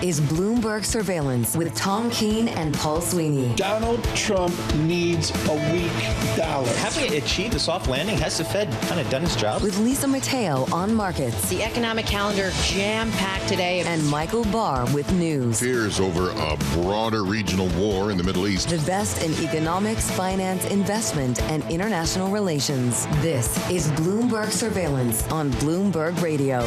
is Bloomberg Surveillance with Tom Keene and Paul Sweeney. Donald Trump needs a weak dollar. Have we achieved a soft landing? Has the Fed kind of done its job? With Lisa Mateo on markets. The economic calendar jam-packed today. And Michael Barr with news. Fears over a broader regional war in the Middle East. The best in economics, finance, investment, and international relations. This is Bloomberg Surveillance on Bloomberg Radio.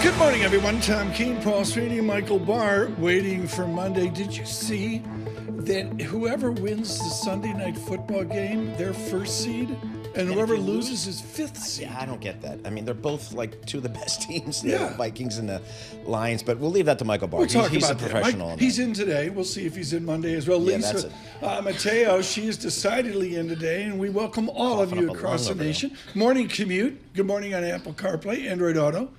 Good morning, everyone. Tom Keene, Paul Sweeney, Michael Barr, waiting for Monday. Did you see that whoever wins the Sunday night football game, their first seed, and whoever loses is fifth seed? Yeah, I don't get that. I mean, they're both like two of the best teams, the Vikings and the Lions, but we'll leave that to Michael Barr. He's a professional. He's in today. We'll see if he's in Monday as well. Yeah, Lisa Mateo, she is decidedly in today, and we welcome all of you across the nation. Morning commute. Good morning on Apple CarPlay, Android Auto.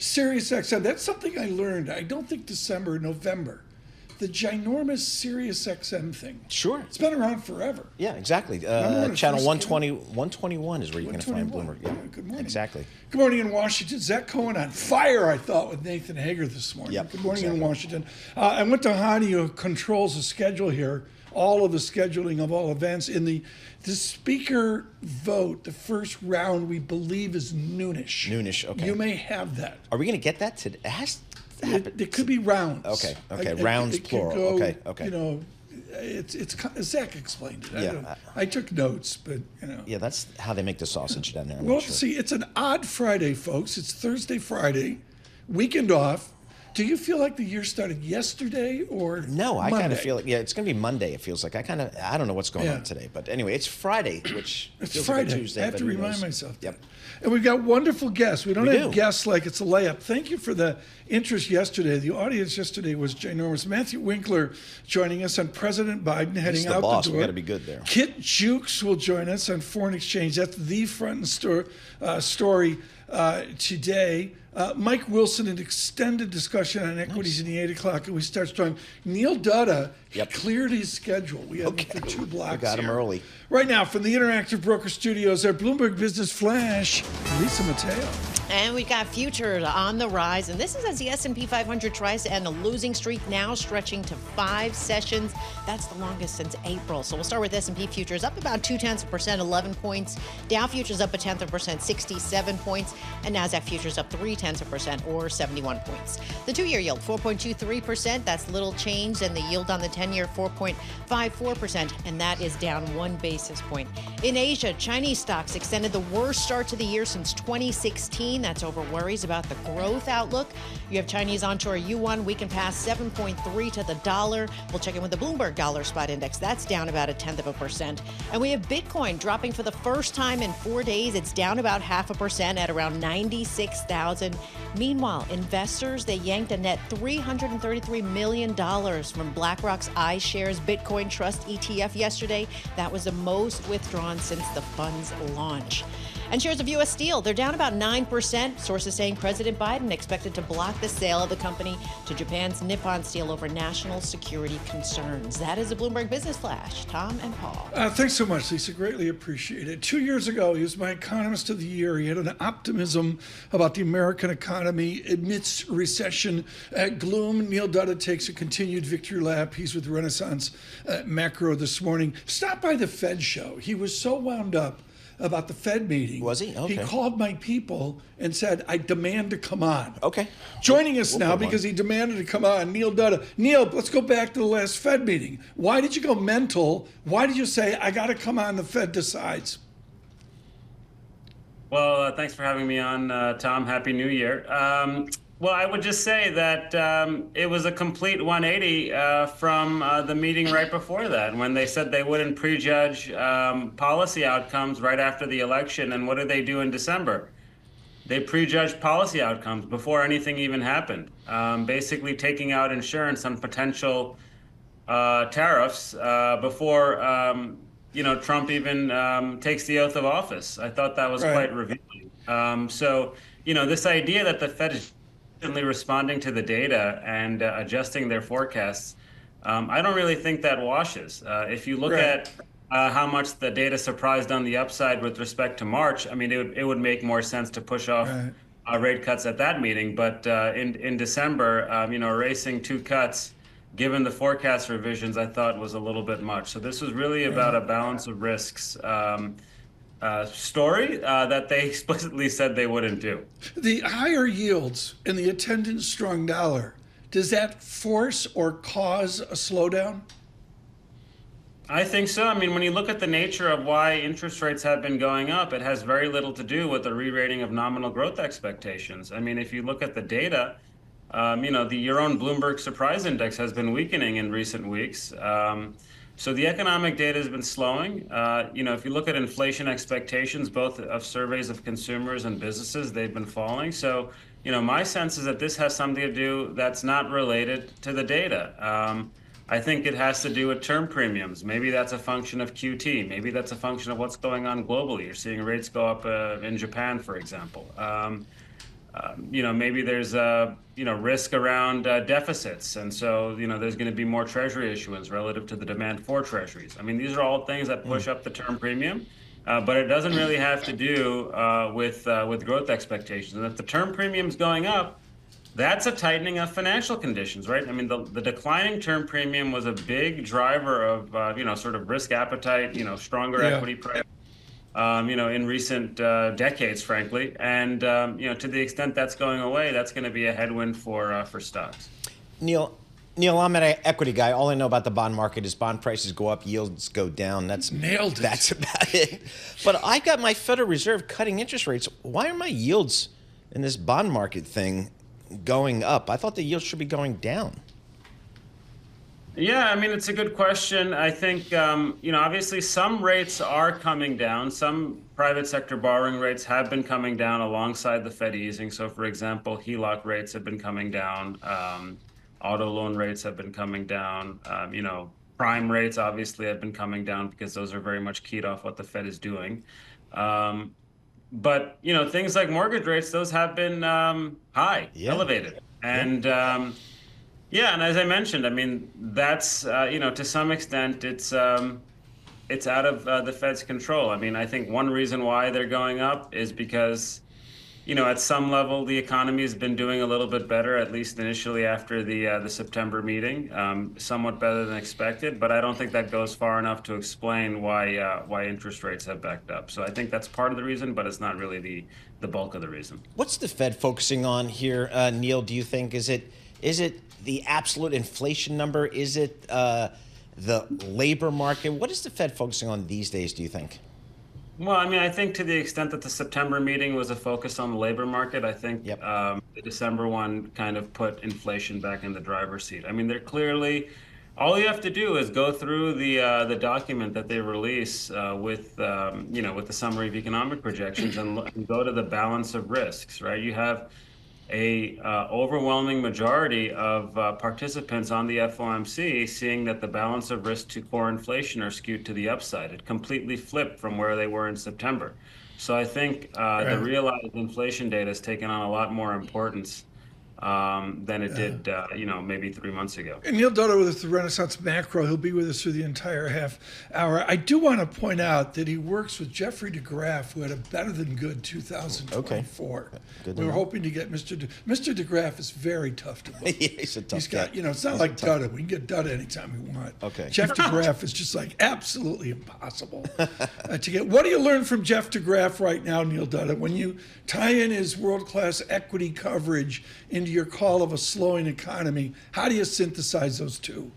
Sirius XM, that's something I learned. I don't think December, November. The ginormous Sirius XM thing. Sure. It's been around forever. Yeah, exactly. Channel 121 is where you're going to find Bloomberg. Yeah, good morning. Exactly. Good morning in Washington. Zach Cohen on fire, I thought, with Nathan Hager this morning. Yep, good morning in Washington. I went to Hani, who controls the schedule here, all of the scheduling of all events. In the speaker vote, the first round, we believe, is noonish. Noonish, okay. You may have that. Are we going to get that today? It has to happen. It could be rounds. Okay. Rounds, it plural. Go, Okay. You know, it's Zach explained it. Yeah. I took notes, but Yeah, that's how they make the sausage down there. Well, see, it's an odd Friday, folks. It's Thursday, Friday, weekend off. Do you feel like the year started yesterday or No, I Monday? kind of feel like, it's going to be Monday, it feels like. I don't know what's going on today. But anyway, it's Friday, which It's feels Friday. like a Tuesday. I have but to who remind knows? myself. Yep. And we've got wonderful guests. We don't We have do. guests like it's a layup. Thank you for the interest yesterday. The audience yesterday was ginormous. Matthew Winkler joining us on President Biden heading He's the out boss. the door. We got to be good there. Kit Jukes will join us on foreign exchange. That's the front and story today. Mike Wilson, an extended discussion on equities in the 8 o'clock, and we start strong. Neil Dutta cleared his schedule. We had him for 2 blocks. We got him early. Right now, from the Interactive Broker Studios, our Bloomberg Business Flash, Lisa Mateo. And we've got futures on the rise. And this is as the S&P 500 tries to end a losing streak, now stretching to 5 sessions. That's the longest since April. So we'll start with S&P futures up about 0.2%, 11 points. Dow futures up 0.1%, 67 points. And NASDAQ futures up 0.3%, or 71 points. The 2-year yield, 4.23%. That's little change. And the yield on the 10-year, 4.54%. And that is down 1 basis point. In Asia, Chinese stocks extended the worst start to the year since 2016. That's over worries about the growth outlook. You have Chinese onshore yuan weakened past 7.3 to the dollar. We'll check in with the Bloomberg Dollar Spot Index. That's down about 0.1%. And we have Bitcoin dropping for the first time in 4 days. It's down about 0.5% at around 96,000. Meanwhile, investors, they yanked a net $333 million from BlackRock's iShares Bitcoin Trust ETF yesterday. That was the most withdrawn since the fund's launch. And shares of U.S. Steel, they're down about 9%. Sources saying President Biden expected to block the sale of the company to Japan's Nippon Steel over national security concerns. That is a Bloomberg Business Flash. Tom and Paul. Thanks so much, Lisa. Greatly appreciate it. 2 years ago, he was my economist of the year. He had an optimism about the American economy amidst recession gloom. Neil Dutta takes a continued victory lap. He's with Renaissance Macro this morning. Stop by the Fed show. He was so wound up about the Fed meeting. Was he? Okay. He called my people and said, I demand to come on. Okay. Joining us now because he demanded to come on, Neil Dutta. Neil, let's go back to the last Fed meeting. Why did you go mental? Why did you say, I got to come on, the Fed decides? Well, thanks for having me on, Tom. Happy New Year. Well, I would just say that it was a complete 180 from the meeting right before that, when they said they wouldn't prejudge policy outcomes right after the election. And what did they do in December? They prejudged policy outcomes before anything even happened, basically taking out insurance on potential tariffs before Trump even takes the oath of office. I thought that was quite revealing. So, this idea that the Fed is responding to the data and adjusting their forecasts, I don't really think that washes. If you look at how much the data surprised on the upside with respect to March, I mean, it would make more sense to push off rate cuts at that meeting. But in December, erasing 2 cuts, given the forecast revisions, I thought was a little bit much. So this was really about a balance of risks story that they explicitly said they wouldn't do. The higher yields and the attendant strong dollar, does that force or cause a slowdown? I think so. I mean, when you look at the nature of why interest rates have been going up, it has very little to do with the re-rating of nominal growth expectations. I mean, if you look at the data, your own Bloomberg Surprise Index has been weakening in recent weeks. So the economic data has been slowing. If you look at inflation expectations, both of surveys of consumers and businesses, they've been falling. So, my sense is that this has something to do that's not related to the data. I think it has to do with term premiums. Maybe that's a function of QT. Maybe that's a function of what's going on globally. You're seeing rates go up in Japan, for example. Maybe there's risk around deficits, and so there's going to be more treasury issuance relative to the demand for treasuries. I mean, these are all things that push up the term premium, but it doesn't really have to do with growth expectations. And if the term premium is going up, that's a tightening of financial conditions, right? I mean, the declining term premium was a big driver of sort of risk appetite, stronger equity price. In recent decades, frankly, and to the extent that's going away, that's going to be a headwind for stocks. Neil, I'm an equity guy. All I know about the bond market is bond prices go up, yields go down. Nailed it. That's about it. But I got my Federal Reserve cutting interest rates. Why are my yields in this bond market thing going up? I thought the yields should be going down. Yeah, I mean, it's a good question. I think, obviously some rates are coming down. Some private sector borrowing rates have been coming down alongside the Fed easing. So, for example, HELOC rates have been coming down. Auto loan rates have been coming down. Prime rates obviously have been coming down because those are very much keyed off what the Fed is doing. But, things like mortgage rates, those have been high, elevated. And and as I mentioned, I mean, that's, to some extent, it's out of the Fed's control. I mean, I think one reason why they're going up is because, at some level, the economy has been doing a little bit better, at least initially after the September meeting, somewhat better than expected. But I don't think that goes far enough to explain why interest rates have backed up. So I think that's part of the reason, but it's not really the bulk of the reason. What's the Fed focusing on here, Neil? Do you think is it the absolute inflation number? Is it the labor market? What is the Fed focusing on these days, do you think? Well, I mean, I think to the extent that the September meeting was a focus on the labor market, I think the December one kind of put inflation back in the driver's seat. I mean, they're clearly, all you have to do is go through the document that they release with the summary of economic projections and go to the balance of risks, right? You have a overwhelming majority of participants on the FOMC seeing that the balance of risk to core inflation are skewed to the upside. It completely flipped from where they were in September. So I think the realized inflation data has taken on a lot more importance than it did, maybe 3 months ago. And Neil Dutta with the Renaissance Macro. He'll be with us through the entire half hour. I do want to point out that he works with Jeffrey DeGraff, who had a better than good 2024. Okay. We were hoping to get Mr. DeGraff is very tough to book. Yeah, he's a tough He's got, guy. it's not like Dutta. We can get Dutta anytime we want. Okay. Jeff DeGraff is just like absolutely impossible to get. What do you learn from Jeff DeGraff right now, Neil Dutta, when you tie in his world-class equity coverage into your call of a slowing economy? How do you synthesize those two?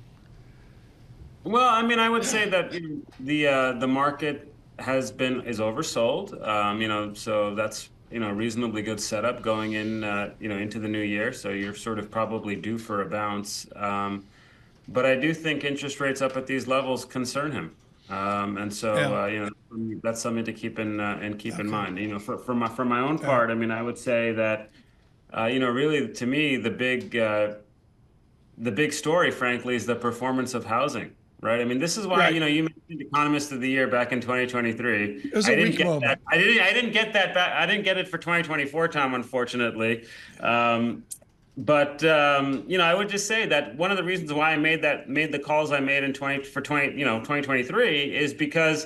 Well, I mean, I would say that the market is oversold. So that's reasonably good setup going in into the new year. So you're sort of probably due for a bounce. But I do think interest rates up at these levels concern him. And so that's something to keep in mind. For my own part, I mean, I would say that really to me the big story, frankly, is the performance of housing. Right. I mean, this is why, you mentioned Economist of the Year back in 2023. It was a weak moment. I didn't get that back. I didn't get it for 2024, Tom, unfortunately. But I would just say that one of the reasons why I made the calls I made in 2023 is because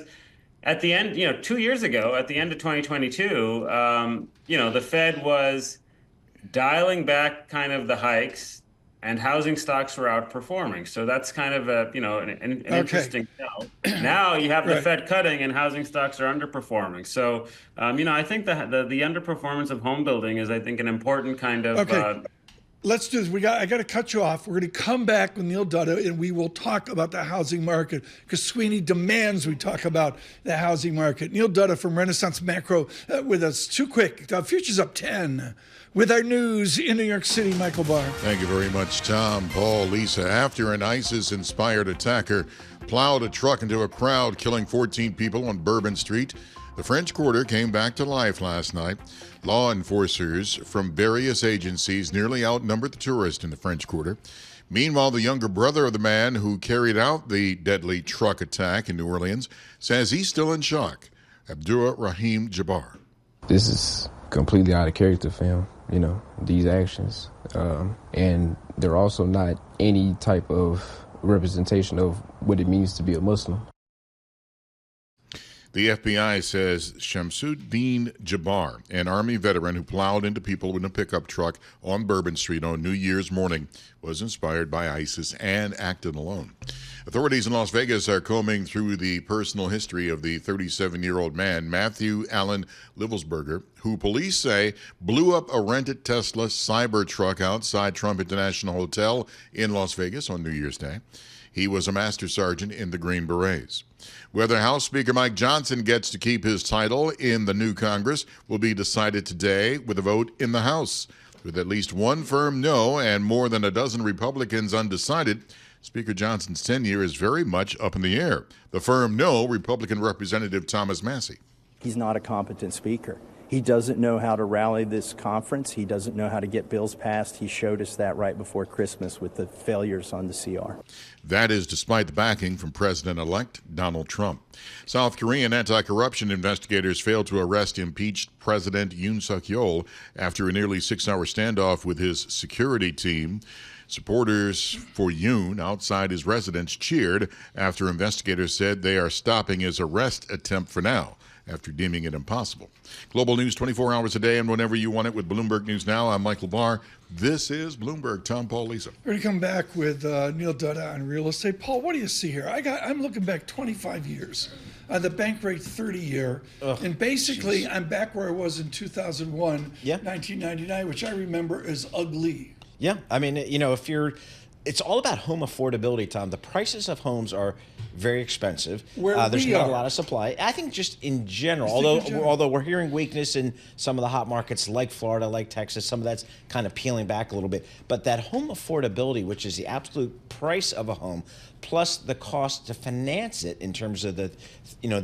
at the end, 2 years ago, at the end of 2022, the Fed was dialing back kind of the hikes, and housing stocks were outperforming. So that's kind of a, an interesting tell. Now you have the Fed cutting and housing stocks are underperforming. So, I think the underperformance of home building is, I think, an important kind of. Let's do this. I got to cut you off. We're going to come back with Neil Dutta, and we will talk about the housing market because Sweeney demands we talk about the housing market. Neil Dutta from Renaissance Macro with us. Too quick. Futures up 10 with our news in New York City. Michael Barr. Thank you very much, Tom, Paul, Lisa. After an ISIS-inspired attacker plowed a truck into a crowd, killing 14 people on Bourbon Street, the French Quarter came back to life last night. Law enforcers from various agencies nearly outnumbered the tourists in the French Quarter. Meanwhile, the younger brother of the man who carried out the deadly truck attack in New Orleans says he's still in shock. Abdul Rahim Jabbar. This is completely out of character, fam, these actions. And they're also not any type of representation of what it means to be a Muslim. The FBI says Shamsuddin Jabbar, an Army veteran who plowed into people in a pickup truck on Bourbon Street on New Year's morning, was inspired by ISIS and acted alone. Authorities in Las Vegas are combing through the personal history of the 37-year-old man, Matthew Allen Livelsberger, who police say blew up a rented Tesla Cybertruck outside Trump International Hotel in Las Vegas on New Year's Day. He was a master sergeant in the Green Berets. Whether House Speaker Mike Johnson gets to keep his title in the new Congress will be decided today with a vote in the House. With at least one firm no and more than a dozen Republicans undecided, Speaker Johnson's tenure is very much up in the air. The firm no, Republican Representative Thomas Massey. He's not a competent speaker. He doesn't know how to rally this conference. He doesn't know how to get bills passed. He showed us that right before Christmas with the failures on the CR. That is despite the backing from President-elect Donald Trump. South Korean anti-corruption investigators failed to arrest impeached President Yoon Suk-yeol after a nearly 6-hour standoff with his security team. Supporters for Yoon outside his residence cheered after investigators said they are stopping his arrest attempt for now, after deeming it impossible. Global news 24 hours a day and whenever you want it with Bloomberg News Now. I'm Michael Barr. This is Bloomberg. Tom, Paul, Lisa. We're going to come back with Neil Dutta on real estate. Paul, what do you see here? I'm looking back 25 years on the bank rate 30-year. And basically, geez. I'm back where I was in 2001, 1999, which I remember as ugly. Yeah. I mean, it's all about home affordability, Tom. The prices of homes are very expensive. There's not a lot of supply. I think just in general, although we're hearing weakness in some of the hot markets like Florida, like Texas, some of that's kind of peeling back a little bit. But that home affordability, which is the absolute price of a home, plus the cost to finance it in terms of the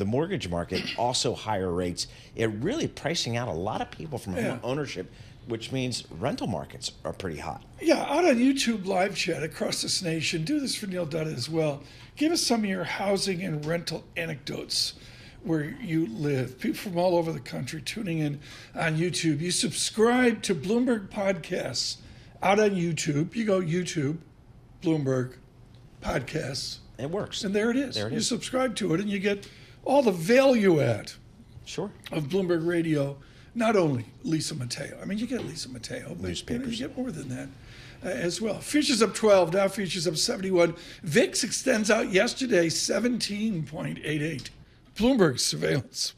mortgage market, also higher rates, it really pricing out a lot of people from home ownership, which means rental markets are pretty hot. Yeah, out on YouTube live chat across this nation, do this for Neil Dutta as well. Give us some of your housing and rental anecdotes where you live. People from all over the country tuning in on YouTube. You subscribe to Bloomberg Podcasts out on YouTube. You go YouTube, Bloomberg Podcasts. It works. And there it is. You subscribe to it and you get all the value add of Bloomberg Radio. Not only Lisa Mateo. I mean, you get Lisa Mateo, but you get more than that as well. Futures up 12, Dow futures up 71. VIX extends out yesterday, 17.88. Bloomberg surveillance.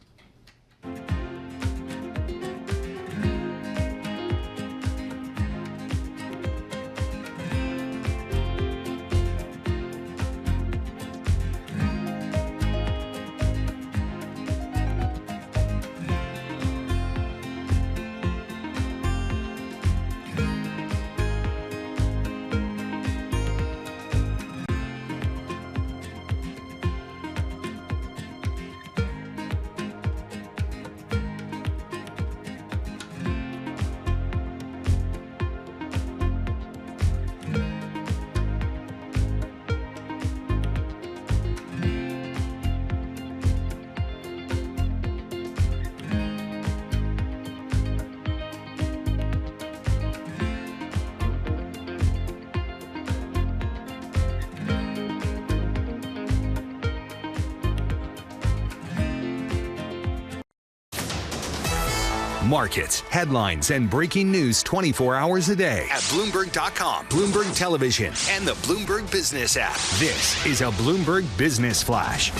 markets, headlines, and breaking news 24 hours a day at Bloomberg.com, Bloomberg Television, and the Bloomberg Business app. This is a Bloomberg Business Flash.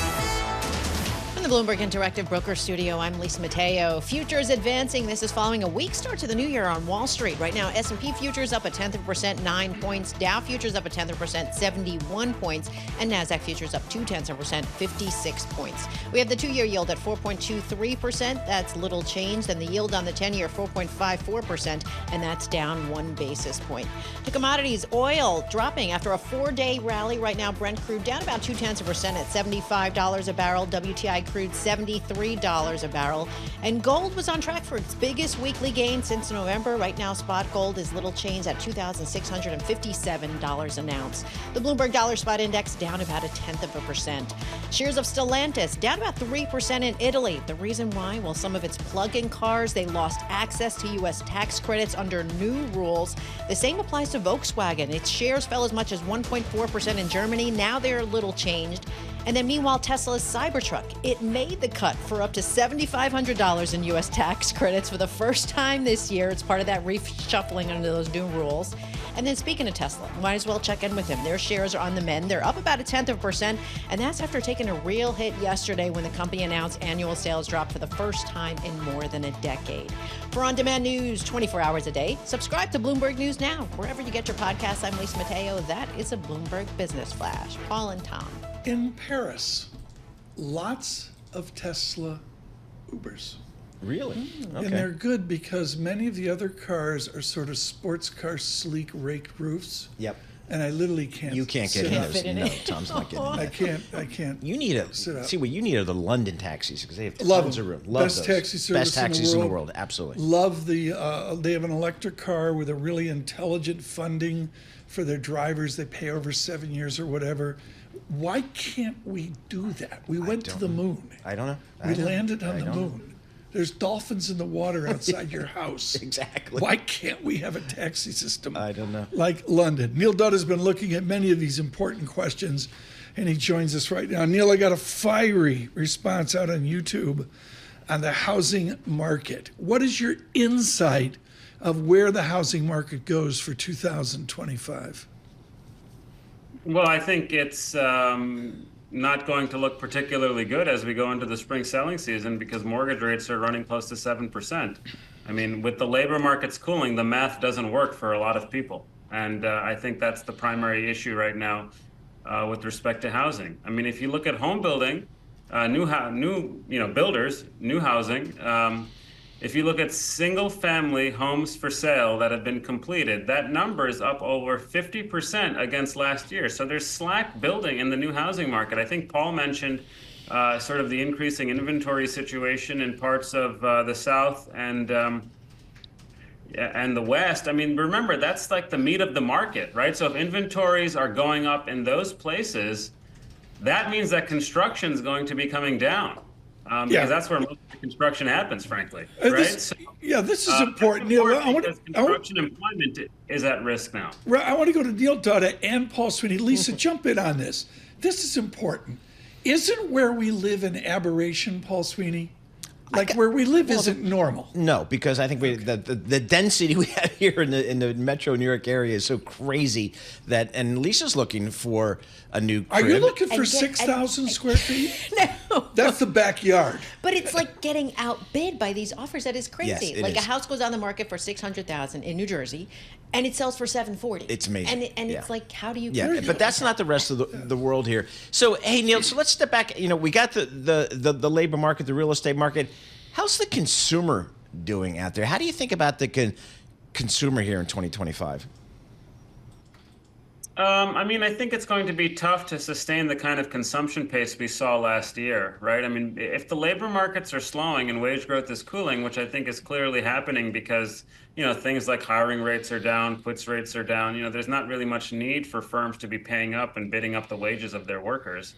The Bloomberg Interactive Broker Studio, I'm Lisa Mateo. Futures advancing. This is following a weak start to the new year on Wall Street. Right now, S&P futures up 0.1%, 9 points. Dow futures up 0.1%, 71 points. And NASDAQ futures up 0.2%, 56 points. We have the 2-year yield at 4.23%. That's little change. Then the yield on the 10-year, 4.54%. And that's down 1 basis point. To commodities, oil dropping after a 4-day rally. Right now, Brent crude down about 0.2% at $75 a barrel. WTI crude $73 a barrel. And gold was on track for its biggest weekly gain since November. Right now, spot gold is little change at $2,657 an ounce. The Bloomberg Dollar Spot Index down about 0.1%. Shares of Stellantis down about 3% in Italy. The reason why? Well, some of its plug-in cars, they lost access to U.S. tax credits under new rules. The same applies to Volkswagen. Its shares fell as much as 1.4% in Germany. Now they're a little changed. And then meanwhile, Tesla's Cybertruck, it made the cut for up to $7,500 in U.S. tax credits for the first time this year. It's part of that reshuffling under those new rules. And then speaking of Tesla, might as well check in with them. Their shares are on the mend. They're up about 0.1%, and that's after taking a real hit yesterday when the company announced annual sales dropped for the first time in more than a decade. For on-demand news 24 hours a day, subscribe to Bloomberg News Now. Wherever you get your podcasts, I'm Lisa Mateo. That is a Bloomberg Business Flash. Paul and Tom. In Paris, lots of Tesla Ubers. Really? Okay. And they're good because many of the other cars are sort of sports car, sleek, raked roofs. Yep. And I literally can't. You can't get in those. No, Tom's not getting in. I can't. You need what you need are the London taxis because they have Love tons them. of room. Love Best those. taxi service Best taxis in the world. Absolutely. Love the. They have an electric car with a really intelligent funding for their drivers. They pay over 7 years or whatever. Why can't we do that? We went to the moon. I don't know. We landed on the moon. There's dolphins in the water outside your house. Exactly. Why can't we have a taxi system I don't know. like London? Neil Dutta has been looking at many of these important questions, and he joins us right now. Neil, I got a fiery response out on YouTube on the housing market. What is your insight of where the housing market goes for 2025? Well, I think it's not going to look particularly good as we go into the spring selling season because mortgage rates are running close to 7%. I mean, with the labor markets cooling, the math doesn't work for a lot of people. And I think that's the primary issue right now with respect to housing. I mean, if you look at home building, builders, new housing, if you look at single-family homes for sale that have been completed, that number is up over 50% against last year. So there's slack building in the new housing market. I think Paul mentioned sort of the increasing inventory situation in parts of the South and the West. I mean, remember, that's like the meat of the market, right? So if inventories are going up in those places, that means that construction is going to be coming down. Because that's where most of the construction happens, frankly. Right? This is important. Neil, construction employment is at risk now. Right, I want to go to Neil Dutta and Paul Sweeney. Lisa, jump in on this. This is important. Isn't where we live an aberration, Paul Sweeney? Where we live isn't normal. No, because I think the density we have here in the metro New York area is so crazy and Lisa's looking for a new crib. Are you looking for 6,000 square feet? No. That's the backyard. But it's like getting outbid by these offers. That is crazy. Yes, it is. A house goes on the market for $600,000 in New Jersey, and it sells for $740,000. It's amazing. And it's like, how do you? Yeah, but that's not the rest of the world here. So hey, Neil, so let's step back. We got the labor market, the real estate market. How's the consumer doing out there? How do you think about the consumer here in 2025? I think it's going to be tough to sustain the kind of consumption pace we saw last year, right? I mean, if the labor markets are slowing and wage growth is cooling, which I think is clearly happening because, things like hiring rates are down, quits rates are down, there's not really much need for firms to be paying up and bidding up the wages of their workers.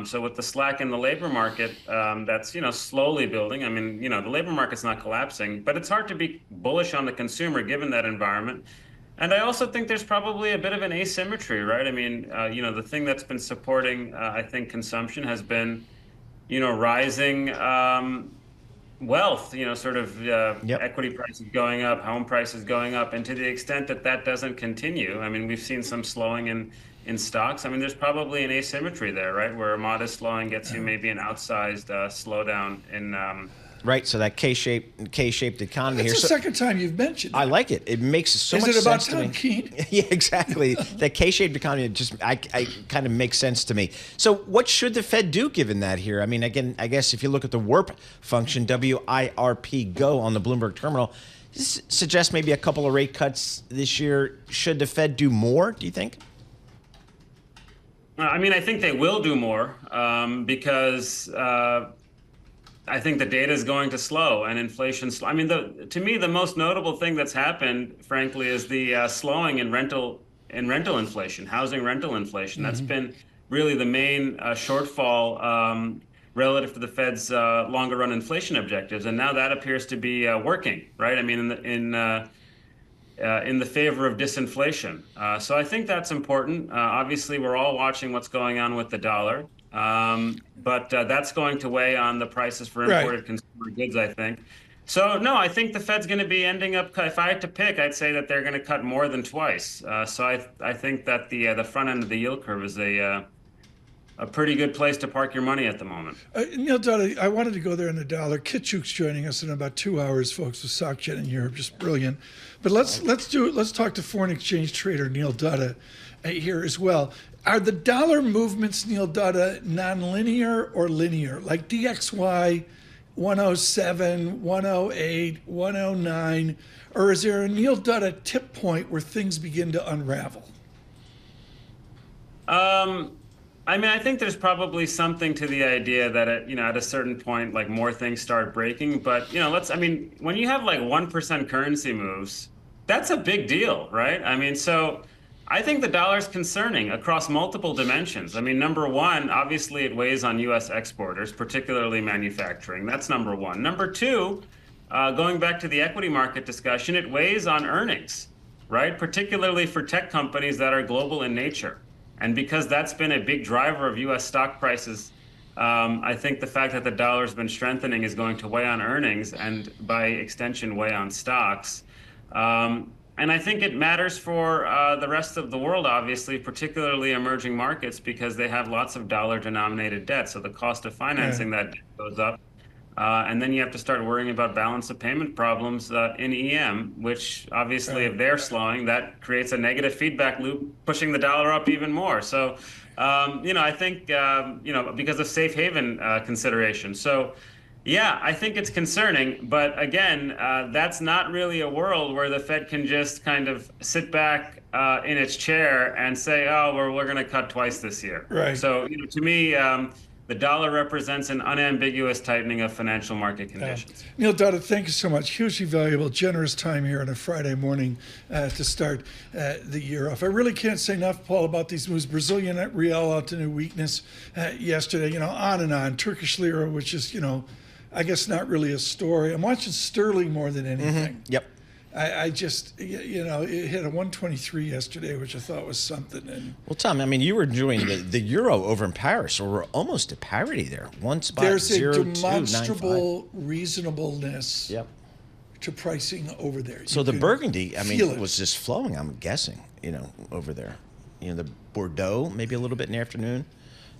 So with the slack in the labor market, that's, slowly building. I mean, the labor market's not collapsing, but it's hard to be bullish on the consumer given that environment. And I also think there's probably a bit of an asymmetry, right? I mean, the thing that's been supporting, I think, consumption has been, rising wealth, sort of equity prices going up, home prices going up. And to the extent that that doesn't continue, I mean, we've seen some slowing in stocks. I mean, there's probably an asymmetry there, right? Where a modest slowing gets you maybe an outsized slowdown in right, so that K-shaped economy here. It's the second time you've mentioned it. I like it. It makes so much sense to me. Is it about Keene? Yeah, exactly. That K-shaped economy I kind of makes sense to me. So what should the Fed do given that here? I mean, again, I guess if you look at the WIRP function, WIRP go on the Bloomberg terminal, this suggests maybe a couple of rate cuts this year. Should the Fed do more, do you think? I mean, I think they will do more because I think the data is going to slow and inflation. I mean, to me, the most notable thing that's happened, frankly, is the slowing in rental inflation, housing rental inflation. That's been really the main shortfall relative to the Fed's longer run inflation objectives. And now that appears to be working, right? I mean, in the favor of disinflation. So I think that's important. Obviously, we're all watching what's going on with the dollar. But that's going to weigh on the prices for imported consumer goods, I think. So, no, I think the Fed's going to be ending up, if I had to pick, I'd say that they're going to cut more than twice. So I think that the front end of the yield curve is a pretty good place to park your money at the moment. Neil Dutta, I wanted to go there in the dollar. Kitchuk's joining us in about 2 hours, folks, with SocGen in Europe. Just brilliant. But let's talk to foreign exchange trader Neil Dutta here as well. Are the dollar movements, Neil Dutta, nonlinear or linear? Like DXY 107, 108, 109, or is there a Neil Dutta tip point where things begin to unravel? I mean, I think there's probably something to the idea that at a certain point, like more things start breaking. But when you have like 1% currency moves, that's a big deal, right? I mean, so I think the dollar's concerning across multiple dimensions. I mean, number one, obviously it weighs on U.S. exporters, particularly manufacturing. That's number one. Number two, going back to the equity market discussion, it weighs on earnings, right? Particularly for tech companies that are global in nature. And because that's been a big driver of U.S. stock prices, I think the fact that the dollar's been strengthening is going to weigh on earnings and by extension weigh on stocks. And I think it matters for the rest of the world, obviously, particularly emerging markets, because they have lots of dollar-denominated debt. So the cost of financing that debt goes up. And then you have to start worrying about balance of payment problems in EM, which obviously, if they're slowing, that creates a negative feedback loop, pushing the dollar up even more. So, I think, because of safe haven consideration. So, yeah, I think it's concerning, but again, that's not really a world where the Fed can just kind of sit back in its chair and say, "Oh, we're going to cut twice this year." Right. So, to me, the dollar represents an unambiguous tightening of financial market conditions. Neil Dutta, thank you so much. Hugely valuable, generous time here on a Friday morning to start the year off. I really can't say enough, Paul, about these moves. Brazilian real out to new weakness yesterday. On and on. Turkish lira, which is I guess not really a story. I'm watching sterling more than anything. Mm-hmm. Yep. I just, it hit a 123 yesterday, which I thought was something. And well, Tom, I mean, you were enjoying the euro over in Paris, or we're almost at parity there. One spot, there's a 0.295. demonstrable reasonableness to pricing over there. So the Burgundy, was just flowing, I'm guessing, over there. The Bordeaux, maybe a little bit in the afternoon.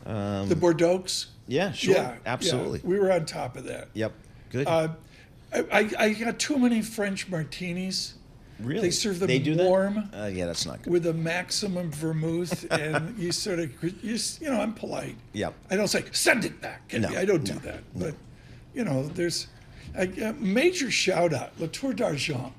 The Bordeaux? Yeah, sure. Yeah, absolutely. Yeah. We were on top of that. Yep. Good. I got too many French martinis. Really? They serve them warm. Yeah, that's not good. With a maximum vermouth, and you sort of, I'm polite. Yep. I don't say, send it back. No, I don't do that. No. But, there's a major shout out, Latour d'Argent,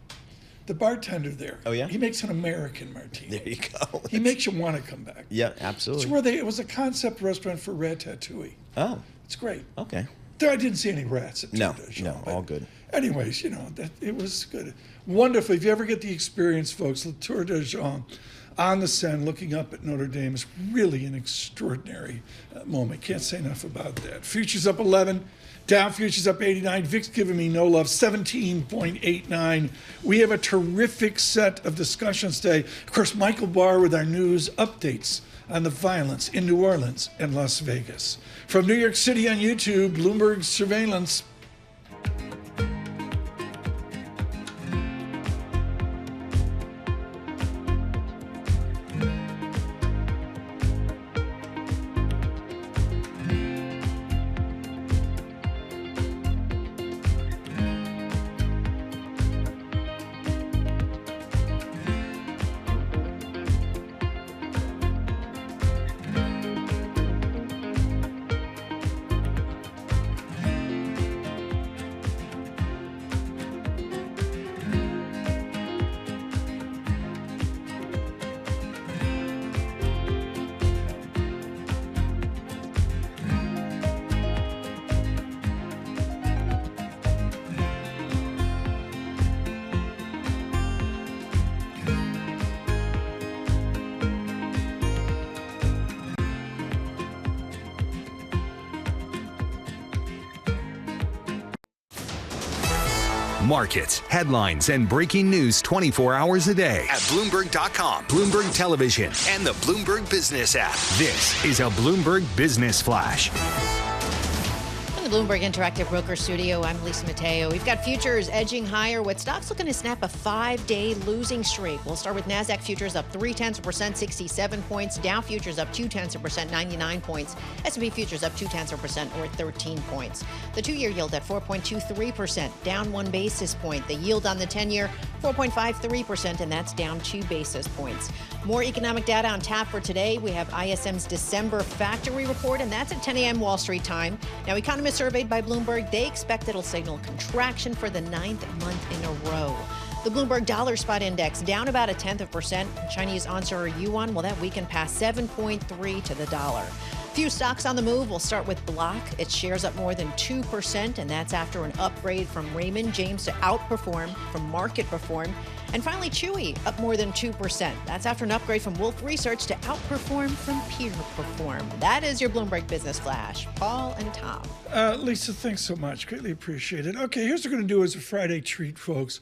the bartender there. Oh, yeah? He makes an American martini. There you go. He makes you want to come back. Yeah, absolutely. It's where it was a concept restaurant for ratatouille. Oh. It's great. Okay. There, I didn't see any rats at No, all good. Anyways, it was good. Wonderful. If you ever get the experience, folks, Latour d'Argent on the Seine, looking up at Notre Dame is really an extraordinary moment. Can't say enough about that. Futures up 11. Dow futures up 89. VIX giving me no love, 17.89. We have a terrific set of discussions today. Of course, Michael Barr with our news updates on the violence in New Orleans and Las Vegas. From New York City on YouTube, Bloomberg Surveillance. markets, headlines, and breaking news 24 hours a day at Bloomberg.com, Bloomberg Television, and the Bloomberg Business app. This is a Bloomberg Business Flash. From the Bloomberg Interactive Broker Studio, I'm Lisa Mateo. We've got futures edging higher with stocks looking to snap a 5-day losing streak. We'll start with NASDAQ futures up 0.3%, 67 points. Dow futures up 0.2%, 99 points. S&P futures up 0.2% or 13 points. The 2-year yield at 4.23%, down 1 basis point. The yield on the 10-year, 4.53%, and that's down 2 basis points. More economic data on tap for today. We have ISM's December factory report, and that's at 10 a.m. Wall Street time. Now, economists surveyed by Bloomberg, they expect it'll signal contraction for the 9th month in a row. The Bloomberg Dollar Spot Index down about 0.1%. Chinese onshore yuan, well, that weakened past 7.3 to the dollar. Few stocks on the move. We'll start with Block. Its shares up more than 2%, and that's after an upgrade from Raymond James to outperform from market perform. And finally, Chewy up more than 2%. That's after an upgrade from Wolf Research to outperform from peer perform. That is your Bloomberg Business Flash. Paul and Tom. Lisa, thanks so much. Greatly appreciate it. Okay, here's what we're going to do as a Friday treat, folks.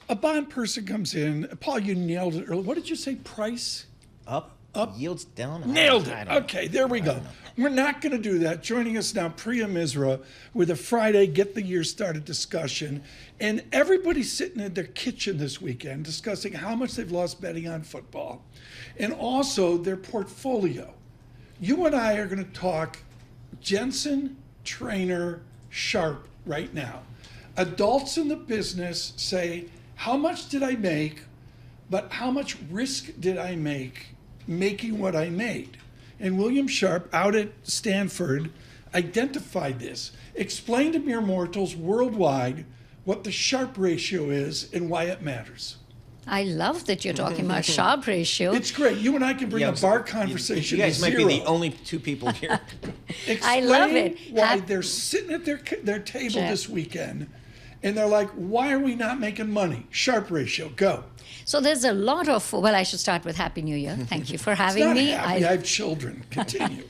A bond person comes in. Paul, you nailed it earlier. What did you say? Price? Up. Yields down. Nailed it. Okay, there we go. We're not going to do that. Joining us now, Priya Misra, with a Friday Get the Year Started discussion. And everybody's sitting in their kitchen this weekend discussing how much they've lost betting on football and also their portfolio. You and I are going to talk Jensen, Trainer, Sharp right now. Adults in the business say, how much did I make, but how much risk did I make making what I made? And William Sharp out at Stanford identified this. Explain to mere mortals worldwide what the Sharp ratio is and why it matters. I love that you're talking about Sharp ratio. It's great. You and I can bring a bar conversation You guys to might zero. be the only two people here. Explain I love it. why they're sitting at their table this weekend and they're like, why are we not making money? Sharp ratio, go. So there's a lot of, well, I should start with Happy New Year. Thank you for having me. I have children. Continue.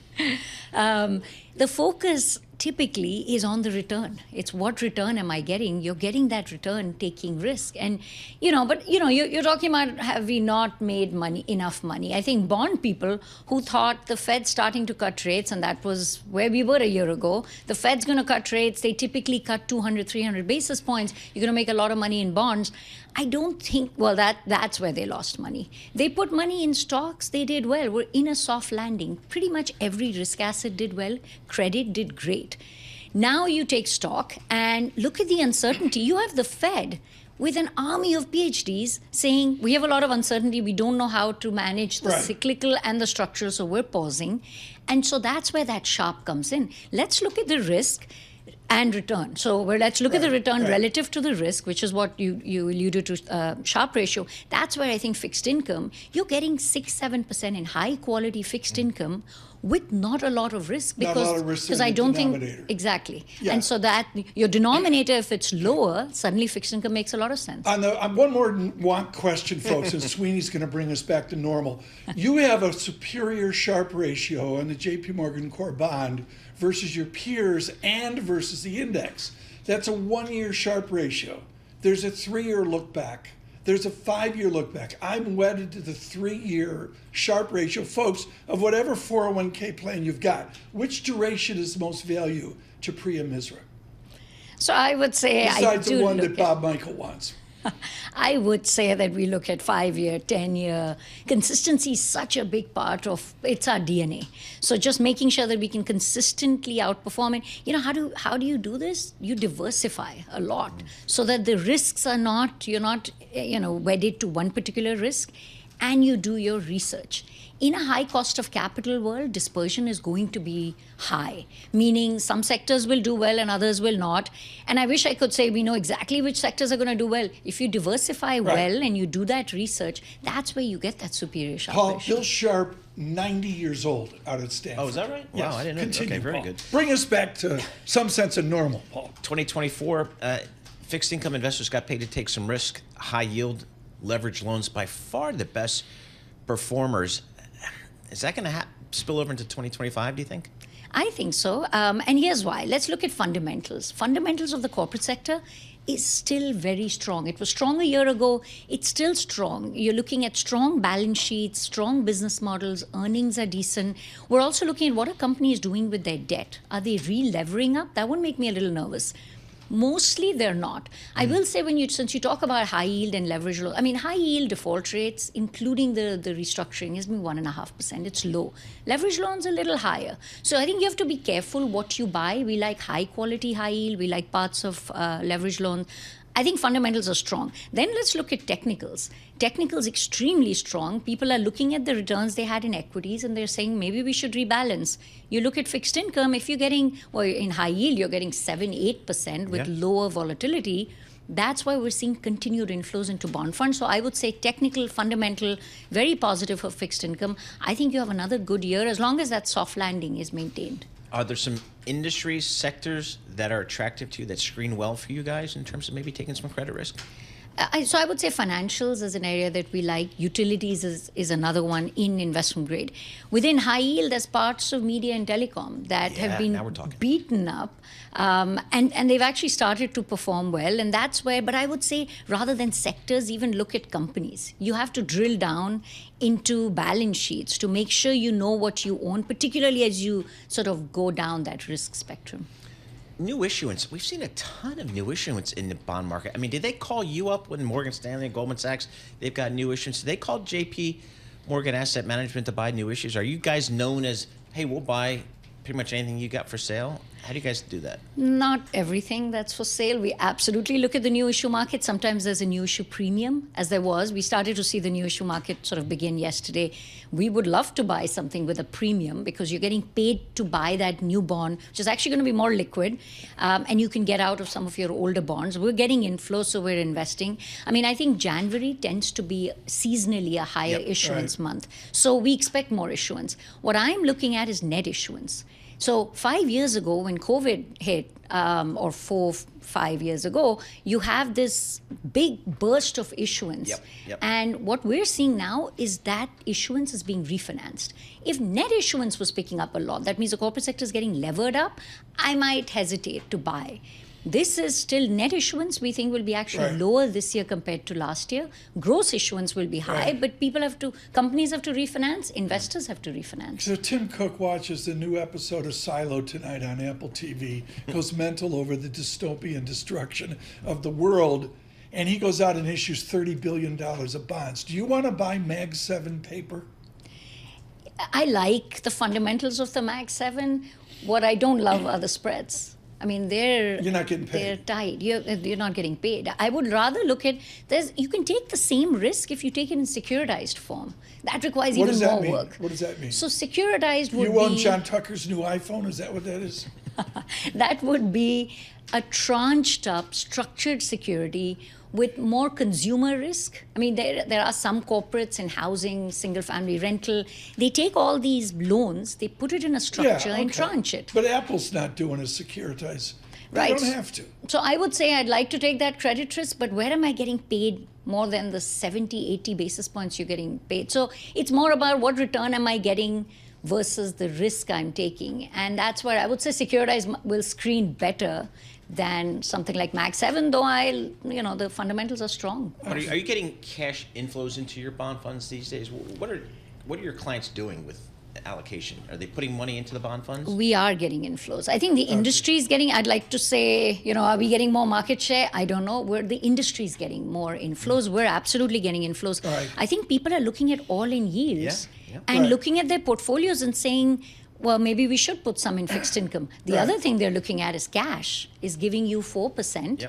The focus typically is on the return. It's what return am I getting? You're getting that return taking risk. And, you're talking about have we not made enough money? I think bond people who thought the Fed's starting to cut rates, and that was where we were a year ago, the Fed's going to cut rates, they typically cut 200, 300 basis points, you're going to make a lot of money in bonds. I don't think, that's where they lost money. They put money in stocks, they did well. We're in a soft landing. Pretty much every risk asset did well. Credit did great. Now you take stock and look at the uncertainty. You have the Fed with an army of PhDs saying, we have a lot of uncertainty, we don't know how to manage the cyclical and the structural, so we're pausing. And so that's where that Sharp comes in. Let's look at the risk and return. So let's look at the return relative to the risk, which is what you alluded to, Sharp ratio. That's where I think fixed income, you're getting 6-7% in high quality fixed income with not a lot of risk because I don't think exactly. Yeah. And so that your denominator, if it's lower, suddenly fixed income makes a lot of sense. One more question, folks, and Sweeney's going to bring us back to normal. You have a superior Sharp ratio on the JP Morgan core bond versus your peers and versus the index. That's a 1-year Sharp ratio. There's a 3-year look back. There's a 5-year look back. I'm wedded to the 3-year Sharp ratio. Folks, of whatever 401k plan you've got, which duration is the most value to Priya Misra? So I would say besides the one that Bob Michael wants. I would say that we look at 5-year, 10-year. Consistency is such a big part of, it's our DNA. So just making sure that we can consistently outperform it. How do you do this? You diversify a lot so that the risks are not, you're not, wedded to one particular risk, and you do your research. In a high cost of capital world, dispersion is going to be high, meaning some sectors will do well and others will not. And I wish I could say we know exactly which sectors are going to do well. If you diversify well and you do that research, that's where you get that superior Sharp ratio. Bill Sharp, 90 years old out at Stanford. Oh, is that right? Yes. Wow, I didn't know. Continue, Okay, very Paul. good. Bring us back to some sense of normal, Paul. 2024, fixed income investors got paid to take some risk. High yield leverage loans, by far the best performers. Is that going to spill over into 2025, do you think? I think so. And here's why. Let's look at fundamentals. Fundamentals of the corporate sector is still very strong. It was strong a year ago. It's still strong. You're looking at strong balance sheets, strong business models, earnings are decent. We're also looking at what are companies doing with their debt. Are they re-levering up? That would make me a little nervous. Mostly they're not. I will say, since you talk about high yield and leverage loan, I mean, high yield default rates, including the restructuring, has been 1.5%. It's low. Leverage loans a little higher. So I think you have to be careful what you buy. We like high quality high yield. We like parts of leverage loan. I think fundamentals are strong. Then let's look at technicals. Technicals extremely strong. People are looking at the returns they had in equities and they're saying maybe we should rebalance. You look at fixed income, if you're getting, well, in high yield, you're getting 7-8% with lower volatility. That's why we're seeing continued inflows into bond funds. So I would say technical, fundamental, very positive for fixed income. I think you have another good year as long as that soft landing is maintained. Are there some industries, sectors that are attractive to you that screen well for you guys in terms of maybe taking some credit risk? So I would say financials is an area that we like. Utilities is another one in investment grade. Within high yield, there's parts of media and telecom that have been beaten up. And they've actually started to perform well. And that's where, but I would say rather than sectors, even look at companies. You have to drill down into balance sheets to make sure you know what you own, particularly as you sort of go down that risk spectrum. New issuance. We've seen a ton of new issuance in the bond market. I mean, did they call you up when Morgan Stanley and Goldman Sachs, they've got new issuance? Did they call JP Morgan Asset Management to buy new issues? Are you guys known as, hey, we'll buy pretty much anything you got for sale? How do you guys do that? Not everything that's for sale. We absolutely look at the new issue market. Sometimes there's a new issue premium, as there was. We started to see the new issue market sort of begin yesterday. We would love to buy something with a premium because you're getting paid to buy that new bond, which is actually going to be more liquid, and you can get out of some of your older bonds. We're getting inflow, so we're investing. I mean, I think January tends to be seasonally a higher issuance month. So we expect more issuance. What I'm looking at is net issuance. So 5 years ago, when COVID hit, or 4-5 years ago, you have this big burst of issuance. And what we're seeing now is that issuance is being refinanced. If net issuance was picking up a lot, that means the corporate sector is getting levered up, I might hesitate to buy. This is still net issuance. We think will be actually lower this year compared to last year. Gross issuance will be high, but companies have to refinance, investors have to refinance. So Tim Cook watches the new episode of Silo tonight on Apple TV, goes mental over the dystopian destruction of the world, and he goes out and issues $30 billion of bonds. Do you want to buy Mag 7 paper? I like the fundamentals of the Mag 7. What I don't love are the spreads. I mean, you're not getting paid. They're tight. You're not getting paid. I would rather look at you can take the same risk if you take it in securitized form. That requires even more work. What does that mean? So securitized would be... You own John Tucker's new iPhone? Is that what that is? That would be a tranched up, structured security with more consumer risk. I mean, there are some corporates in housing, single-family rental. They take all these loans, they put it in a structure and tranche it. But Apple's not doing a securitized. They don't have to. So I would say I'd like to take that credit risk, but where am I getting paid more than the 70, 80 basis points you're getting paid? So it's more about what return am I getting versus the risk I'm taking. And that's where I would say securitized will screen better than something like Mag 7, though the fundamentals are strong. Are you getting cash inflows into your bond funds these days? What are your clients doing with allocation? Are they putting money into the bond funds? We are getting inflows. I think the industry is getting, I'd like to say, are we getting more market share? I don't know. The industry is getting more inflows. We're absolutely getting inflows. I think people are looking at all-in yields and looking at their portfolios and saying, well, maybe we should put some in fixed income. The other thing they're looking at is cash is giving you 4%.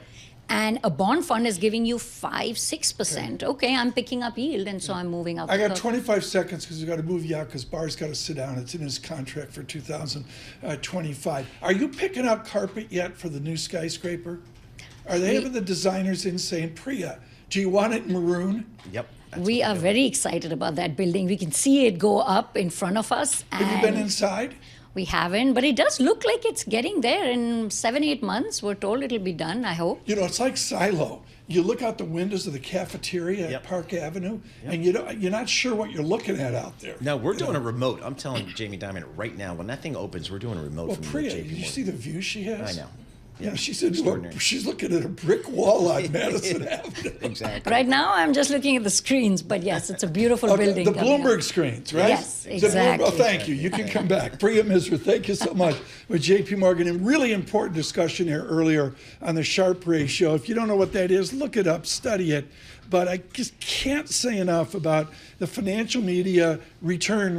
And a bond fund is giving you 5-6%. Okay, I'm picking up yield, and so I'm moving up. I got 25 seconds because we've got to move you out because Barr's got to sit down. It's in his contract for 2025. Are you picking out carpet yet for the new skyscraper? Are they having the designers in saying, Priya, do you want it maroon? We are very excited about that building. We can see it go up in front of us. Have you been inside? We haven't, but it does look like it's getting there. In 7-8 months, we're told it'll be done, I hope. It's like Silo. You look out the windows of the cafeteria at Park Avenue, and you're not sure what you're looking at out there. No, we're doing a remote. I'm telling Jamie Dimon right now, when that thing opens, we're doing a remote from Priya, JP Morgan. did you see the view she has? I know. Yeah, she's looking at a brick wall on Madison Avenue. Exactly. Right now, I'm just looking at the screens, but yes, it's a beautiful building. The Bloomberg screens, right? Yes, exactly. Oh, thank you. You can come back. Priya Misra, thank you so much with J.P. Morgan. And really important discussion here earlier on the Sharpe ratio. If you don't know what that is, look it up, study it. But I just can't say enough about the financial media return.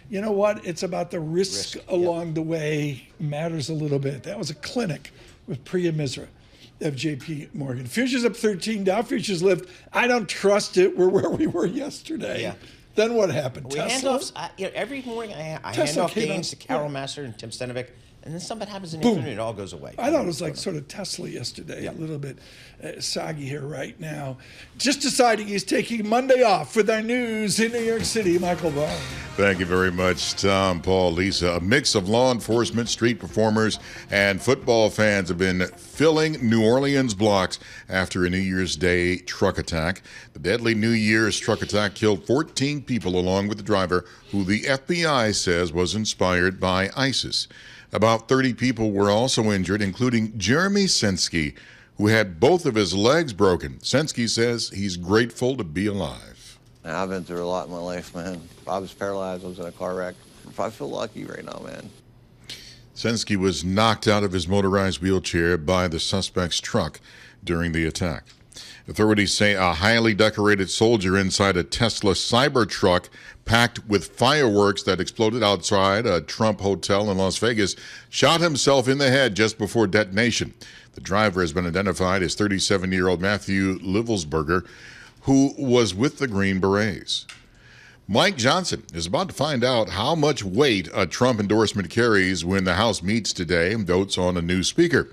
You know what? It's about the risk along the way matters a little bit. That was a clinic with Priya Misra of J.P. Morgan. Futures up 13, Dow futures lift. I don't trust it. We're where we were yesterday. Yeah. Then what happened? We Tesla? every morning I Tesla hand off came gains out. to Carol Master and Tim Stenovic, and then something happens in the Boom. afternoon, it all goes away. I thought it was like sort of Tesla yesterday, a little bit soggy here right now. Just deciding he's taking Monday off with our news in New York City. Michael Barr. Thank you very much, Tom, Paul, Lisa. A mix of law enforcement, street performers, and football fans have been filling New Orleans blocks after a New Year's Day truck attack. The deadly New Year's truck attack killed 14 people along with the driver, who the FBI says was inspired by ISIS. About 30 people were also injured, including Jeremy Sensky, who had both of his legs broken. Sensky says he's grateful to be alive. I've been through a lot in my life, man. I was paralyzed. I was in a car wreck. I feel lucky right now, man. Sensky was knocked out of his motorized wheelchair by the suspect's truck during the attack. Authorities say a highly decorated soldier inside a Tesla Cybertruck packed with fireworks that exploded outside a Trump hotel in Las Vegas shot himself in the head just before detonation. The driver has been identified as 37-year-old Matthew Livelsberger, who was with the Green Berets. Mike Johnson is about to find out how much weight a Trump endorsement carries when the House meets today and votes on a new speaker.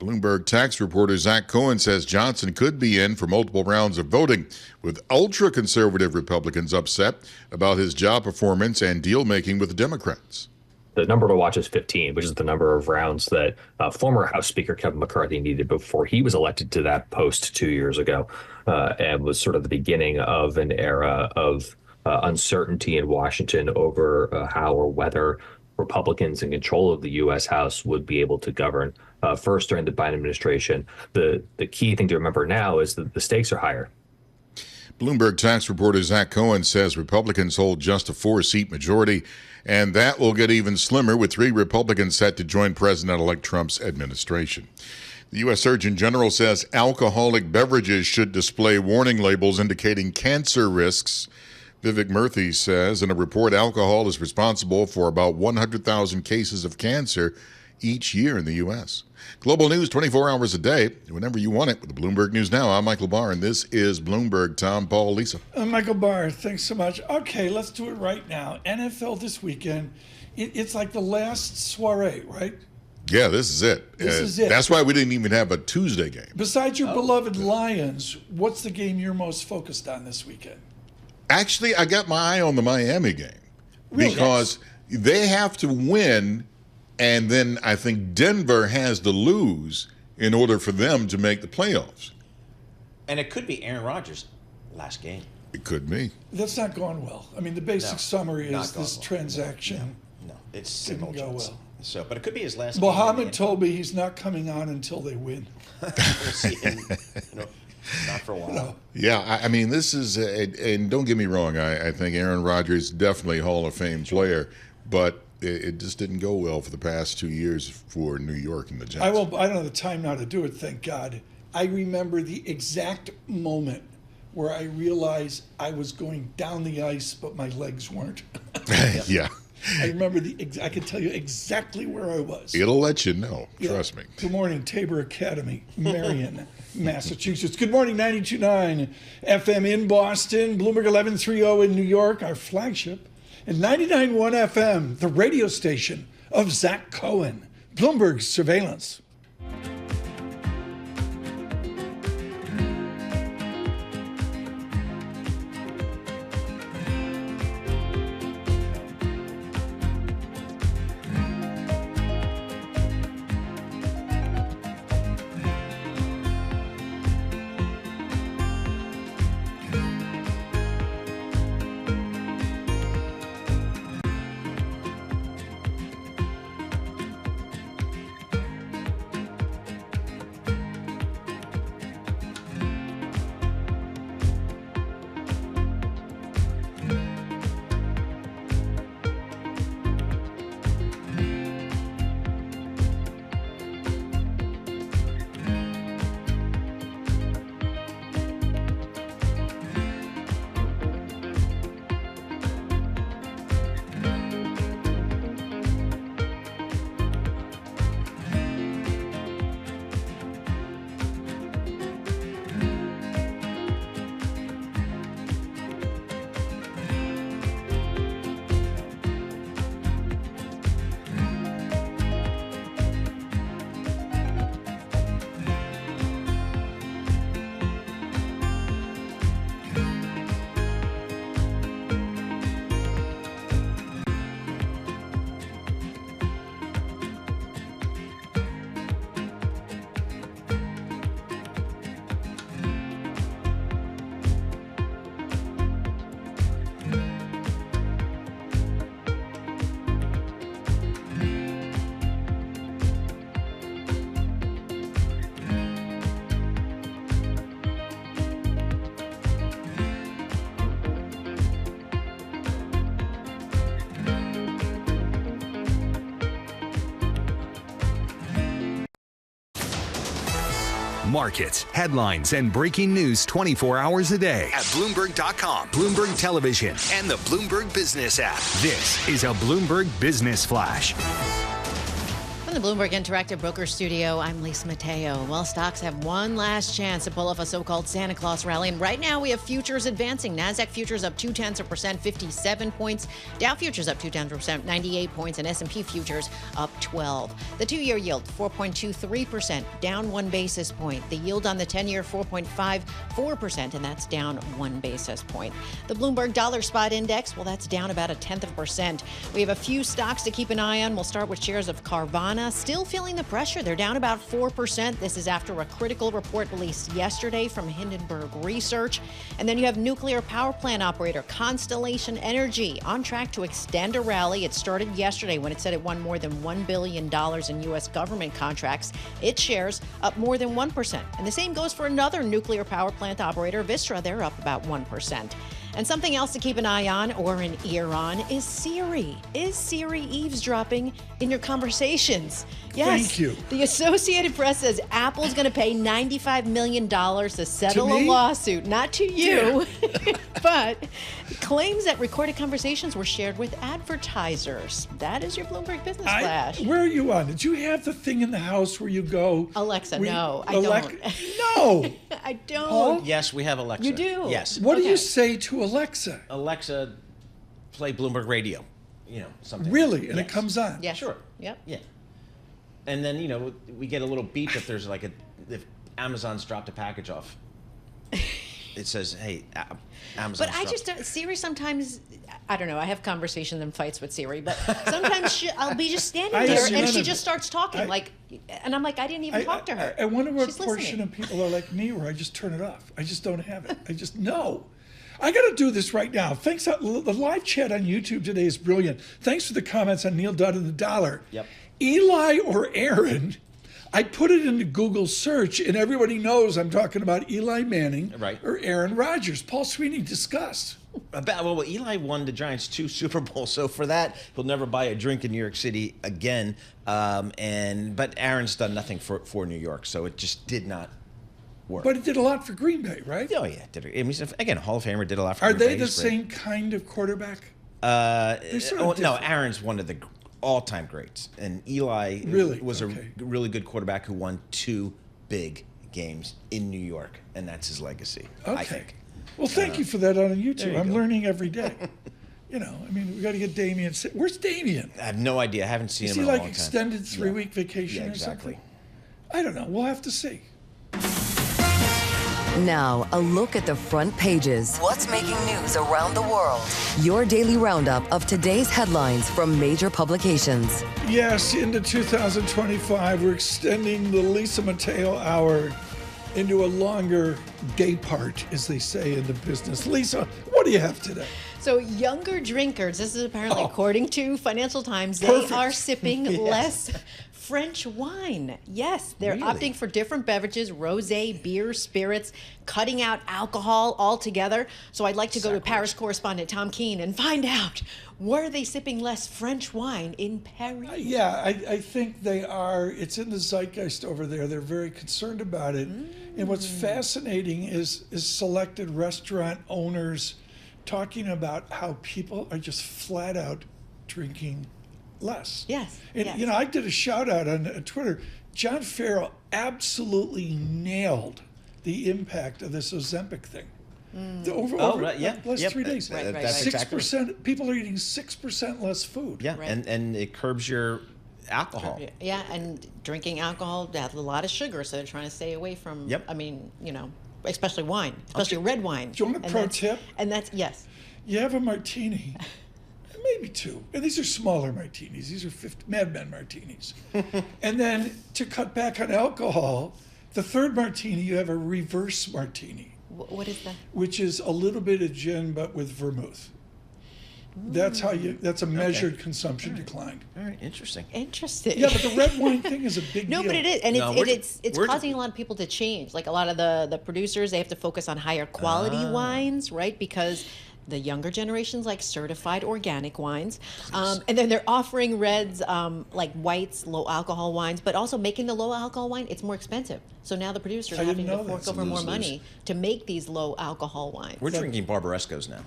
Bloomberg tax reporter Zach Cohen says Johnson could be in for multiple rounds of voting, with ultra-conservative Republicans upset about his job performance and deal-making with the Democrats. The number to watch is 15, which is the number of rounds that former House Speaker Kevin McCarthy needed before he was elected to that post 2 years ago, and was sort of the beginning of an era of uncertainty in Washington over how or whether Republicans in control of the U.S. House would be able to govern. First, during the Biden administration, the key thing to remember now is that the stakes are higher. Bloomberg tax reporter Zach Cohen says Republicans hold just a 4-seat majority, and that will get even slimmer with 3 Republicans set to join President-elect Trump's administration. The U.S. Surgeon General says alcoholic beverages should display warning labels indicating cancer risks. Vivek Murthy says in a report alcohol is responsible for about 100,000 cases of cancer each year in the U.S. Global news 24 hours a day, whenever you want it, with the Bloomberg News Now. I'm Michael Barr, and this is Bloomberg. Tom, Paul, Lisa. Michael Barr, thanks so much. Okay, let's do it right now. NFL this weekend, it's like the last soiree, right? Yeah, this is it. This is it. That's why we didn't even have a Tuesday game. Besides your beloved Lions, what's the game you're most focused on this weekend? Actually, I got my eye on the Miami game. Really? Because they have to win, and then I think Denver has to lose in order for them to make the playoffs. And it could be Aaron Rodgers' last game. It could be. That's not going well. I mean, the basic summary is this transaction No, it's didn't single go chance. well. So, but it could be his last Mohammed game. told me he's not coming on until they win. We'll see. Not for a while. No. Yeah, I mean, this is, and don't get me wrong, I think Aaron Rodgers definitely Hall of Fame player, but it just didn't go well for the past 2 years for New York and the Jets. I don't have the time now to do it, thank God. I remember the exact moment where I realized I was going down the ice, but my legs weren't. Yeah. I remember I can tell you exactly where I was. It'll let you know. Trust me. Good morning, Tabor Academy, Marion, Massachusetts. Good morning, 92.9 FM in Boston, Bloomberg 1130 in New York, our flagship, and 99.1 FM, the radio station of Zach Cohen, Bloomberg Surveillance. markets, headlines, and breaking news 24 hours a day at Bloomberg.com, Bloomberg Television, and the Bloomberg Business app. This is a Bloomberg Business Flash. From the Bloomberg Interactive Broker Studio, I'm Lisa Mateo. Well, stocks have one last chance to pull off a so-called Santa Claus rally. And right now we have futures advancing. NASDAQ futures up 0.2%, 57 points. Dow futures up 0.2%, 98 points. And S&P futures up 12. The two-year yield, 4.23%, down 1 basis point. The yield on the 10-year, 4.54%, and that's down 1 basis point. The Bloomberg Dollar Spot Index, well, that's down about 0.1%. We have a few stocks to keep an eye on. We'll start with shares of Carvana. Still feeling the pressure. They're down about 4%. This is after a critical report released yesterday from Hindenburg Research. And then you have nuclear power plant operator Constellation Energy on track to extend a rally. It started yesterday when it said it won more than $1 billion in U.S. government contracts. Its shares up more than 1%. And the same goes for another nuclear power plant operator, Vistra. They're up about 1%. And something else to keep an eye on or an ear on is Siri. Is Siri eavesdropping in your conversations? Yes. Thank you. The Associated Press says Apple's going to pay $95 million to settle a lawsuit. Not to you, but claims that recorded conversations were shared with advertisers. That is your Bloomberg Business Flash. Where are you on? Did you have the thing in the house where you go? Alexa, no, I don't. No. I don't. Paul? Yes, we have Alexa. You do? Yes. What do you say to Alexa? Alexa, play Bloomberg Radio. You know, something. Really? And it comes on? Yeah. Sure. Yep. Yeah. And then, you know, we get a little beep if there's like if Amazon's dropped a package off. It says, hey, Amazon. But I just don't, Siri sometimes, I don't know, I have conversations and fights with Siri, but sometimes I'll be just standing there and she just starts talking and I'm like, I didn't even talk to her. I wonder what She's portion listening. of people are like me where I just turn it off. I just don't have it. I just know. I got to do this right now. Thanks. The live chat on YouTube today is brilliant. Thanks for the comments on Neil Dutta and the dollar. Yep. Eli or Aaron, I put it into Google search, and everybody knows I'm talking about Eli Manning or Aaron Rodgers. Paul Sweeney discussed. Well, Eli won the Giants 2 Super Bowls, so for that, he'll never buy a drink in New York City again. But Aaron's done nothing for New York, so it just did not work. But it did a lot for Green Bay, right? Oh, yeah. Again, Hall of Famer did a lot for Green Bay. Are Bay. they the same kind of quarterback? No, Aaron's one of the all-time greats, and Eli was a really good quarterback who won 2 big games in New York, and that's his legacy. I think. Well, thank you for that on YouTube. I'm go. learning every day. You know, I mean, we got to get Damien. Where's Damien? I have no idea. I haven't seen him in a long time. Is he like extended 3-week vacation or something? I don't know. We'll have to see. Now, a look at the front pages. What's making news around the world? Your daily roundup of today's headlines from major publications. Yes, into 2025, we're extending the Lisa Mateo Hour into a longer day part, as they say in the business. Lisa, what do you have today? So younger drinkers, this is apparently according to Financial Times, they are sipping less French wine. Yes, they're opting for different beverages, rosé, beer, spirits, cutting out alcohol altogether. So I'd like to go to Paris correspondent Tom Keene and find out, were they sipping less French wine in Paris? Yeah, I think they are. It's in the zeitgeist over there. They're very concerned about it. And what's fascinating is selected restaurant owners talking about how people are just flat out drinking less. Yes. And, you know, I did a shout out on Twitter. John Farrell absolutely nailed the impact of this Ozempic thing. Over last 3 days. That's 6%. People are eating 6% less food. Yeah, and it curbs your alcohol. Yeah, and drinking alcohol has a lot of sugar, so they're trying to stay away from. I mean, you know, especially wine, especially red wine. Do you want a pro tip? And that's yes. You have a martini. Maybe 2. And these are smaller martinis. These are Mad Men martinis. And then to cut back on alcohol, the third martini, you have a reverse martini. What is that? Which is a little bit of gin, but with vermouth. That's how that's a measured consumption decline. All right, interesting. Yeah, but the red wine thing is a big deal. No, but it is, and it's causing a lot of people to change. Like a lot of the producers, they have to focus on higher quality wines, right? Because the younger generations like certified organic wines. And then they're offering reds, like whites, low alcohol wines, but also making the low alcohol wine, it's more expensive. So now the producers are having to fork over more money to make these low alcohol wines. We're drinking Barbarescos now.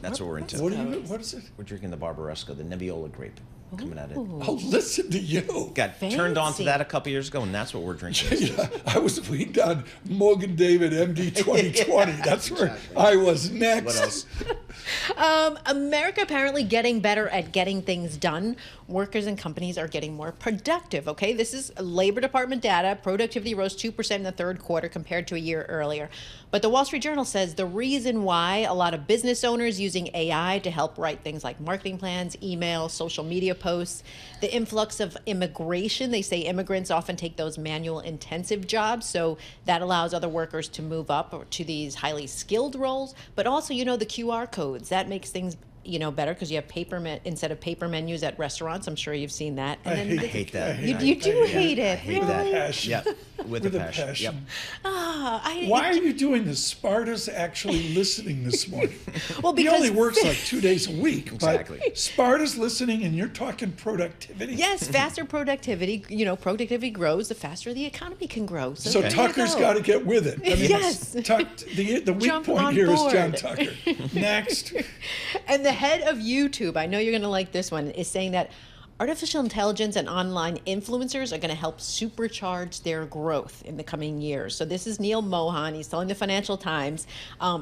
That's what we're into. What is it? We're drinking the Barbaresco, the Nebbiolo grape. Coming at it. Oh, listen to you. Got turned on to that a couple years ago, and that's what we're drinking. Yeah, I was weaned on Morgan David MD 2020. That's where I was next. What else? America apparently getting better at getting things done. Workers and companies are getting more productive, okay? This is Labor Department data. Productivity rose 2% in the third quarter compared to a year earlier. But the Wall Street Journal says the reason why a lot of business owners using AI to help write things like marketing plans, emails, social media posts, the influx of immigration. They say immigrants often take those manual intensive jobs, so that allows other workers to move up to these highly skilled roles. But also, the QR codes, that makes things better because you have instead of paper menus at restaurants. I'm sure you've seen that. And I hate that. You do hate it. I hate that. Yeah, with a passion. Yep. Why are you doing this? Sparta's actually listening this morning. Well, because he only works like 2 days a week. Exactly. But Sparta's listening, and you're talking productivity. Yes, faster productivity. Productivity grows, the faster the economy can grow. So Tucker's got to get with it. Yes. The weak point here is John Tucker. Next. And the head of YouTube, I know you're going to like this one, is saying that artificial intelligence and online influencers are going to help supercharge their growth in the coming years. So this is Neil Mohan. He's telling the Financial Times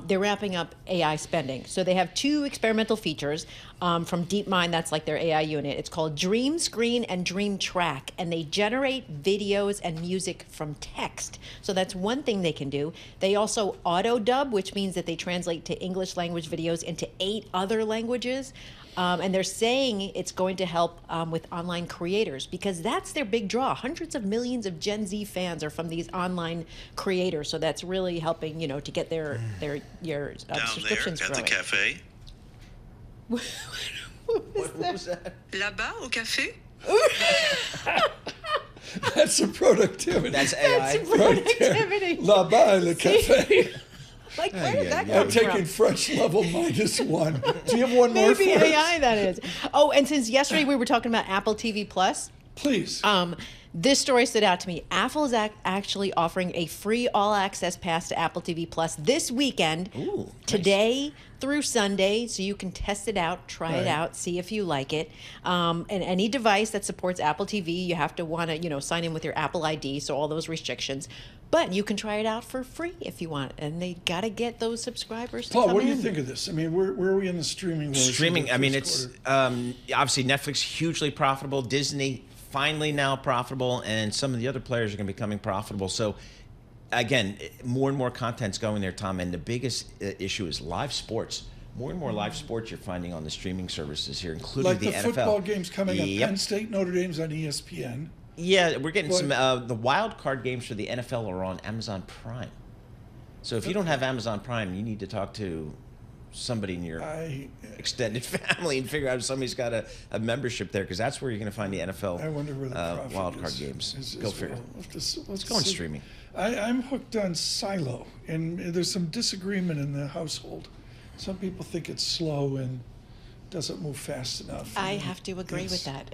they're ramping up AI spending. So they have 2 experimental features from DeepMind. That's like their AI unit. It's called Dream Screen and Dream Track, and they generate videos and music from text. So that's one thing they can do. They also auto dub, which means that they translate to English language videos into 8 other languages. And they're saying it's going to help with online creators because that's their big draw. Hundreds of millions of Gen Z fans are from these online creators. So that's really helping, to get your subscriptions down there at growing. the cafe. What was that? Là-bas au café. That's a productivity. That's AI. That's productivity. Là-bas, le café. Like, where did that come I'm taking French level -1. Do you have one more for Maybe us? AI, that is. Oh, and since yesterday we were talking about Apple TV Plus. Please. This story stood out to me. Apple is actually offering a free all-access pass to Apple TV Plus this weekend, today through Sunday, so you can test it out, try it out, see if you like it. And any device that supports Apple TV, you have to want to, sign in with your Apple ID, so all those restrictions. But you can try it out for free if you want, and they got to get those subscribers to Paul, come what do you in. think of this? I mean, where are we in the streaming wars? Streaming, I mean, it's obviously Netflix hugely profitable, Disney finally now profitable, and some of the other players are going to be becoming profitable. So, again, more and more content's going there, Tom, and the biggest issue is live sports. More and more live sports you're finding on the streaming services here, including like the the NFL. football games coming up, Penn State, Notre Dame's on ESPN. Yeah, we're getting some. The wild card games for the NFL are on Amazon Prime. So if you don't have Amazon Prime, you need to talk to somebody in your extended family and figure out if somebody's got a membership there, because that's where you're going to find the NFL I wonder where the wild card games. Go figure. Let's go on streaming. I'm hooked on Silo, and there's some disagreement in the household. Some people think it's slow and doesn't move fast enough. I have to agree with that.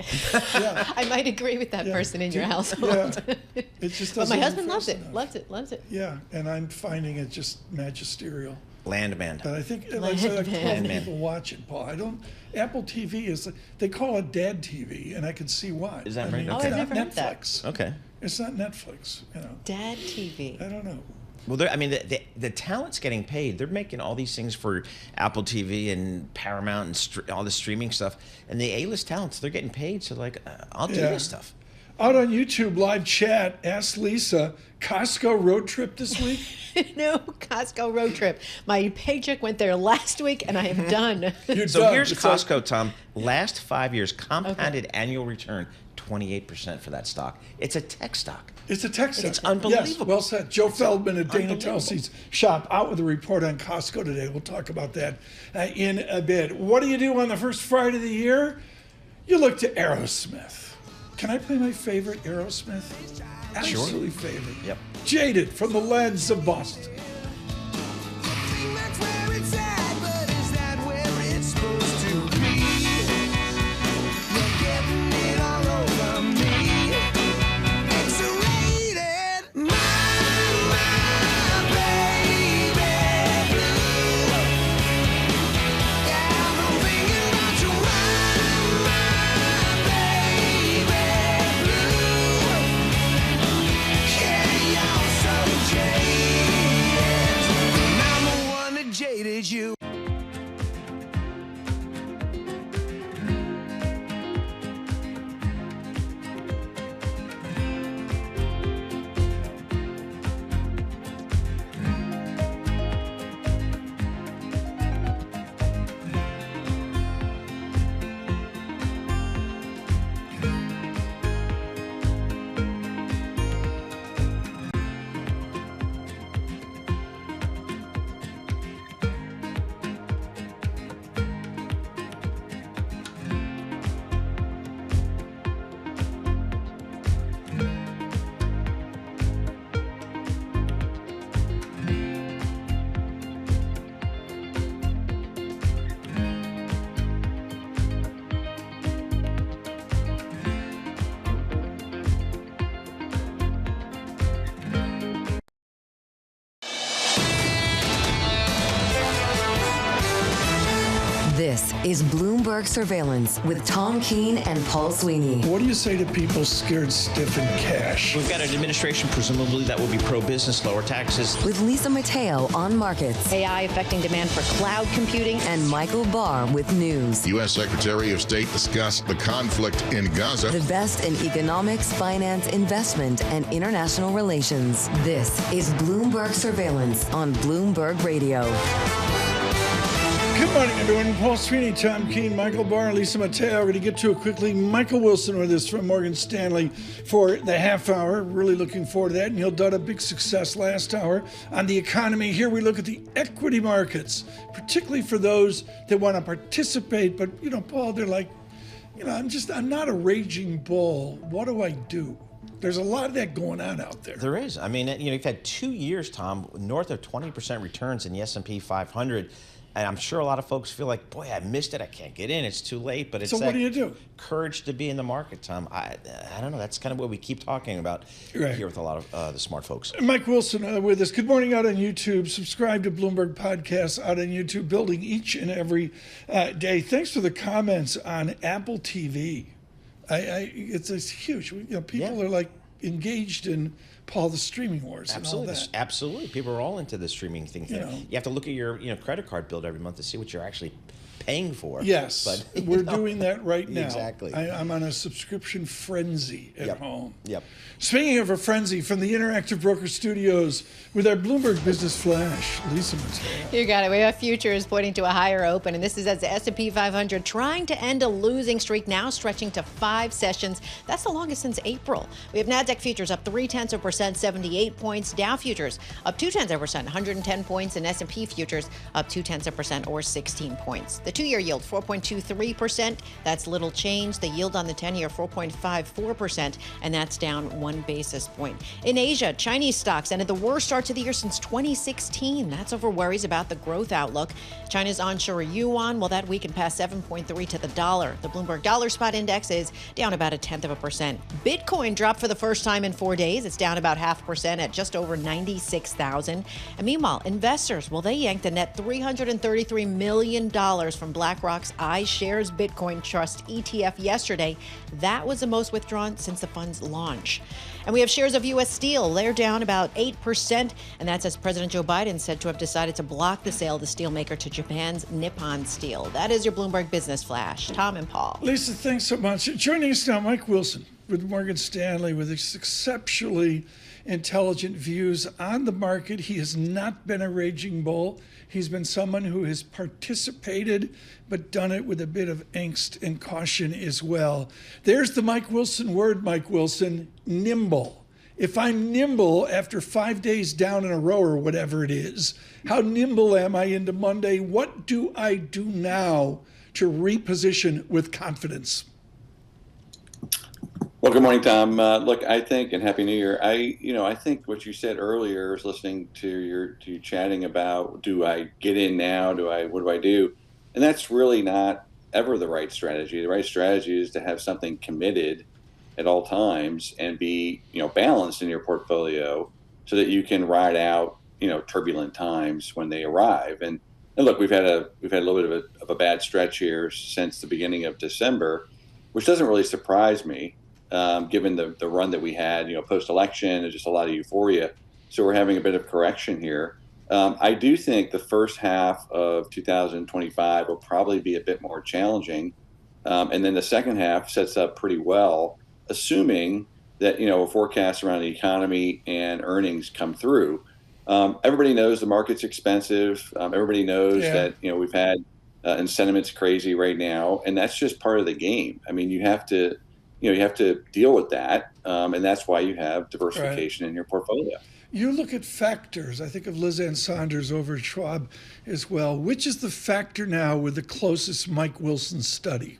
Yeah. I might agree with that person in your household. Yeah. It just but doesn't my husband move loves fast it, enough. loves it. Yeah, and I'm finding it just magisterial. Landman. But I think, like I said, I call people watch it, Paul. Apple TV is, they call it dad TV, and I can see why. Is that I right? mean, Okay. it's I've not never heard that. Netflix. Okay. It's not Netflix, Dad TV. I don't know. Well, I mean, the talent's getting paid. They're making all these things for Apple TV and Paramount and all the streaming stuff. And the A-list talents, they're getting paid. So, I'll do this stuff. Out on YouTube, live chat, ask Lisa, Costco road trip this week? No, Costco road trip. My paycheck went there last week, and I am done. So here's Costco, Tom. Last 5 years, compounded annual return, 28% for that stock. It's a tech stock. It's a tech stock. It's unbelievable. Yes, well said. Joe Feldman at Dana Telsey's shop out with a report on Costco today. We'll talk about that in a bit. What do you do on the first Friday of the year? You look to Aerosmith. Can I play my favorite Aerosmith? Absolutely favorite. Yep. Jaded from the Lens of Boston. That's where it's at, but is that where is Bloomberg Surveillance with Tom Keene and Paul Sweeney. What do you say to people scared stiff in cash? We've got an administration, presumably, that will be pro-business, lower taxes. With Lisa Mateo on markets. AI affecting demand for cloud computing. And Michael Barr with news. U.S. Secretary of State discussed the conflict in Gaza. The best in economics, finance, investment, and international relations. This is Bloomberg Surveillance on Bloomberg Radio. Good morning, everyone. Paul Sweeney, Tom Keene, Michael Barr, and Lisa Mateo. We're going to get to it quickly. Michael Wilson with us from Morgan Stanley for the half hour. Really looking forward to that. Neil Dutta, big success last hour on the economy. Here we look at the equity markets, particularly for those that want to participate. But, Paul, they're like, I'm not a raging bull. What do I do? There's a lot of that going on out there. There is. I mean, you've had 2 years, Tom, north of 20% returns in the S&P 500. And I'm sure a lot of folks feel like, boy, I missed it. I can't get in. It's too late. But it's so what do you do? Courage to be in the market, Tom. I don't know. That's kind of what we keep talking about here with a lot of the smart folks. Mike Wilson with us. Good morning out on YouTube. Subscribe to Bloomberg Podcasts out on YouTube, building each and every day. Thanks for the comments on Apple TV. It's huge. People are like engaged in Paul, the streaming wars. Absolutely, and all that. Absolutely. People are all into the streaming thing. You have to look at your credit card bill every month to see what you're actually paying for. Yes, but we're doing that right now. Exactly. I'm on a subscription frenzy at home. Yep. Speaking of a frenzy, from the Interactive Broker Studios with our Bloomberg Business Flash, Lisa Mateo. You got it. We have futures pointing to a higher open, and this is as the S&P 500 trying to end a losing streak, now stretching to 5 sessions. That's the longest since April. We have NASDAQ futures up 0.3%, 78 points. Dow futures up 0.2%, 110 points, and S&P futures up 0.2% or 16 points. The 2-year yield 4.23%. That's little change. The yield on the 10-year 4.54%, and that's down 1 basis point. In Asia, Chinese stocks ended the worst start to the year since 2016. That's over worries about the growth outlook. China's onshore yuan, well, that weakened past 7.3 to the dollar. The Bloomberg Dollar Spot Index is down about 0.1%. Bitcoin dropped for the first time in 4 days. It's down about 0.5% at just over 96,000. And meanwhile, investors, well, they yanked a net $333 million from BlackRock's iShares Bitcoin Trust ETF yesterday. That was the most withdrawn since the fund's launch. And we have shares of U.S. Steel. They're down about 8%, and that's as President Joe Biden said to have decided to block the sale of the steelmaker to Japan's Nippon Steel. That is your Bloomberg Business Flash. Tom and Paul. Lisa, thanks so much. Joining us now, Mike Wilson with Morgan Stanley with exceptionally intelligent views on the market. He has not been a raging bull. He's been someone who has participated, but done it with a bit of angst and caution as well. There's the Mike Wilson word, Mike Wilson, nimble. If I'm nimble after 5 days down in a row or whatever it is, how nimble am I into Monday? What do I do now to reposition with confidence? Well, good morning, Tom. Look, I think, and Happy New Year. I think what you said earlier is listening to you chatting about, do I get in now? What do I do? And that's really not ever the right strategy. The right strategy is to have something committed at all times and be, balanced in your portfolio so that you can ride out, turbulent times when they arrive. And look, we've had a little bit of a bad stretch here since the beginning of December, which doesn't really surprise me. Given the run that we had, post-election, and just a lot of euphoria. So we're having a bit of correction here. I do think the first half of 2025 will probably be a bit more challenging. And then the second half sets up pretty well, assuming that, forecasts around the economy and earnings come through. Everybody knows the market's expensive. Everybody knows that, we've had and sentiment's crazy right now. And that's just part of the game. I mean, you have to deal with that, and that's why you have diversification in your portfolio. You look at factors. I think of Liz Ann Saunders over at Schwab as well. Which is the factor now with the closest Mike Wilson study?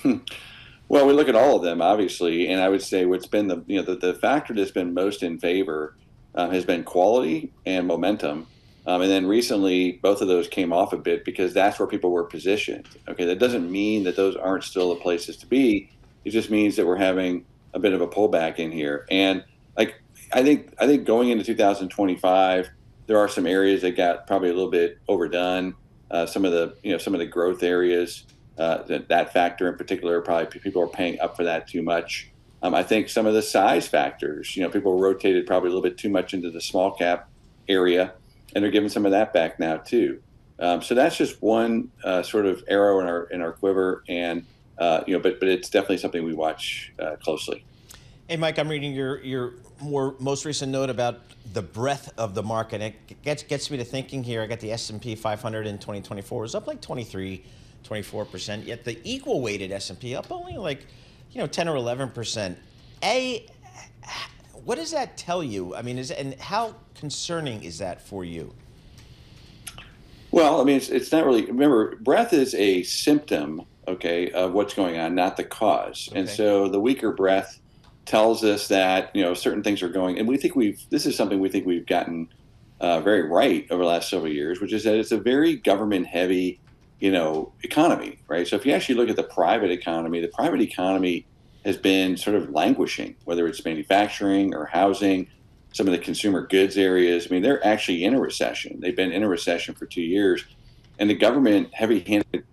Well, we look at all of them, obviously, and I would say what's been the factor that's been most in favor has been quality and momentum. And then recently, both of those came off a bit because that's where people were positioned. Okay, that doesn't mean that those aren't still the places to be. It just means that we're having a bit of a pullback in here. And I think going into 2025, there are some areas that got probably a little bit overdone. some of the growth areas, that factor in particular, probably people are paying up for that too much. I think some of the size factors, people rotated probably a little bit too much into the small cap area, and they're giving some of that back now too. So that's just one sort of arrow in our quiver, and but it's definitely something we watch closely. Hey, Mike, I'm reading your most recent note about the breadth of the market. It gets me to thinking here. I got the S&P 500 in 2024 was up like 24%, yet the equal weighted S&P up only like 10 or 11%. What does that tell you? I mean, and how concerning is that for you? Well, I mean, it's not really. Remember, breadth is a symptom, of what's going on, not the cause. Okay. And so the weaker breadth tells us that certain things are going, and this is something we think we've gotten very right over the last several years, which is that it's a very government heavy economy, right? So if you actually look at the private economy has been sort of languishing, whether it's manufacturing or housing, some of the consumer goods areas. I mean, they're actually in a recession. They've been in a recession for 2 years, and the government, heavy-handed,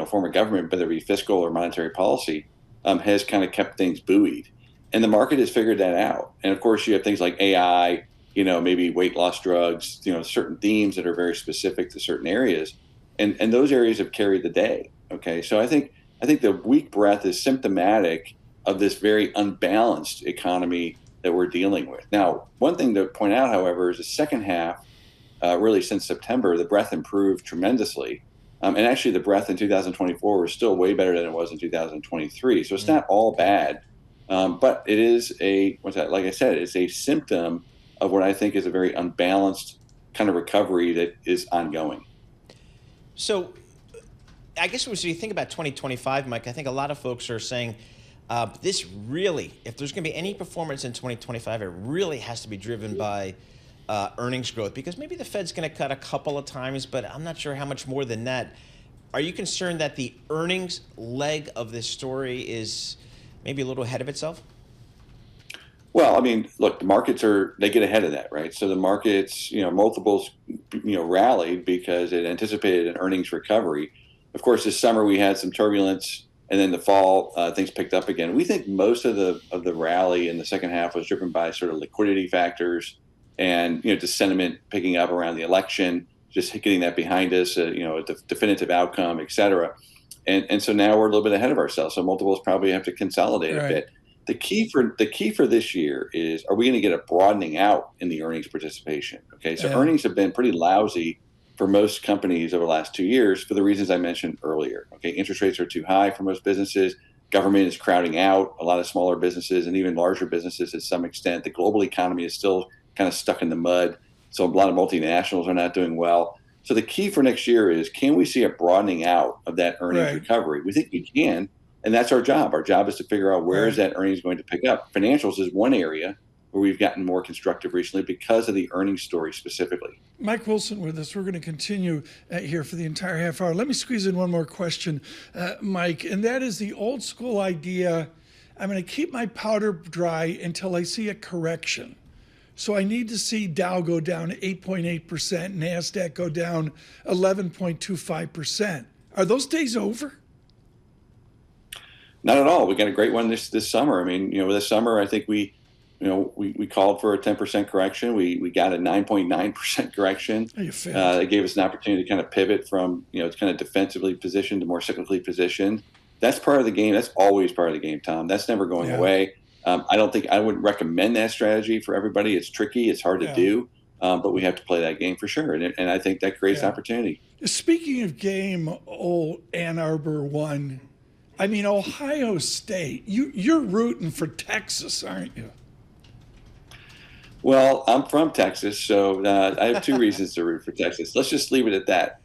form of government, whether it be fiscal or monetary policy, has kind of kept things buoyed, and the market has figured that out. And of course, you have things like AI, maybe weight loss drugs, certain themes that are very specific to certain areas. And those areas have carried the day. Okay, so I think the weak breadth is symptomatic of this very unbalanced economy that we're dealing with. Now, one thing to point out, however, is the second half, really since September, the breadth improved tremendously. And actually, the breadth in 2024 was still way better than it was in 2023. So it's not all bad, but it is like I said, it's a symptom of what I think is a very unbalanced kind of recovery that is ongoing. So I guess as you think about 2025, Mike, I think a lot of folks are saying this really, if there's going to be any performance in 2025, it really has to be driven by earnings growth, because maybe the Fed's going to cut a couple of times, but I'm not sure how much more than that. Are you concerned that the earnings leg of this story is maybe a little ahead of itself? Well, I mean, look, the markets they get ahead of that, right? So the markets, multiples, rallied because it anticipated an earnings recovery. Of course, this summer we had some turbulence, and then the fall, things picked up again. We think most of the rally in the second half was driven by sort of liquidity factors and, just sentiment picking up around the election, just getting that behind us, a definitive outcome, et cetera. And so now we're a little bit ahead of ourselves. So multiples probably have to consolidate a bit. The key for this year is, are we going to get a broadening out in the earnings participation? Okay, so earnings have been pretty lousy for most companies over the last 2 years for the reasons I mentioned earlier. Okay, interest rates are too high for most businesses. Government is crowding out a lot of smaller businesses and even larger businesses to some extent. The global economy is still kind of stuck in the mud. So a lot of multinationals are not doing well. So the key for next year is, can we see a broadening out of that earnings recovery? We think we can. And that's our job. Our job is to figure out where is that earnings going to pick up. Financials is one area where we've gotten more constructive recently because of the earnings story specifically. Mike Wilson with us. We're going to continue here for the entire half hour. Let me squeeze in one more question, Mike, and that is the old school idea. I'm going to keep my powder dry until I see a correction. So I need to see Dow go down 8.8%, NASDAQ go down 11.25%. Are those days over? Not at all. We got a great one this summer. I mean, this summer I think we called for a 10% correction. We got a 9.9% correction. It gave us an opportunity to kind of pivot from kind of defensively positioned to more cyclically positioned. That's part of the game. That's always part of the game, Tom. That's never going away. I wouldn't recommend that strategy for everybody. It's tricky. It's hard to do, but we have to play that game for sure. And I think that creates opportunity. Speaking of game, old Ann Arbor won. I mean, Ohio State, you're rooting for Texas, aren't you? Well, I'm from Texas, so I have two reasons to root for Texas. Let's just leave it at that.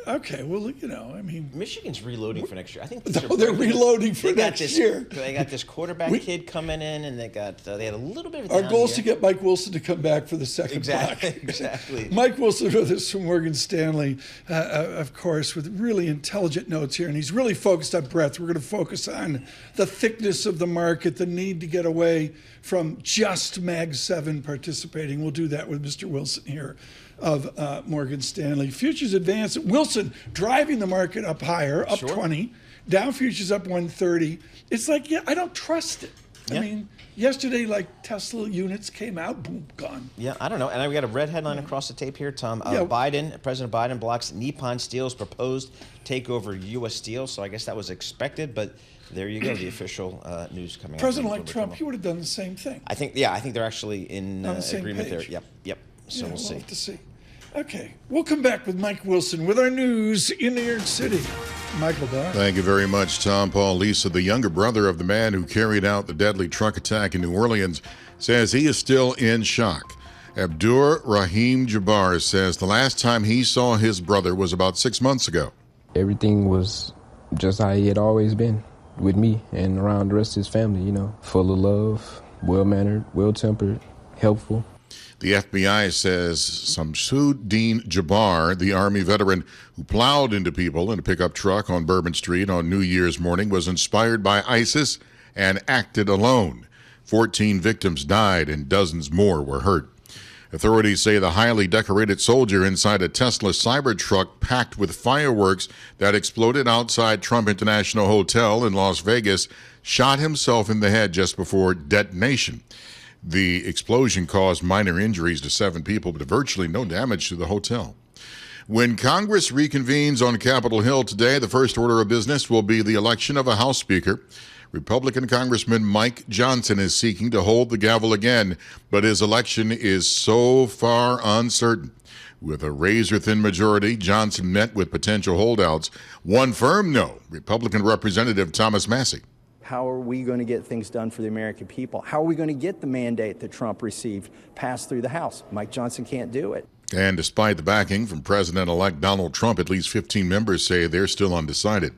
Okay, well, I mean, Michigan's reloading for next year. I think they're reloading for next year. They got this quarterback kid coming in, and they had a little bit of. Our goal is to get Mike Wilson to come back for the second block. Exactly. Mike Wilson with us from Morgan Stanley, of course, with really intelligent notes here, and he's really focused on breadth. We're going to focus on the thickness of the market, the need to get away from just Mag 7 participating. We'll do that with Mr. Wilson here of Morgan Stanley. Futures advance. Wilson driving the market up higher, up 20. Dow futures up 130. It's like, I don't trust it. I mean, yesterday, like Tesla units came out, boom, gone. Yeah, I don't know. And we got a red headline across the tape here, Tom. President Biden blocks Nippon Steel's proposed takeover U.S. Steel. So I guess that was expected, but there you go, the official news coming out. President-elect Trump, he would have done the same thing. I think they're actually in agreement there. Yep. So we'll see. We'll have to see. Okay, we'll come back with Mike Wilson with our news in New York City. Michael Barr. Thank you very much, Tom. Paul Lisa, the younger brother of the man who carried out the deadly truck attack in New Orleans, says he is still in shock. Abdur Rahim Jabbar says the last time he saw his brother was about 6 months ago. Everything was just how he had always been with me and around the rest of his family, full of love, well-mannered, well-tempered, helpful. The FBI says Shamsuddin Jabbar, the Army veteran who plowed into people in a pickup truck on Bourbon Street on New Year's morning, was inspired by ISIS and acted alone. 14 victims died and dozens more were hurt. Authorities say the highly decorated soldier inside a Tesla Cybertruck packed with fireworks that exploded outside Trump International Hotel in Las Vegas shot himself in the head just before detonation. The explosion caused minor injuries to 7 people, but virtually no damage to the hotel. When Congress reconvenes on Capitol Hill today, the first order of business will be the election of a House Speaker. Republican Congressman Mike Johnson is seeking to hold the gavel again, but his election is so far uncertain. With a razor-thin majority, Johnson met with potential holdouts. One firm no, Republican Representative Thomas Massey. How are we going to get things done for the American people? How are we going to get the mandate that Trump received passed through the House? Mike Johnson can't do it. And despite the backing from President-elect Donald Trump, at least 15 members say they're still undecided.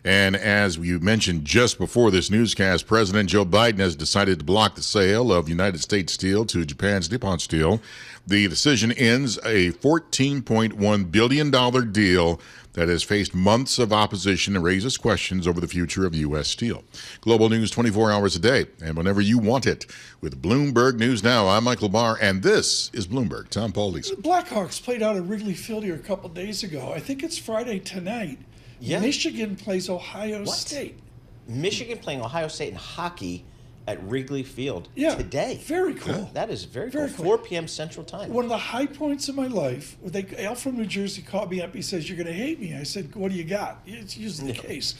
And as you mentioned just before this newscast, President Joe Biden has decided to block the sale of United States Steel to Japan's Nippon Steel. The decision ends a $14.1 billion deal that has faced months of opposition and raises questions over the future of U.S. Steel. Global news 24 hours a day and whenever you want it. With Bloomberg News Now, I'm Michael Barr, and this is Bloomberg. Tom Paul Lisa. The Blackhawks played out at Wrigley Field here a couple days ago. I think it's Friday tonight. Yeah. Michigan plays Ohio State. Michigan playing Ohio State in hockey at Wrigley Field today. Very cool. That is very cool. 4 p.m. Central Time. One of the high points of my life, Al from New Jersey called me up. He says, "You're going to hate me." I said, "What do you got?" It's usually the case.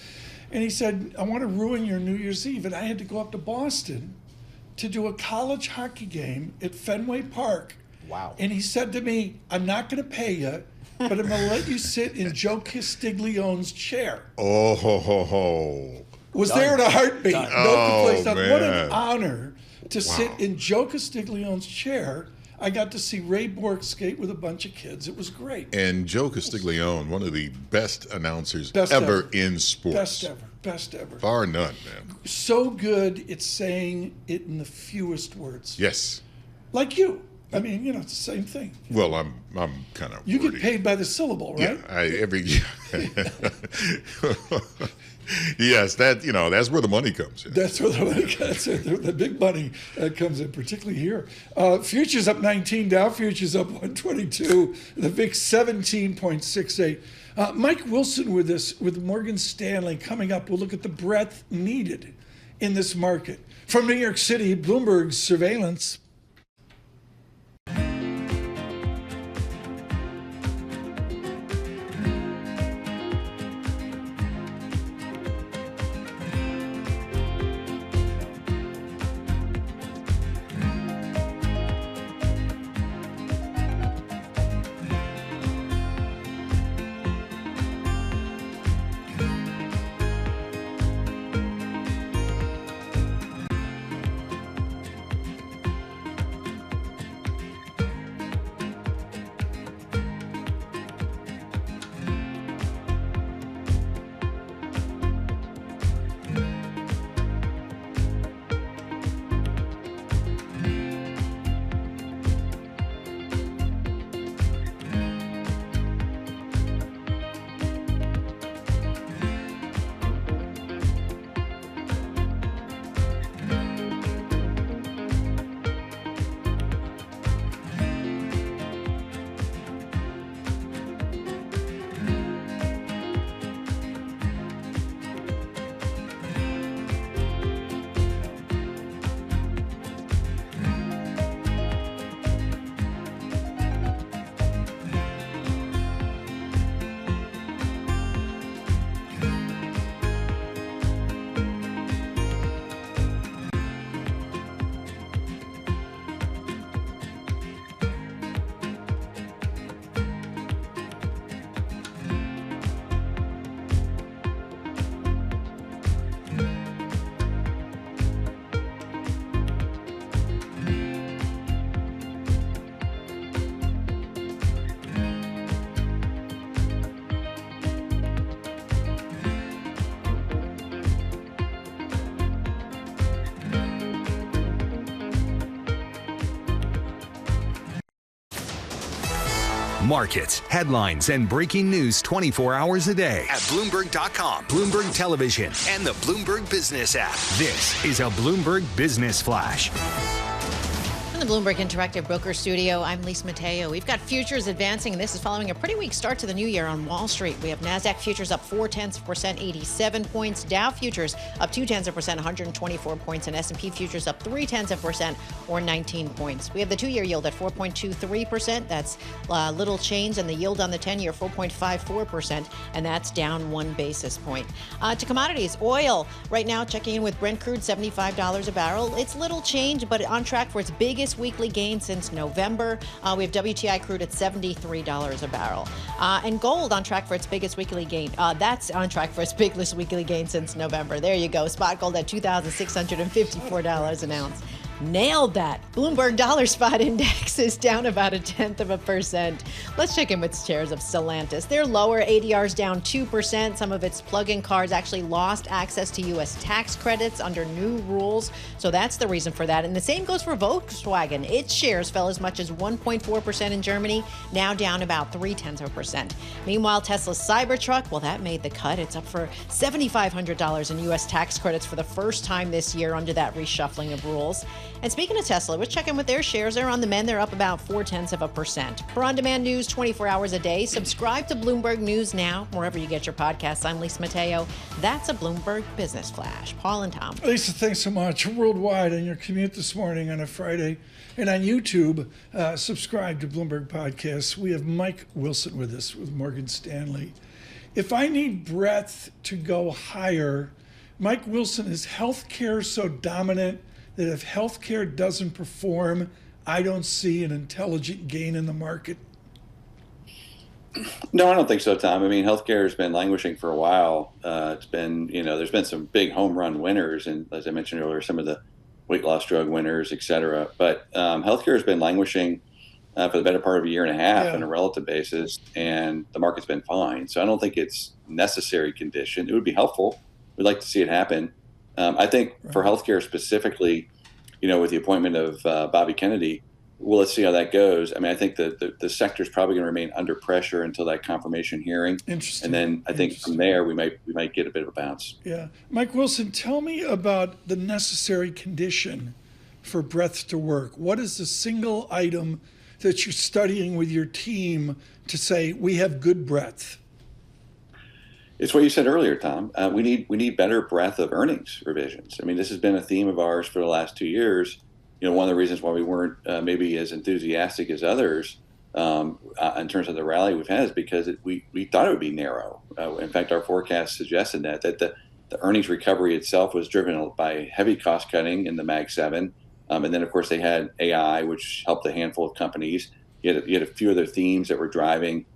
And he said, "I want to ruin your New Year's Eve." And I had to go up to Boston to do a college hockey game at Fenway Park. Wow. And he said to me, "I'm not going to pay you, but I'm going to let you sit in Joe Castiglione's chair." Oh, ho, ho, ho. Was there in a heartbeat. Man. What an honor to sit in Joe Castiglione's chair. I got to see Ray Bork skate with a bunch of kids. It was great. And Joe Castiglione, one of the best announcers ever in sports. Best ever. Bar none, man. So good, it's saying it in the fewest words. Yes. Like you. I mean, it's the same thing. Well, I'm kind of. You get paid by the syllable, right? Yeah, yes, that's where the money comes in. That's where the money comes in. The big money comes in, particularly here. Futures up 19, Dow futures up 122, the VIX 17.68. Mike Wilson with us with Morgan Stanley coming up. We'll look at the breadth needed in this market. From New York City, Bloomberg surveillance. Markets, headlines, and breaking news 24 hours a day at Bloomberg.com, Bloomberg Television, and the Bloomberg Business app. This is a Bloomberg Business Flash. In the Bloomberg Interactive Broker Studio, I'm Lisa Mateo. We've got futures advancing, and this is following a pretty weak start to the new year on Wall Street. We have NASDAQ futures up 0.4%, 87 points. Dow futures up 0.2%, 124 points. And S&P futures up 0.3%, or 19 points. We have the two-year yield at 4.23%. That's little change. And the yield on the 10-year, 4.54%. And that's down 1 basis point. To commodities, oil right now checking in with Brent crude, $75 a barrel. It's little change, but on track for its biggest weekly gain since November. We have WTI crude at $73 a barrel. And gold on track for its biggest weekly gain. That's on track for its biggest weekly gain since November. There you go. Spot gold at $2,654 an ounce. Nailed that. Bloomberg Dollar Spot Index is down about 0.1%. Let's check in with shares of Stellantis. They're lower. ADR's down 2%. Some of its plug-in cars actually lost access to U.S. tax credits under new rules. So that's the reason for that. And the same goes for Volkswagen. Its shares fell as much as 1.4% in Germany, now down about 0.3%. Meanwhile, Tesla's Cybertruck, well, that made the cut. It's up for $7,500 in U.S. tax credits for the first time this year under that reshuffling of rules. And speaking of Tesla, let's check in with their shares. They're on the mend. They're up about 0.4%. For on-demand news 24 hours a day, subscribe to Bloomberg News Now, wherever you get your podcasts. I'm Lisa Mateo. That's a Bloomberg Business Flash. Paul and Tom. Lisa, thanks so much. Worldwide on your commute this morning on a Friday. And on YouTube, subscribe to Bloomberg Podcasts. We have Mike Wilson with us with Morgan Stanley. If I need breadth to go higher, Mike Wilson, is healthcare so dominant that if healthcare doesn't perform, I don't see an intelligent gain in the market? No, I don't think so, Tom. I mean, healthcare has been languishing for a while. It's been, there's been some big home run winners, and as I mentioned earlier, some of the weight loss drug winners, et cetera. But healthcare has been languishing for the better part of a year and a half on a relative basis, and the market's been fine. So I don't think it's necessary condition. It would be helpful. We'd like to see it happen. I think for healthcare specifically, with the appointment of Bobby Kennedy, well, let's see how that goes. I mean, I think the sector is probably going to remain under pressure until that confirmation hearing. Interesting. And then I think from there we might get a bit of a bounce. Yeah. Mike Wilson, tell me about the necessary condition for breadth to work. What is the single item that you're studying with your team to say we have good breadth? It's what you said earlier, Tom. We need better breadth of earnings revisions. I mean, this has been a theme of ours for the last 2 years. One of the reasons why we weren't maybe as enthusiastic as others in terms of the rally we've had is because we thought it would be narrow. In fact, our forecast suggested that the earnings recovery itself was driven by heavy cost cutting in the Mag 7. And then, of course, they had AI, which helped a handful of companies. You had a few other themes that were driving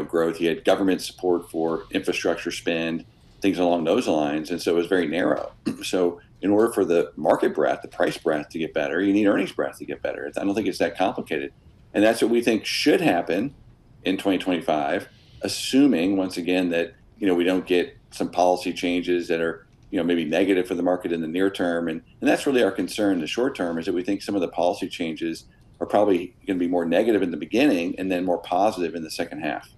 growth. You had government support for infrastructure spend, things along those lines. And so it was very narrow. So in order for the market breadth, the price breadth to get better, you need earnings breadth to get better. I don't think it's that complicated. And that's what we think should happen in 2025, assuming, once again, that, we don't get some policy changes that are, maybe negative for the market in the near term. And that's really our concern in the short term, is that we think some of the policy changes are probably going to be more negative in the beginning and then more positive in the second half.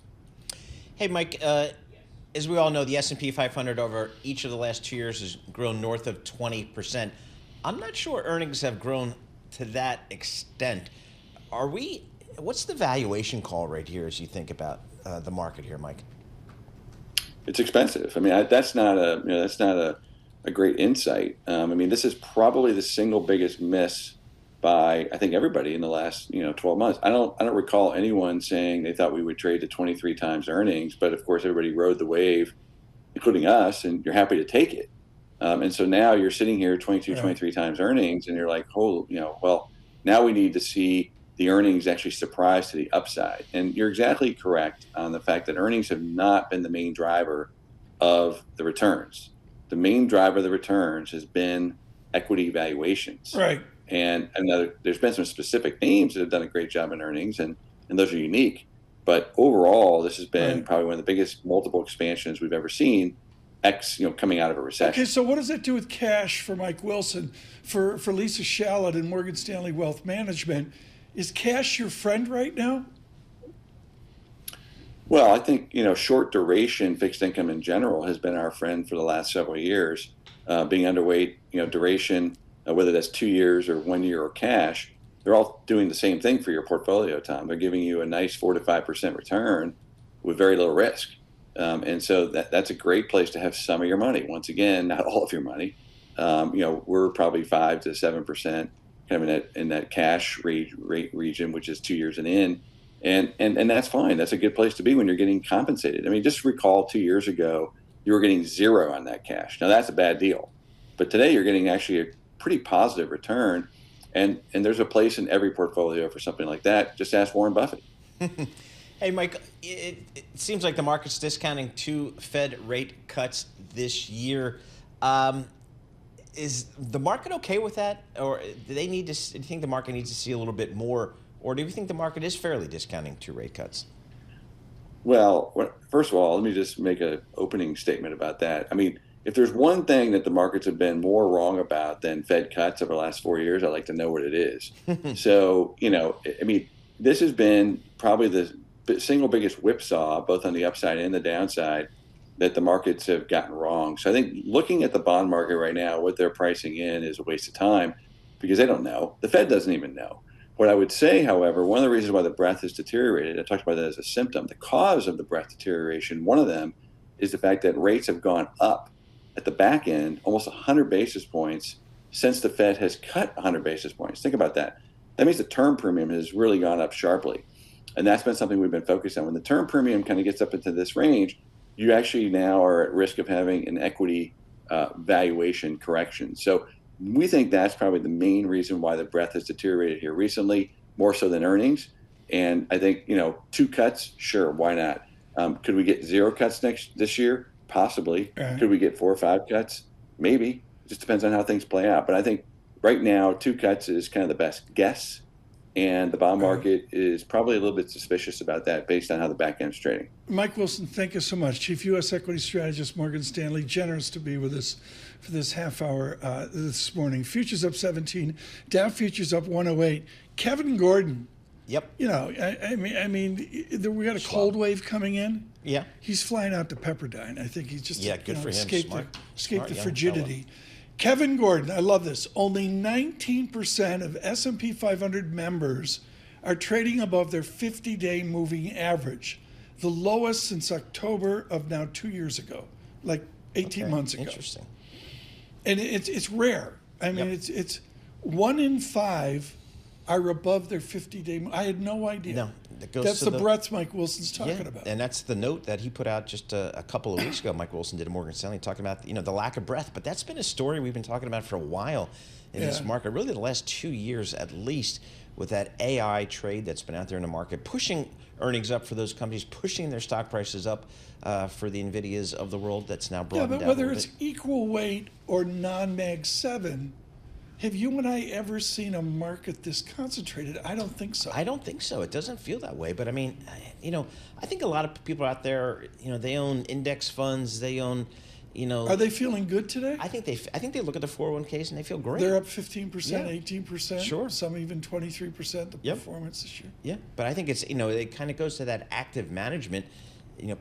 Hey, Mike, as we all know, the S&P 500 over each of the last 2 years has grown north of 20%. I'm not sure earnings have grown to that extent. What's the valuation call right here as you think about the market here, Mike? It's expensive. I mean, that's not a great insight. I mean, this is probably the single biggest miss by, I think, everybody in the last 12 months. I don't recall anyone saying they thought we would trade to 23 times earnings, but of course everybody rode the wave, including us, and you're happy to take it. And so now you're sitting here 23 times earnings, and you're like, well, now we need to see the earnings actually surprise to the upside. And you're exactly correct on the fact that earnings have not been the main driver of the returns. The main driver of the returns has been equity valuations. Right. And there's been some specific names that have done a great job in earnings, and those are unique. But overall, this has been probably one of the biggest multiple expansions we've ever seen, coming out of a recession. Okay, so what does that do with cash for Mike Wilson? For Lisa Shallot and Morgan Stanley Wealth Management, is cash your friend right now? Well, I think, short duration fixed income in general has been our friend for the last several years. Being underweight, duration, whether that's 2 years or 1 year or cash, they're all doing the same thing for your portfolio, Tom. They're giving you a nice 4 to 5% return with very low risk. And so that's a great place to have some of your money. Once again, not all of your money. We're probably 5 to 7% kind of in that cash rate region, which is 2 years and in. And that's fine. That's a good place to be when you're getting compensated. I mean, just recall 2 years ago, you were getting zero on that cash. Now that's a bad deal, but today you're getting actually a pretty positive return. And there's a place in every portfolio for something like that. Just ask Warren Buffett. Hey, Mike, it seems like the market's discounting 2 Fed rate cuts this year. Is the market okay with that? Or do you think the market needs to see a little bit more? Or do you think the market is fairly discounting 2 rate cuts? Well, first of all, let me just make an opening statement about that. I mean, if there's one thing that the markets have been more wrong about than Fed cuts over the last 4 years, I'd like to know what it is. So, I mean, this has been probably the single biggest whipsaw, both on the upside and the downside, that the markets have gotten wrong. So I think looking at the bond market right now, what they're pricing in is a waste of time because they don't know. The Fed doesn't even know. What I would say, however, one of the reasons why the breadth has deteriorated, I talked about that as a symptom. The cause of the breadth deterioration, one of them is the fact that rates have gone up at the back end almost 100 basis points since the Fed has cut 100 basis points. Think about that. That means the term premium has really gone up sharply. And that's been something we've been focused on. When the term premium kind of gets up into this range, you actually now are at risk of having an equity valuation correction. So we think that's probably the main reason why the breadth has deteriorated here recently, more so than earnings. And I think, 2 cuts, sure, why not? Could we get 0 cuts this year? Possibly. Could we get 4 or 5 cuts? Maybe. It just depends on how things play out. But I think right now, 2 cuts is kind of the best guess. And the bond market is probably a little bit suspicious about that based on how the back end's trading. Mike Wilson, thank you so much. Chief U.S. Equity Strategist, Morgan Stanley, generous to be with us for this half hour this morning. Futures up 17, Dow futures up 108. Kevin Gordon. Yep. I mean, we got a cold wave coming in. Yeah. He's flying out to Pepperdine. I think he's just good for him. Escaped the frigidity. Kevin Gordon, I love this. Only 19% of S&P 500 members are trading above their 50-day moving average, the lowest since October of now 2 years ago, like 18 months ago. Interesting. And it's rare. I mean, it's 1 in 5 are above their 50-day. I had no idea. No, that's the breadth Mike Wilson's talking about. And that's the note that he put out just a couple of weeks ago. Mike Wilson did at Morgan Stanley talking about the lack of breadth. But that's been a story we've been talking about for a while in this market, really the last 2 years at least, with that AI trade that's been out there in the market, pushing earnings up for those companies, pushing their stock prices up for the NVIDIAs of the world. That's now broadened out. Yeah, but whether it's equal weight or non-Mag 7, have you and I ever seen a market this concentrated? I don't think so. I don't think so. It doesn't feel that way. But I mean, I think a lot of people out there, they own index funds. They own, Are they feeling good today? I think they look at their 401ks and they feel great. They're up 15%, 18%. Sure. Some even 23% the performance this year. Yeah, but I think it's, it kind of goes to that active management.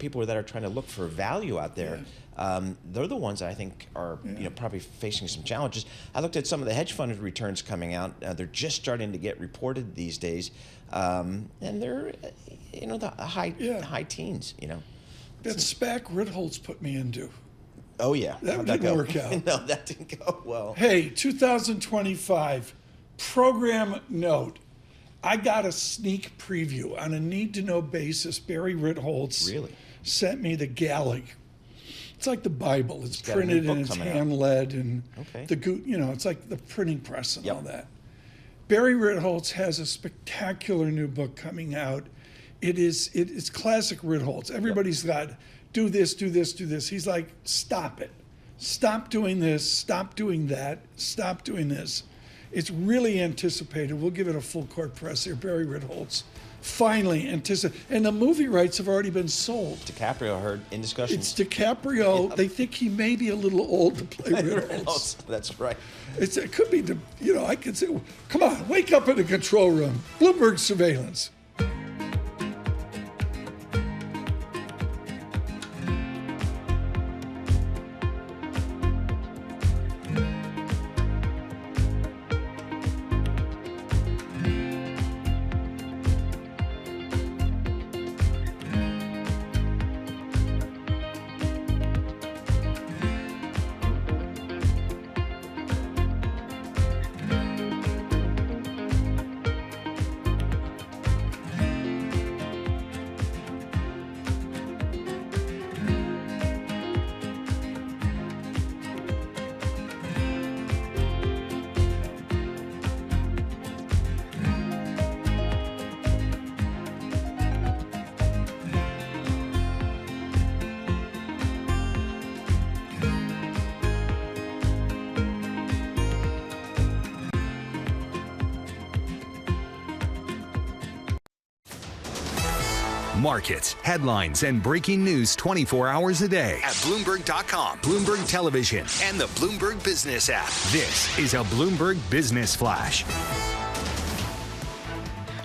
People that are trying to look for value out there. They're the ones that I think are probably facing some challenges. I looked at some of the hedge fund returns coming out. They're just starting to get reported these days, and they're the high teens. That SPAC Ritholtz put me into. Oh yeah, that didn't work out. No, that didn't go well. Hey, 2025 program note. I got a sneak preview on a need-to-know basis. Barry Ritholtz sent me the Galley. It's like the Bible. It's printed and it's hand-led, and it's like the printing press and all that. Barry Ritholtz has a spectacular new book coming out. It's classic Ritholtz. Everybody's got do this, do this, do this. He's like, stop it. Stop doing this. Stop doing that. Stop doing this. It's really anticipated. We'll give it a full court press here. Barry Ritholtz finally anticipated. And the movie rights have already been sold. DiCaprio, heard in discussion. It's DiCaprio. They think he may be a little old to play Ritholtz. That's right. It could be, I could say, come on, wake up in the control room. Bloomberg surveillance. Markets, headlines, and breaking news 24 hours a day at Bloomberg.com, Bloomberg Television, and the Bloomberg Business app. This is a Bloomberg Business Flash.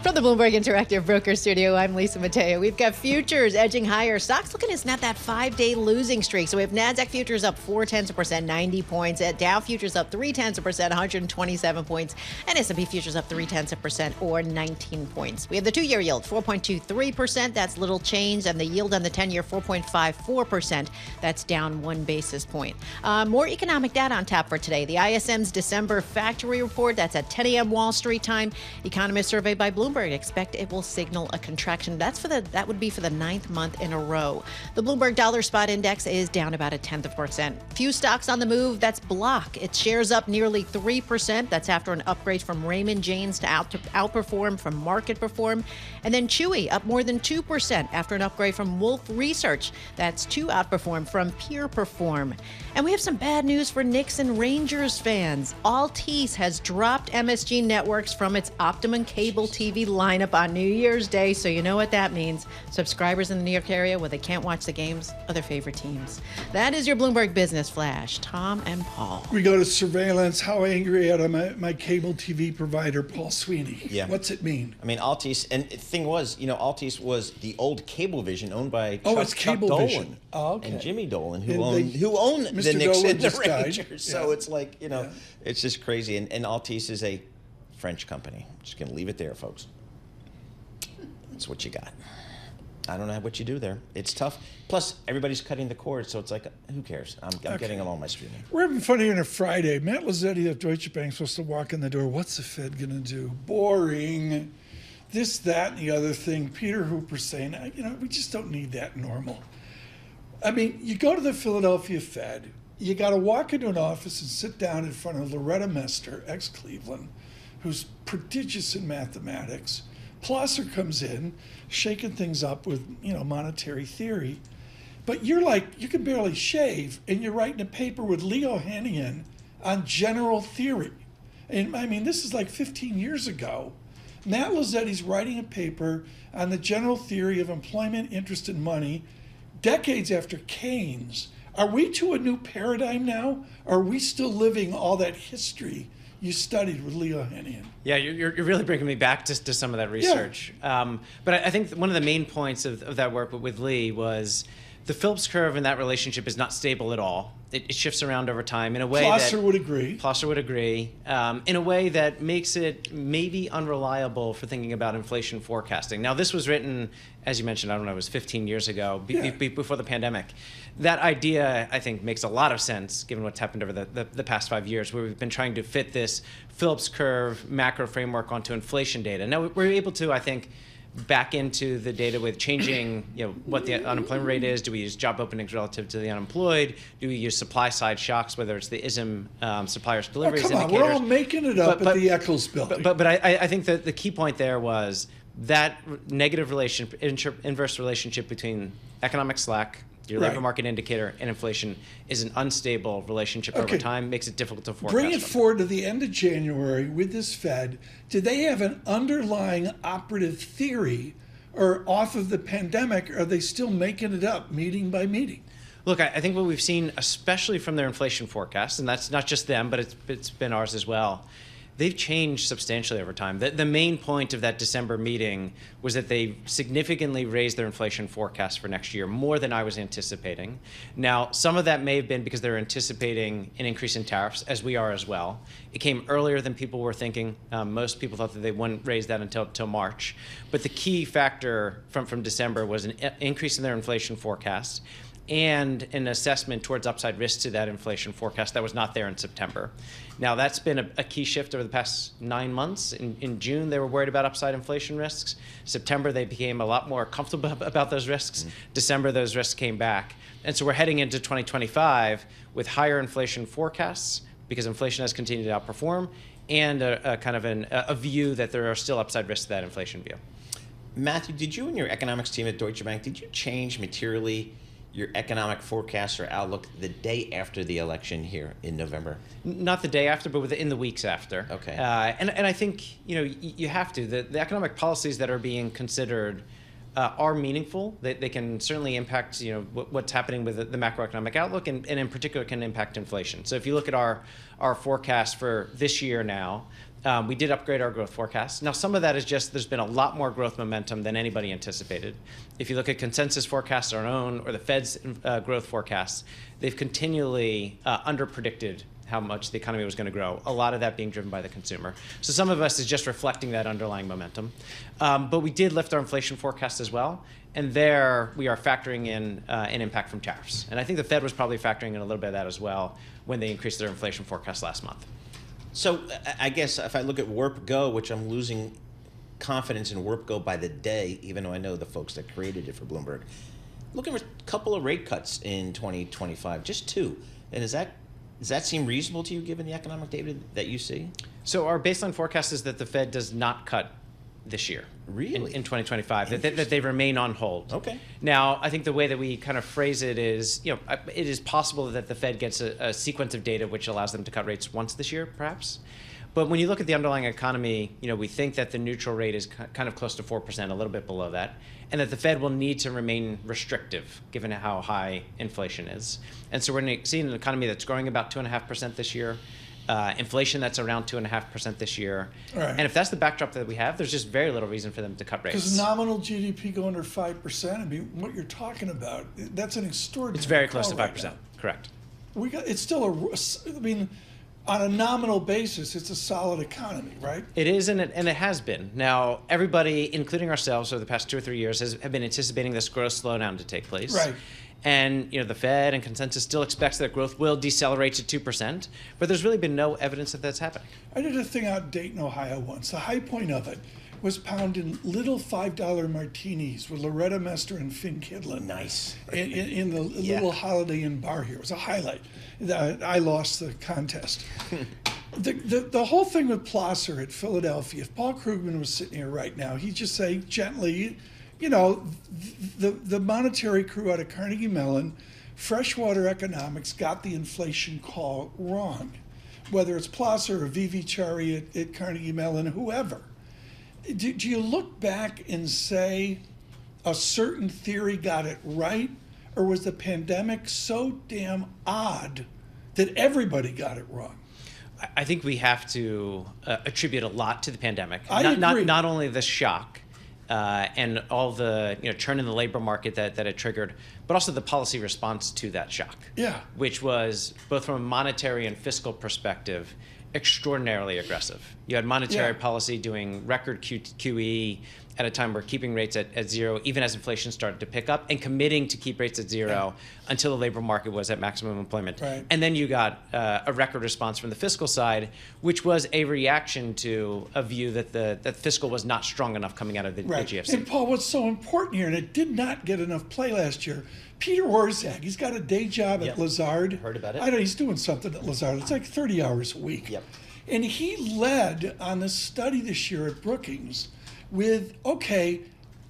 From the Bloomberg Interactive Broker Studio, I'm Lisa Mateo. We've got futures edging higher. Stocks looking to snap that 5-day losing streak. So we have NASDAQ futures up 0.4%, 90 points. Dow futures up 0.3%, 127 points. And S&P futures up 0.3%, or 19 points. We have the 2-year yield, 4.23%. That's little change. And the yield on the 10-year, 4.54%. That's down 1 basis point. More economic data on tap for today. The ISM's December factory report. That's at 10 a.m. Wall Street time. Economists surveyed by Bloomberg expect it will signal a contraction. That would be for the 9th month in a row. The Bloomberg Dollar Spot Index is down about 0.1%. Few stocks on the move. That's Block. Its shares up nearly 3%. That's after an upgrade from Raymond James to outperform from market perform. And then Chewy up more than 2% after an upgrade from Wolf Research. That's to outperform from peer perform. And we have some bad news for Knicks and Rangers fans. Altice has dropped MSG Networks from its Optimum Cable TV lineup on New Year's Day, so you know what that means. Subscribers in the New York area where they can't watch the games of their favorite teams. That is your Bloomberg Business Flash. Tom and Paul. We go to surveillance. How angry at my cable TV provider, Paul Sweeney. Yeah. What's it mean? I mean, Altice, and the thing was, Altice was the old Cablevision owned by Chuck Cablevision. Dolan and Jimmy Dolan, who owned the Knicks and the Rangers. So it's like, it's just crazy. And Altice is a French company. Just going to leave it there, folks. That's what you got. I don't know what you do there. It's tough. Plus, everybody's cutting the cord, so it's like, who cares? I'm getting along my streaming. We're having fun here on a Friday. Matt Lazzetti of Deutsche Bank is supposed to walk in the door. What's the Fed going to do? Boring. This, that, and the other thing. Peter Hooper saying, we just don't need that normal. I mean, you go to the Philadelphia Fed, you got to walk into an office and sit down in front of Loretta Mester, ex-Cleveland, who's prodigious in mathematics. Plosser comes in, shaking things up with, monetary theory. But you're like, you can barely shave, and you're writing a paper with Leo Hannigan on general theory. And I mean, this is like 15 years ago. Matt Lazzetti's writing a paper on the general theory of employment, interest, and money, decades after Keynes. Are we to a new paradigm now? Or are we still living all that history you studied with Leo Hannigan? Yeah, you're really bringing me back to some of that research. Yeah. But I think one of the main points of that work with Lee was the Phillips curve in that relationship is not stable at all. It shifts around over time in a way Plosser would agree. Plosser would agree. In a way that makes it maybe unreliable for thinking about inflation forecasting. Now, this was written, as you mentioned, it was 15 years ago, before the pandemic. That idea, I think, makes a lot of sense given what's happened over the past 5 years, where we've been trying to fit this Phillips curve macro framework onto inflation data. Now, we're able to, I think, back into the data with changing, what the unemployment rate is. Do we use job openings relative to the unemployed? Do we use supply side shocks, whether it's the ISM suppliers deliveries indicators? We're all making it up at the Eccles building. But I think that the key point there was that negative inverse relationship between economic slack, your labor market indicator, and inflation is an unstable relationship over time, makes it difficult to forecast. Bring it forward to the end of January with this Fed. Did they have an underlying operative theory, or off of the pandemic, are they still making it up meeting by meeting? Look, I think what we've seen, especially from their inflation forecast, and that's not just them, but it's been ours as well, they've changed substantially over time. The main point of that December meeting was that they significantly raised their inflation forecast for next year, more than I was anticipating. Now, some of that may have been because they're anticipating an increase in tariffs, as we are as well. It came earlier than people were thinking. Most people thought that they wouldn't raise that until March. But the key factor from December was an increase in their inflation forecast and an assessment towards upside risk to that inflation forecast that was not there in September. Now, that's been a key shift over the past 9 months. In June, they were worried about upside inflation risks. September, they became a lot more comfortable about those risks. December, those risks came back. And so we're heading into 2025 with higher inflation forecasts because inflation has continued to outperform, and a kind of a view that there are still upside risks to that inflation view. Matthew, did you and your economics team at Deutsche Bank, did you change materially your economic forecast or outlook the day after the election here in November? Not the day after, but within the weeks after. Okay. And I think you have to. The economic policies that are being considered are meaningful. They can certainly impact what's happening with the macroeconomic outlook, and in particular can impact inflation. So if you look at our forecast for this year now, we did upgrade our growth forecast. Now, some of that is just there's been a lot more growth momentum than anybody anticipated. If you look at consensus forecasts, our own, or the Fed's growth forecasts, they've continually underpredicted how much the economy was going to grow, a lot of that being driven by the consumer. So some of us is just reflecting that underlying momentum. But we did lift our inflation forecast as well, and there we are factoring in an impact from tariffs. And I think the Fed was probably factoring in a little bit of that as well when they increased their inflation forecast last month. So I guess if I look at Warp Go, which I'm losing confidence in Warp Go by the day, even though I know the folks that created it for Bloomberg, looking for a couple of rate cuts in 2025, just 2. And does that seem reasonable to you given the economic data that you see? So our baseline forecast is that the Fed does not cut this year. Really? In 2025, that they remain on hold. Okay. Now, I think the way that we kind of phrase it is, it is possible that the Fed gets a sequence of data which allows them to cut rates once this year, perhaps. But when you look at the underlying economy, we think that the neutral rate is kind of close to 4%, a little bit below that, and that the Fed will need to remain restrictive given how high inflation is. And so we're seeing an economy that's growing about 2.5% this year. Inflation that's around 2.5% this year. Right. And if that's the backdrop that we have, there's just very little reason for them to cut rates. Because nominal GDP go under 5%, I mean, what you're talking about, that's an extraordinary. It's very close to 5%, right, correct. It's still on a nominal basis, it's a solid economy, right? It is, and it has been. Now, everybody, including ourselves, over the past 2 or 3 years, have been anticipating this growth slowdown to take place. Right. And the Fed and consensus still expects that growth will decelerate to 2%, but there's really been no evidence that that's happening. I did a thing out in Dayton, Ohio once. The high point of it was pounding little $5 martinis with Loretta Mester and Finn Kidlin. Nice. In the little Holiday Inn bar here. It was a highlight. I lost the contest. The whole thing with Plosser at Philadelphia, if Paul Krugman was sitting here right now, he'd just say gently, the monetary crew out of Carnegie Mellon, freshwater economics, got the inflation call wrong. Whether it's Plosser or Vivi Chari at Carnegie Mellon, whoever. Do you look back and say a certain theory got it right, or was the pandemic so damn odd that everybody got it wrong? I think we have to attribute a lot to the pandemic. I agree. Not only the shock and all the churn in the labor market that it triggered, but also the policy response to that shock. Yeah. Which was, both from a monetary and fiscal perspective, extraordinarily aggressive. You had monetary policy doing record QE at a time where keeping rates at zero, even as inflation started to pick up, and committing to keep rates at zero until the labor market was at maximum employment. Right. And then you got a record response from the fiscal side, which was a reaction to a view that that fiscal was not strong enough coming out of the GFC. And Paul, what's so important here, and it did not get enough play last year, Peter Orszag, he's got a day job at Lazard. Heard about it. I know he's doing something at Lazard. It's like 30 hours a week. Yep. And he led on this study this year at Brookings with, okay,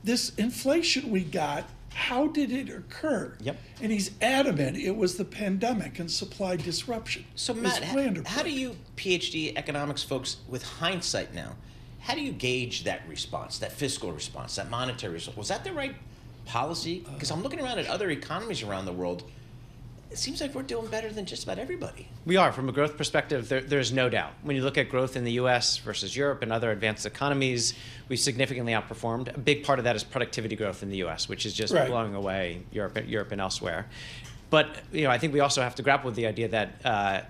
this inflation we got, how did it occur? Yep. And he's adamant it was the pandemic and supply disruption. So Matt, how do you PhD economics folks with hindsight now, how do you gauge that response, that fiscal response, that monetary response? Was that the right policy? Because I'm looking around at other economies around the world. It seems like we're doing better than just about everybody. We are. From a growth perspective, there's no doubt. When you look at growth in the U.S. versus Europe and other advanced economies, we've significantly outperformed. A big part of that is productivity growth in the U.S., which is just blowing away Europe and elsewhere. But I think we also have to grapple with the idea that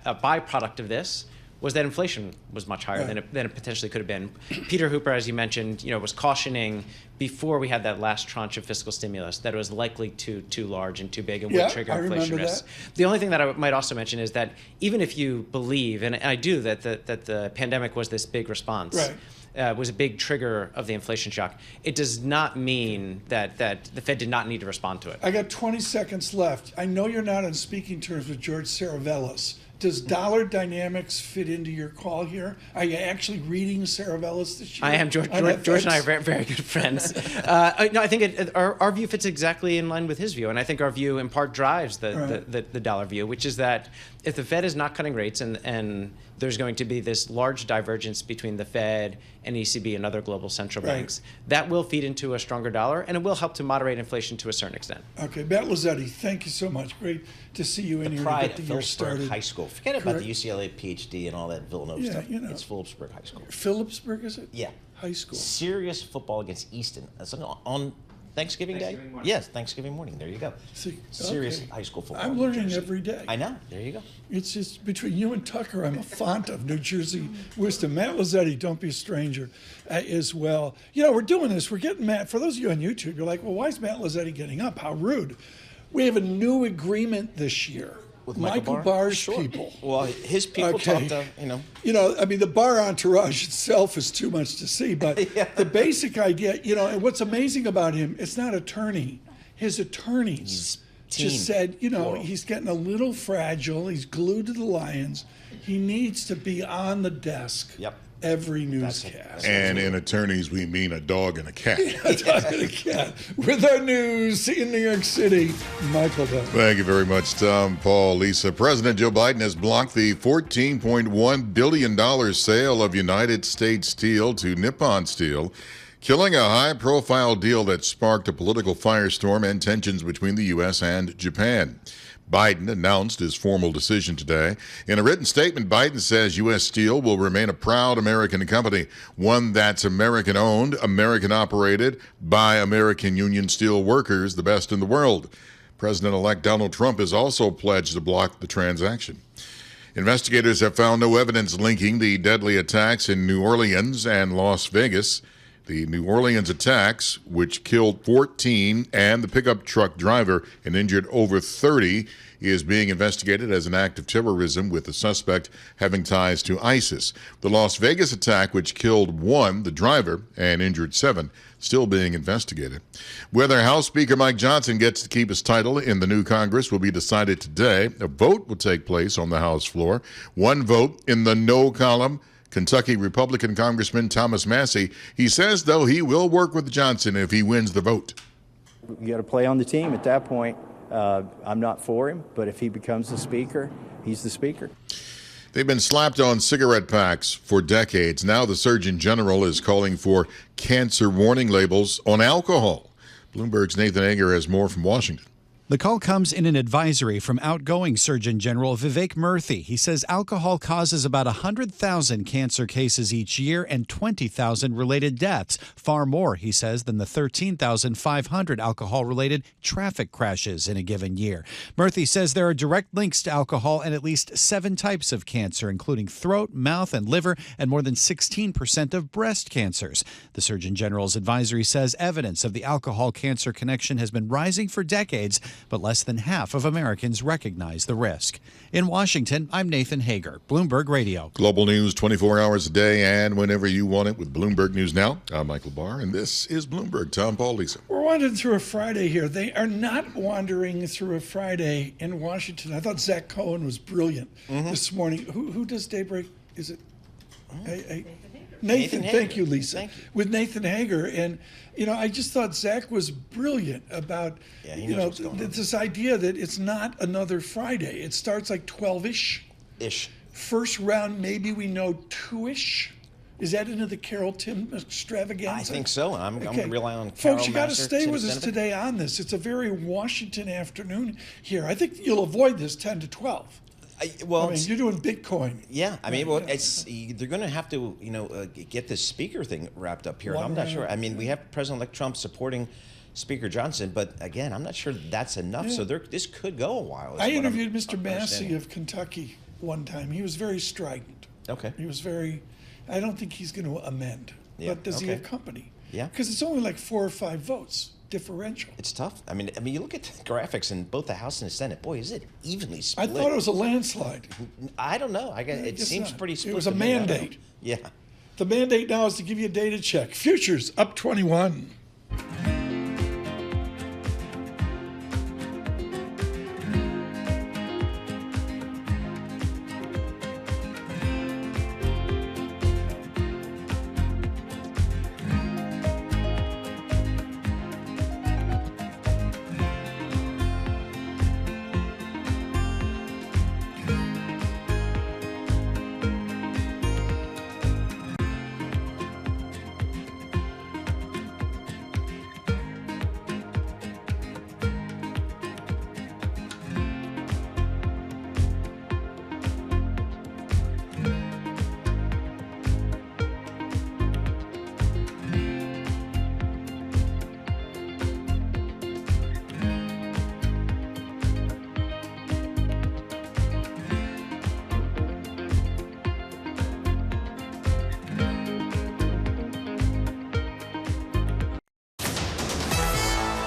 a byproduct of this was that inflation was much higher than it potentially could have been. Peter Hooper, as you mentioned, was cautioning before we had that last tranche of fiscal stimulus that it was likely too large and too big and would trigger inflation risks. The only thing that I might also mention is that even if you believe, and I do, that the pandemic was this big response, was a big trigger of the inflation shock, it does not mean that the Fed did not need to respond to it. I got 20 seconds left. I know you're not on speaking terms with George Saravelis. Does dollar dynamics fit into your call here? Are you actually reading Saravelis this year? I am. George and I are very, very good friends. No, I think our view fits exactly in line with his view, and I think our view in part drives the dollar view, which is that if the Fed is not cutting rates and there's going to be this large divergence between the Fed and ECB and other global central banks. That will feed into a stronger dollar, and it will help to moderate inflation to a certain extent. Okay, Matt Lazzetti, thank you so much. Great to see you in here. Pride to get at the year Phillipsburg started. High School. Forget about the UCLA PhD and all that Villanova stuff. It's Phillipsburg High School. Phillipsburg, is it? Yeah. High school. Serious football against Easton. That's on Thanksgiving Day? Yes, Thanksgiving morning. There you go. Serious high school football. I'm learning every day. I know. There you go. It's just between you and Tucker, I'm a font of New Jersey wisdom. Matt Lazzetti, don't be a stranger, as well. We're doing this. We're getting Matt. For those of you on YouTube, you're like, well, why is Matt Lazzetti getting up? How rude. We have a new agreement this year. With Michael Barr's people. Well, his people talk to, the Barr entourage itself is too much to see, but the basic idea, and what's amazing about him, it's not attorney. His attorneys just said, he's getting a little fragile. He's glued to the Lions. He needs to be on the desk. Every newscast. And in attorneys, we mean a dog and a cat. A dog and a cat. With our news in New York City, Michael Dunn. Thank you very much, Tom, Paul, Lisa. President Joe Biden has blocked the $14.1 billion sale of United States Steel to Nippon Steel, killing a high-profile deal that sparked a political firestorm and tensions between the U.S. and Japan. Biden announced his formal decision today. In a written statement, Biden says U.S. Steel will remain a proud American company, one that's American-owned, American-operated, by American union steel workers, the best in the world. President-elect Donald Trump has also pledged to block the transaction. Investigators have found no evidence linking the deadly attacks in New Orleans and Las Vegas. The New Orleans attacks, which killed 14 and the pickup truck driver and injured over 30, is being investigated as an act of terrorism, with the suspect having ties to ISIS. The Las Vegas attack, which killed 1, the driver, and injured 7, still being investigated. Whether House Speaker Mike Johnson gets to keep his title in the new Congress will be decided today. A vote will take place on the House floor. One vote in the no column. Kentucky Republican Congressman Thomas Massey, he says, though, he will work with Johnson if he wins the vote. You got to play on the team at that point. I'm not for him, but if he becomes the speaker, he's the speaker. They've been slapped on cigarette packs for decades. Now the Surgeon General is calling for cancer warning labels on alcohol. Bloomberg's Nathan Egger has more from Washington. The call comes in an advisory from outgoing Surgeon General Vivek Murthy. He says alcohol causes about 100,000 cancer cases each year and 20,000 related deaths. Far more, he says, than the 13,500 alcohol-related traffic crashes in a given year. Murthy says there are direct links to alcohol and at least 7 types of cancer, including throat, mouth, and liver, and more than 16% of breast cancers. The Surgeon General's advisory says evidence of the alcohol cancer connection has been rising for decades, but less than half of Americans recognize the risk. In Washington, I'm Nathan Hager, Bloomberg Radio. Global news 24 hours a day and whenever you want it with Bloomberg News Now. I'm Michael Barr, and this is Bloomberg. Tom, Paul, Lisa. We're wandering through a Friday here. They are not wandering through a Friday in Washington. I thought Zach Cohen was brilliant this morning. Who does Daybreak? Is it? Nathan, thank you, Lisa. Thank you. With Nathan Hager. And, I just thought Zach was brilliant about, this idea that it's not another Friday. It starts like 12-ish. First round, maybe we know 2-ish. Is that into the Carol Tim extravaganza? I think so. I'm going to rely on Carol. Folks, you got to stay with us today on this. It's a very Washington afternoon here. I think you'll avoid this 10 to 12. You're doing Bitcoin. Yeah, they're going to have to, get this speaker thing wrapped up here. And I'm not sure. We have President-elect Trump supporting Speaker Johnson, but again, I'm not sure that's enough. So this could go a while. I interviewed Mr. Massey of Kentucky one time. He was very strident. Okay. He was very. I don't think he's going to amend. Yeah. But does he have company? Yeah. Because it's only like 4 or 5 votes differential. It's tough. You look at the graphics in both the House and the Senate. Boy, is it evenly split. I thought it was a landslide. I don't know. It seems pretty split. It was a mandate. Yeah. The mandate now is to give you a data check. Futures up 21.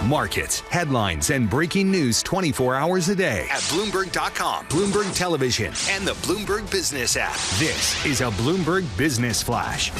Markets, headlines, and breaking news 24 hours a day at Bloomberg.com, Bloomberg Television, and the Bloomberg Business app. This is a Bloomberg Business Flash.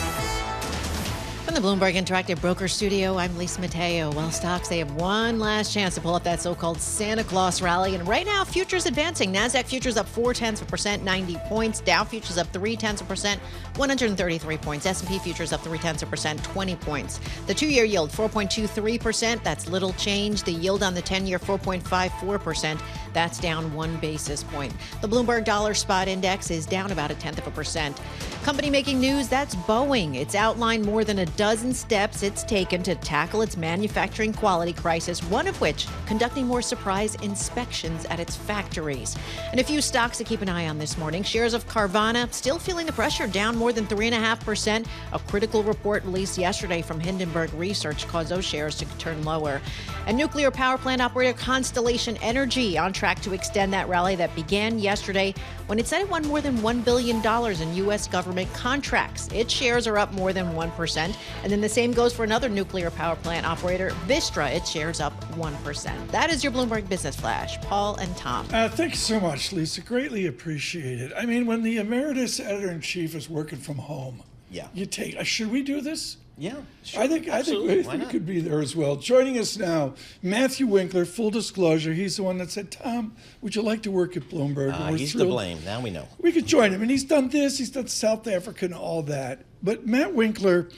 From the Bloomberg Interactive Broker Studio, I'm Lisa Mateo. Well, stocks, they have one last chance to pull up that so-called Santa Claus rally. And right now, futures advancing. NASDAQ futures up 0.4%, 90 points. Dow futures up 0.3%, 133 points. S&P futures up 0.3%, 20 points. The two-year yield, 4.23%. That's little change. The yield on the 10-year, 4.54%. That's down 1 basis point. The Bloomberg Dollar Spot Index is down about 0.1%. Company making news, that's Boeing. It's outlined more than a dozen steps it's taken to tackle its manufacturing quality crisis, one of which conducting more surprise inspections at its factories. And a few stocks to keep an eye on this morning. Shares of Carvana still feeling the pressure, down more than 3.5%. A critical report released yesterday from Hindenburg Research caused those shares to turn lower. And nuclear power plant operator Constellation Energy on track to extend that rally that began yesterday when it said it won more than $1 billion in U.S. government contracts. Its shares are up more than 1%. And then the same goes for another nuclear power plant operator, Vistra. Its shares up 1%. That is your Bloomberg Business Flash. Paul and Tom. Thank you so much, Lisa. Greatly appreciate it. I mean, when the emeritus editor-in-chief is working from home, you take. Should we do this? Yeah, sure. I think we could be there as well. Joining us now, Matthew Winkler. Full disclosure, he's the one that said, "Tom, would you like to work at Bloomberg?" He's to blame. Now we know. We could join him, and he's done this. He's done South Africa and all that. But Matt Winkler,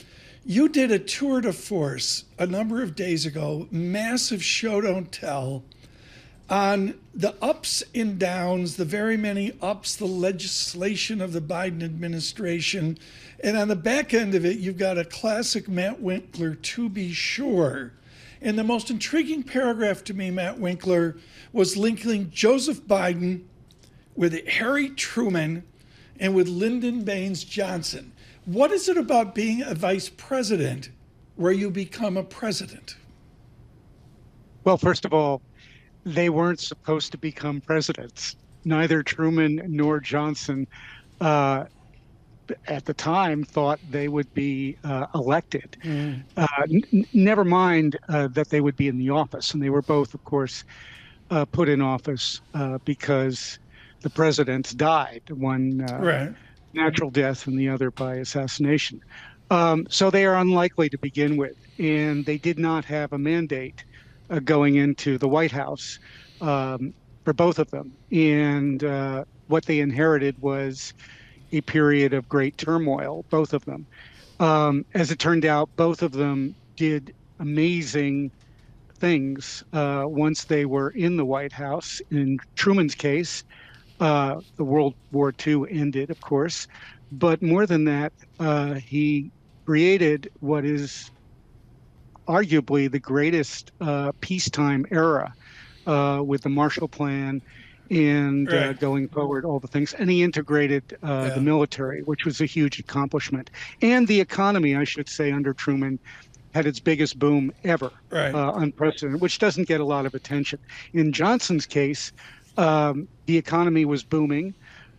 you did a tour de force a number of days ago, massive show don't tell, on the ups and downs, the very many ups, the legislation of the Biden administration. And on the back end of it, you've got a classic Matt Winkler, to be sure. And the most intriguing paragraph to me, Matt Winkler, was linking Joseph Biden with Harry Truman and with Lyndon Baines Johnson. What is it about being a vice president where you become a president? Well, first of all, they weren't supposed to become presidents. Neither Truman nor Johnson at the time thought they would be elected. Never mind that they would be in the office. And they were both, of course, put in office because the presidents died, one natural death and the other by assassination. So they are unlikely to begin with. And they did not have a mandate going into the White House for both of them. And what they inherited was a period of great turmoil, both of them. As it turned out, both of them did amazing things once they were in the White House. In Truman's case, the World War II ended, of course. But more than that, he created what is arguably the greatest peacetime era with the Marshall Plan and going forward, all the things. And he integrated the military, which was a huge accomplishment. And the economy, I should say, under Truman had its biggest boom ever, unprecedented, which doesn't get a lot of attention. In Johnson's case, the economy was booming,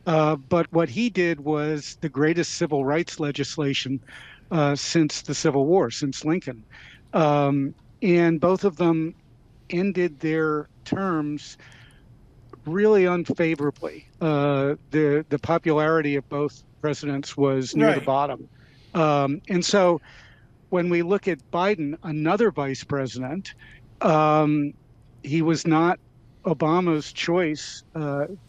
but what he did was the greatest civil rights legislation since the Civil War, since Lincoln. And both of them ended their terms really unfavorably. The popularity of both presidents was near the bottom. And so when we look at Biden, another vice president, he was not Obama's choice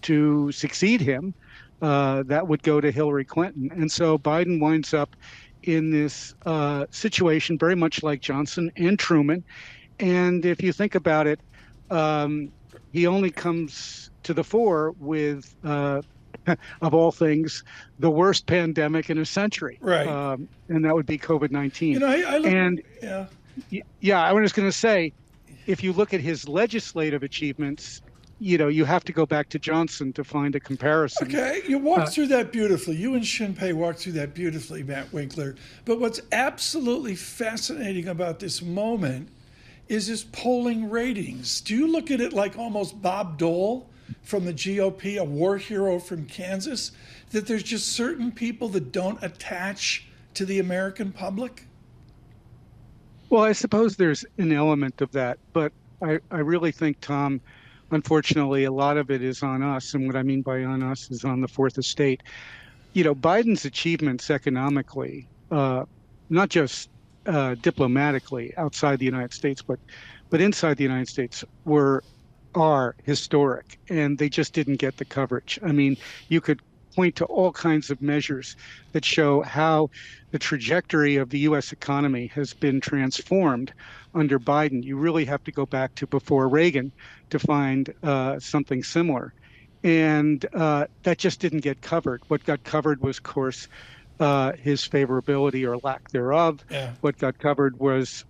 to succeed him. That would go to Hillary Clinton. And so Biden winds up in this situation very much like Johnson and Truman. And if you think about it, he only comes to the fore with, of all things, the worst pandemic in a century. And that would be COVID-19. You know, I was just going to say, if you look at his legislative achievements, you know, you have to go back to Johnson to find a comparison. Okay, you walked through that beautifully. You and Shinpei walked through that beautifully, Matt Winkler. But what's absolutely fascinating about this moment is his polling ratings. Do you look at it like almost Bob Dole from the GOP, a war hero from Kansas, that there's just certain people that don't attach to the American public? Well, I suppose there's an element of that, but I really think, Tom, unfortunately, a lot of it is on us. And what I mean by on us is on the Fourth Estate. Biden's achievements economically, not just diplomatically outside the United States, but inside the United States are historic, and they just didn't get the coverage. I mean, you could point to all kinds of measures that show how the trajectory of the U.S. economy has been transformed under Biden. You really have to go back to before Reagan to find something similar. And that just didn't get covered. What got covered was, of course, his favorability or lack thereof. Yeah. What got covered was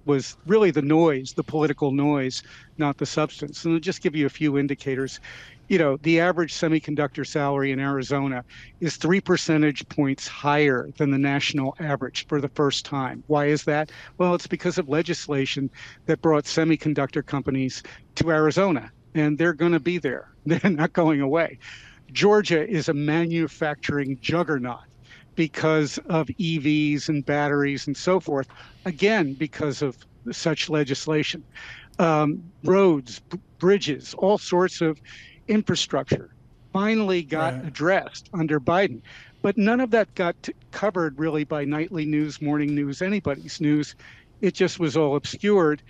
really the noise, the political noise, not the substance. And I'll just give you a few indicators. The average semiconductor salary in Arizona is 3 percentage points higher than the national average for the first time. Why is that? Well, it's because of legislation that brought semiconductor companies to Arizona, and they're going to be there. They're not going away. Georgia is a manufacturing juggernaut because of EVs and batteries and so forth, again, because of such legislation. Roads, bridges, all sorts of infrastructure finally got addressed under Biden. But none of that got covered really by nightly news, morning news, anybody's news. It just was all obscured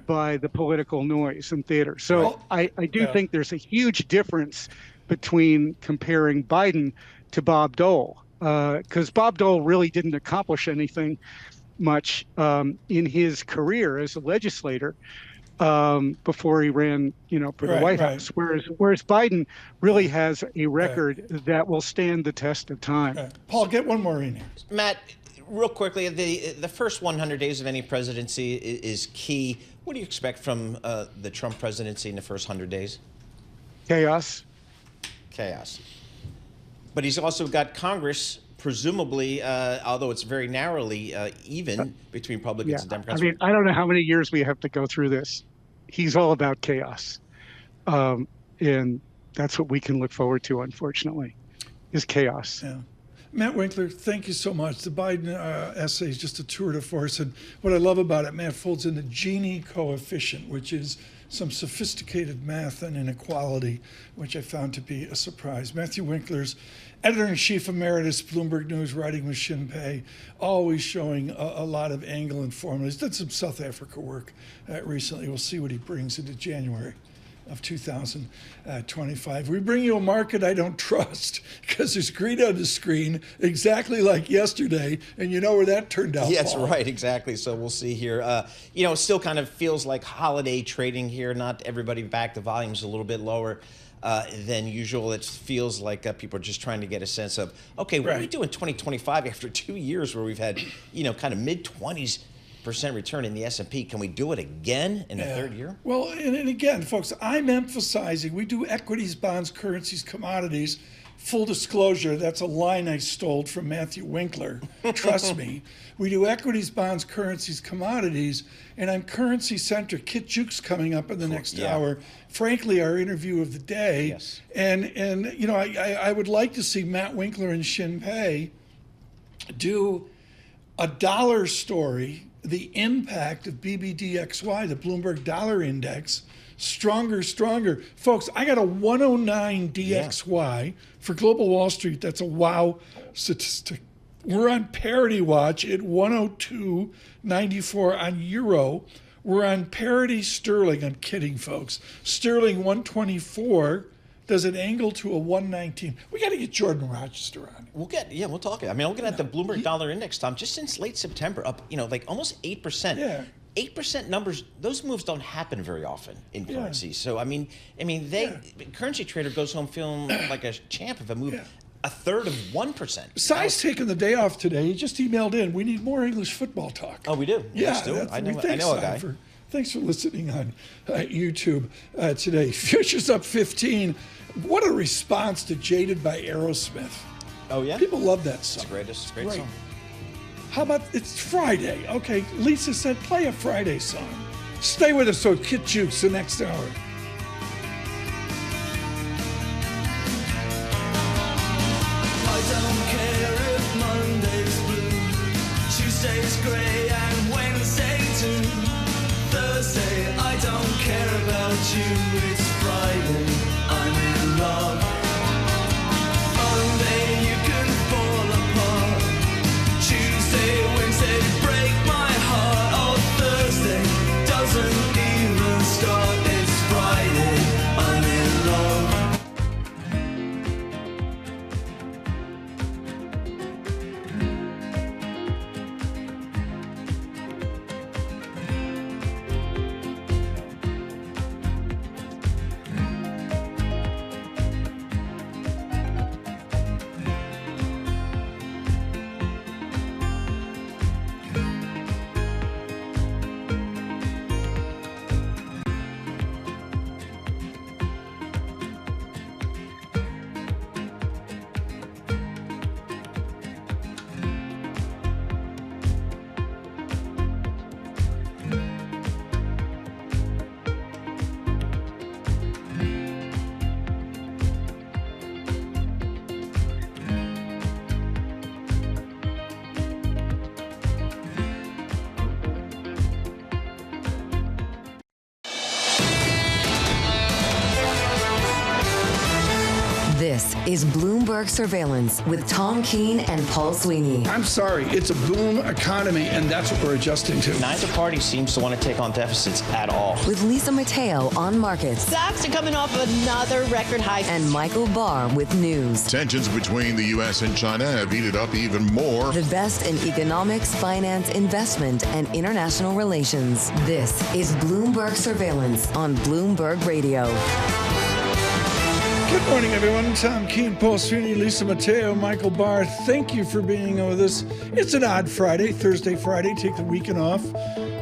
by the political noise and theater. So I do think there's a huge difference between comparing Biden to Bob Dole, because Bob Dole really didn't accomplish anything much in his career as a legislator before he ran, for the White House. Whereas Biden really has a record that will stand the test of time. Paul, get one more in here. Matt, real quickly, the first 100 days of any presidency is key. What do you expect from the Trump presidency in the first 100 days? Chaos. But he's also got Congress, presumably, although it's very narrowly even between Republicans and Democrats. I mean, I don't know how many years we have to go through this. He's all about chaos. And that's what we can look forward to, unfortunately, is chaos. Yeah. Matt Winkler, thank you so much. The Biden essay is just a tour de force. And what I love about it, Matt folds in the Gini coefficient, which is some sophisticated math and inequality, which I found to be a surprise. Matthew Winkler's editor-in-chief emeritus, Bloomberg News, writing with Shinpei, always showing a lot of angle and formula. He's done some South Africa work recently. We'll see what he brings into January of 2025. We bring you a market I don't trust because there's green on the screen, exactly like yesterday, and you know where that turned out. Yes, Paul. right, exactly. So we'll see here. It still kind of feels like holiday trading here. Not everybody back. The volume's a little bit lower than usual. It feels like people are just trying to get a sense of, okay, what do we do in 2025 after 2 years where we've had, kind of mid-20s% return in the S&P. Can we do it again in the third year? Well, and again, folks, I'm emphasizing we do equities, bonds, currencies, commodities. Full disclosure, that's a line I stole from Matthew Winkler. Trust me. We do equities, bonds, currencies, commodities, and I'm currency centric. Kit Juke's coming up in the next hour. Frankly, our interview of the day. Yes. And I would like to see Matt Winkler and Shinpei do a dollar story, the impact of BBDXY, the Bloomberg Dollar Index, stronger. Folks, I got a 109 DXY for Global Wall Street. That's a wow statistic. We're on parity watch at 102.94 on Euro. We're on parity sterling. I'm kidding, folks. Sterling 124 does an angle to a 119. We got to get Jordan Rochester on. We'll talk. I mean, looking at the Bloomberg Dollar Index, Tom, just since late September, up, like almost 8%. Yeah. 8% numbers, those moves don't happen very often in currency. So, currency trader goes home feeling like a champ if a move a third of 1%. Sai's taking the day off today. He just emailed in. We need more English football talk. Oh, we do? Yeah. Let's do it. I know a guy. Thanks for listening on YouTube today. Futures up 15. What a response to Jaded by Aerosmith. Oh, yeah? People love that song. It's a great song. How about it's Friday? Okay, Lisa said play a Friday song. Stay with us so Kit Jukes the next hour. I don't care if Monday's blue, Tuesday's grey and Wednesday too. you, it's Friday, I'm in love. Monday you can fall apart. Tuesday, Wednesday break my heart. Oh, Thursday doesn't even start. It's Friday, I'm in love. This is Bloomberg Surveillance with Tom Keene and Paul Sweeney. I'm sorry, it's a boom economy, and that's what we're adjusting to. Neither party seems to want to take on deficits at all. With Lisa Mateo on markets. Stocks are coming off another record high. And Michael Barr with news. Tensions between the U.S. and China have heated up even more. The best in economics, finance, investment, and international relations. This is Bloomberg Surveillance on Bloomberg Radio. Good morning, everyone. Tom Keene, Paul Sweeney, Lisa Mateo, Michael Barr. Thank you for being with us. It's an odd Friday, Thursday, Friday. Take the weekend off,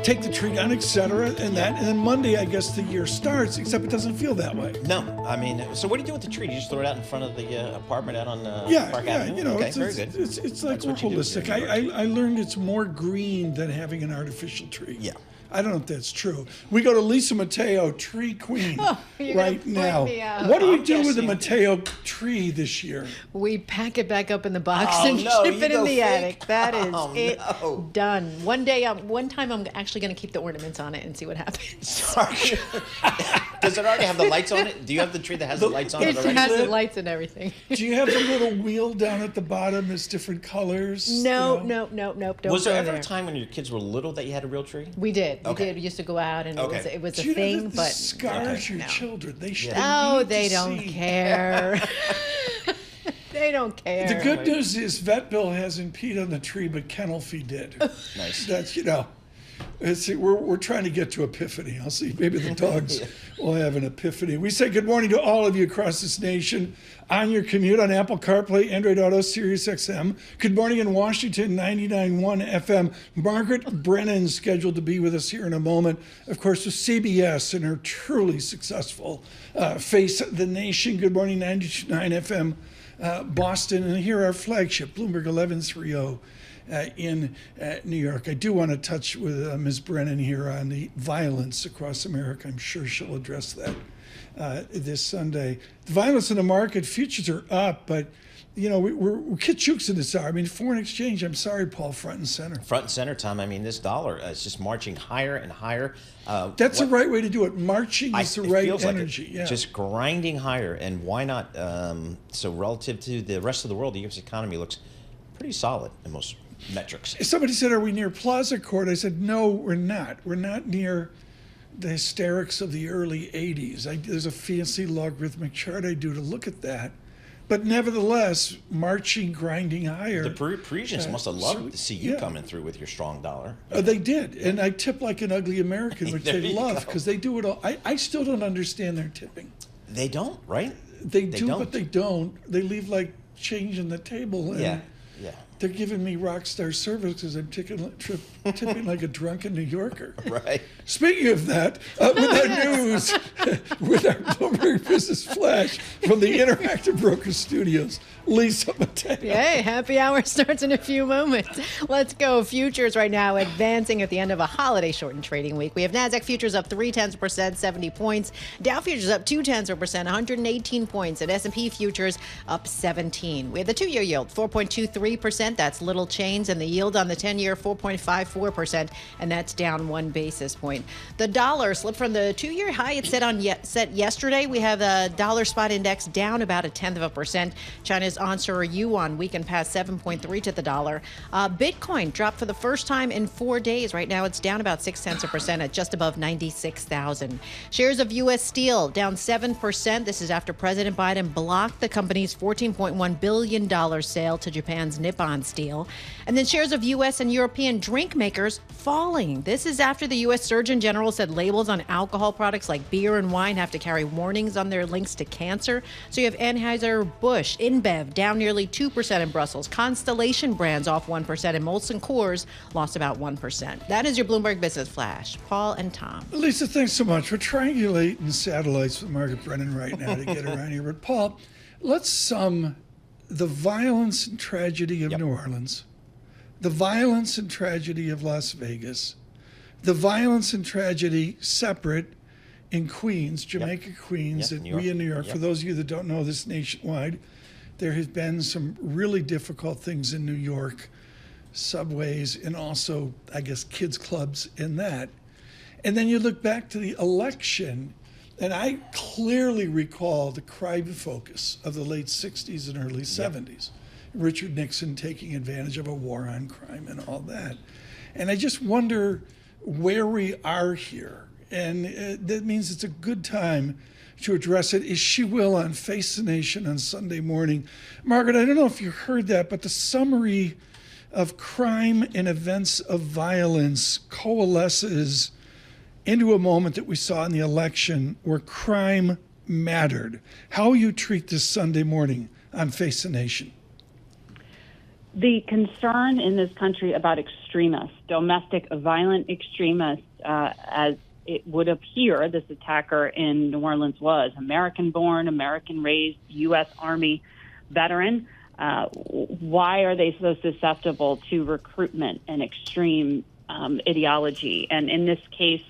take the tree down, etc. And then Monday, I guess the year starts, except it doesn't feel that way. No, I mean, so what do you do with the tree? Do you just throw it out in front of the apartment out on Park Avenue? You know, okay, it's very good. It's like That's what you do holistic. here in New York. I learned it's more green than having an artificial tree. Yeah. I don't know if that's true. We go to Lisa Mateo, Tree Queen, right now. What do you do with the Mateo tree this year? We pack it back up in the box Oh, and no, ship you it in go the fake? attic. That is Oh, it. no. Done. One time, I'm actually going to keep the ornaments on it and see what happens. Sorry. Does it already have the lights on it? Do you have the tree that has the lights on it It already? has the lights and everything. Do you have the little wheel down at the bottom that's different colors? No. Don't Was there go ever there. a time when your kids were little that you had a real tree? We did. Okay. We did. We used to go out and Okay. it was Do a you know thing, that but this scars your children? They should. no, they don't care. They don't care. The good news is Vet Bill hasn't peed on the tree, but Kennel Fee did. Nice. That's we're trying to get to epiphany. I'll see. Maybe the dogs will have an epiphany. We say good morning to all of you across this nation on your commute on Apple CarPlay, Android Auto, Sirius XM. Good morning in Washington, 99.1 FM. Margaret Brennan scheduled to be with us here in a moment. Of course, with CBS and her truly successful Face the Nation. Good morning, 92.9 FM. Boston, and here our flagship, Bloomberg 1130 in New York. I do want to touch with Ms. Brennan here on the violence across America. I'm sure she'll address that this Sunday. The violence in the market, futures are up, but we're kitschooks in this hour. I mean, foreign exchange, I'm sorry, Paul, front and center. Front and center, Tom. I mean, this dollar is just marching higher and higher. That's the right way to do it. Marching is the right energy. Like just grinding higher. And why not? So relative to the rest of the world, the U.S. economy looks pretty solid in most metrics. Somebody said, are we near Plaza Court? I said, no, we're not. We're not near the hysterics of the early 80s. There's a fancy logarithmic chart I do to look at that. But nevertheless, marching, grinding higher. The Parisians must have loved to see you coming through with your strong dollar. They did. And I tip like an ugly American, which they love, because they do it all. I still don't understand their tipping. They don't, right? They do, but they don't. They leave like change on the table. And yeah. They're giving me rock star service because I'm tipping like a drunken New Yorker. Right. Speaking of that, with our news, with our Bloomberg Bloomberg Business Flash from the Interactive Broker Studios. Lisa Mateo. Yay, happy hour starts in a few moments. Let's go. Futures right now advancing at the end of a holiday shortened trading week. We have NASDAQ futures up 0.3%, 70 points. Dow futures up 0.2%, 118 points. And S&P futures up 17. We have the 2-year yield, 4.23%. That's little change. And the yield on the 10-year, 4.54%. And that's down 1 basis point. The dollar slipped from the 2-year high it set yesterday. We have the dollar spot index down about 0.1%. China's onshore yuan weakened past 7.3 to the dollar. Bitcoin dropped for the first time in 4 days. Right now, it's down about 0.6% at just above 96,000. Shares of U.S. Steel down 7%. This is after President Biden blocked the company's $14.1 billion sale to Japan's Nippon Steel. And then shares of U.S. and European drink makers falling. This is after the U.S. Surgeon General said labels on alcohol products like beer and wine have to carry warnings on their links to cancer. So you have Anheuser-Busch, InBev down nearly 2% in Brussels. Constellation Brands off 1%, and Molson Coors lost about 1%. That is your Bloomberg Business Flash. Paul and Tom. Lisa, thanks so much. We're triangulating satellites with Margaret Brennan right now to get around here. But Paul, let's sum the violence and tragedy of New Orleans, the violence and tragedy of Las Vegas, the violence and tragedy separate in Queens, Jamaica, Queens, and we in New York. For those of you that don't know this nationwide, there has been some really difficult things in New York, subways, and also, I guess, kids' clubs in that. And then you look back to the election, and I clearly recall the crime focus of the late 60s and early 70s. Richard Nixon taking advantage of a war on crime and all that. And I just wonder where we are here. And that means it's a good time to address it, as she will on Face the Nation on Sunday morning. Margaret, I don't know if you heard that, but the summary of crime and events of violence coalesces into a moment that we saw in the election where crime mattered. How you treat this Sunday morning on Face the Nation? The concern in this country about extremists, domestic violent extremists, as it would appear this attacker in New Orleans was, American-born, American-raised, U.S. Army veteran. Why are they so susceptible to recruitment and extreme ideology? And in this case,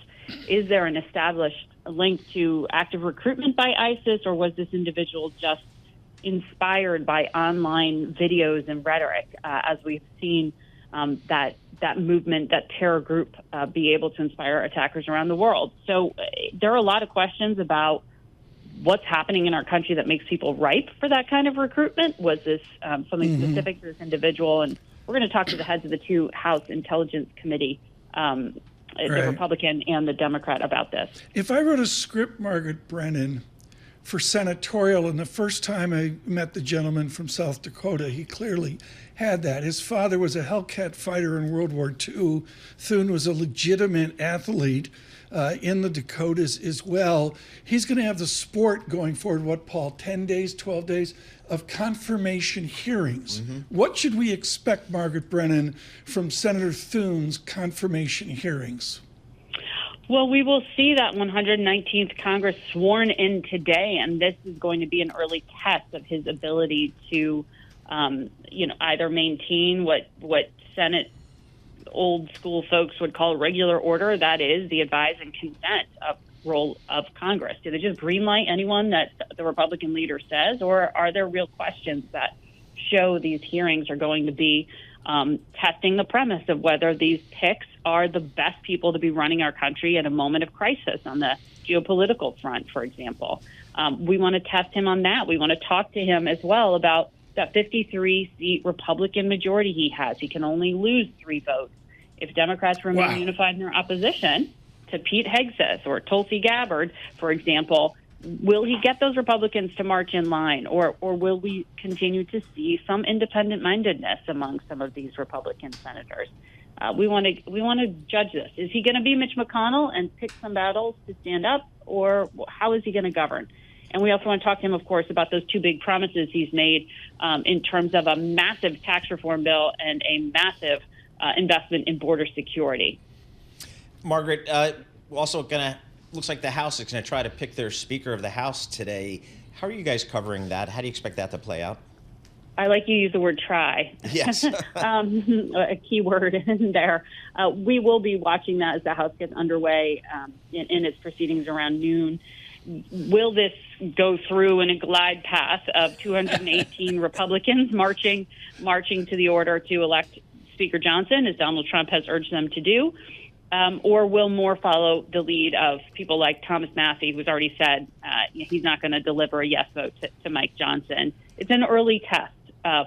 is there an established link to active recruitment by ISIS, or was this individual just inspired by online videos and rhetoric, as we've seen that movement, that terror group, be able to inspire attackers around the world? So there are a lot of questions about what's happening in our country that makes people ripe for that kind of recruitment. Was this something specific to this individual? And we're going to talk to the heads of the two House Intelligence Committee, the Republican and the Democrat, about this. If I wrote a script, Margaret Brennan, for senatorial, and the first time I met the gentleman from South Dakota, he clearly had that. His father was a Hellcat fighter in World War II. Thune was a legitimate athlete in the Dakotas as well. He's going to have the sport going forward, what, Paul, 10 days, 12 days of confirmation hearings. What should we expect, Margaret Brennan, from Senator Thune's confirmation hearings? Well, we will see that 119th Congress sworn in today, and this is going to be an early test of his ability to, either maintain what Senate old school folks would call regular order, that is, the advise and consent role of Congress. Do they just greenlight anyone that the Republican leader says, or are there real questions that show these hearings are going to be testing the premise of whether these picks are the best people to be running our country at a moment of crisis on the geopolitical front, for example? We want to test him on that. We want to talk to him as well about that 53-seat Republican majority he has. He can only lose 3 votes. If Democrats remain unified in their opposition to Pete Hegseth or Tulsi Gabbard, for example, will he get those Republicans to march in line, or will we continue to see some independent-mindedness among some of these Republican senators? We want to judge this. Is he going to be Mitch McConnell and pick some battles to stand up, or how is he going to govern? And we also want to talk to him, of course, about those 2 big promises he's made in terms of a massive tax reform bill and a massive investment in border security. Margaret, we're also going to looks like the House is going to try to pick their Speaker of the House today. How are you guys covering that? How do you expect that to play out? I like you use the word try. Yes. A key word in there. We will be watching that as the House gets underway in its proceedings around noon. Will this go through in a glide path of 218 Republicans marching to the order to elect Speaker Johnson, as Donald Trump has urged them to do? Or will more follow the lead of people like Thomas Massey, who's already said he's not going to deliver a yes vote to Mike Johnson? It's an early test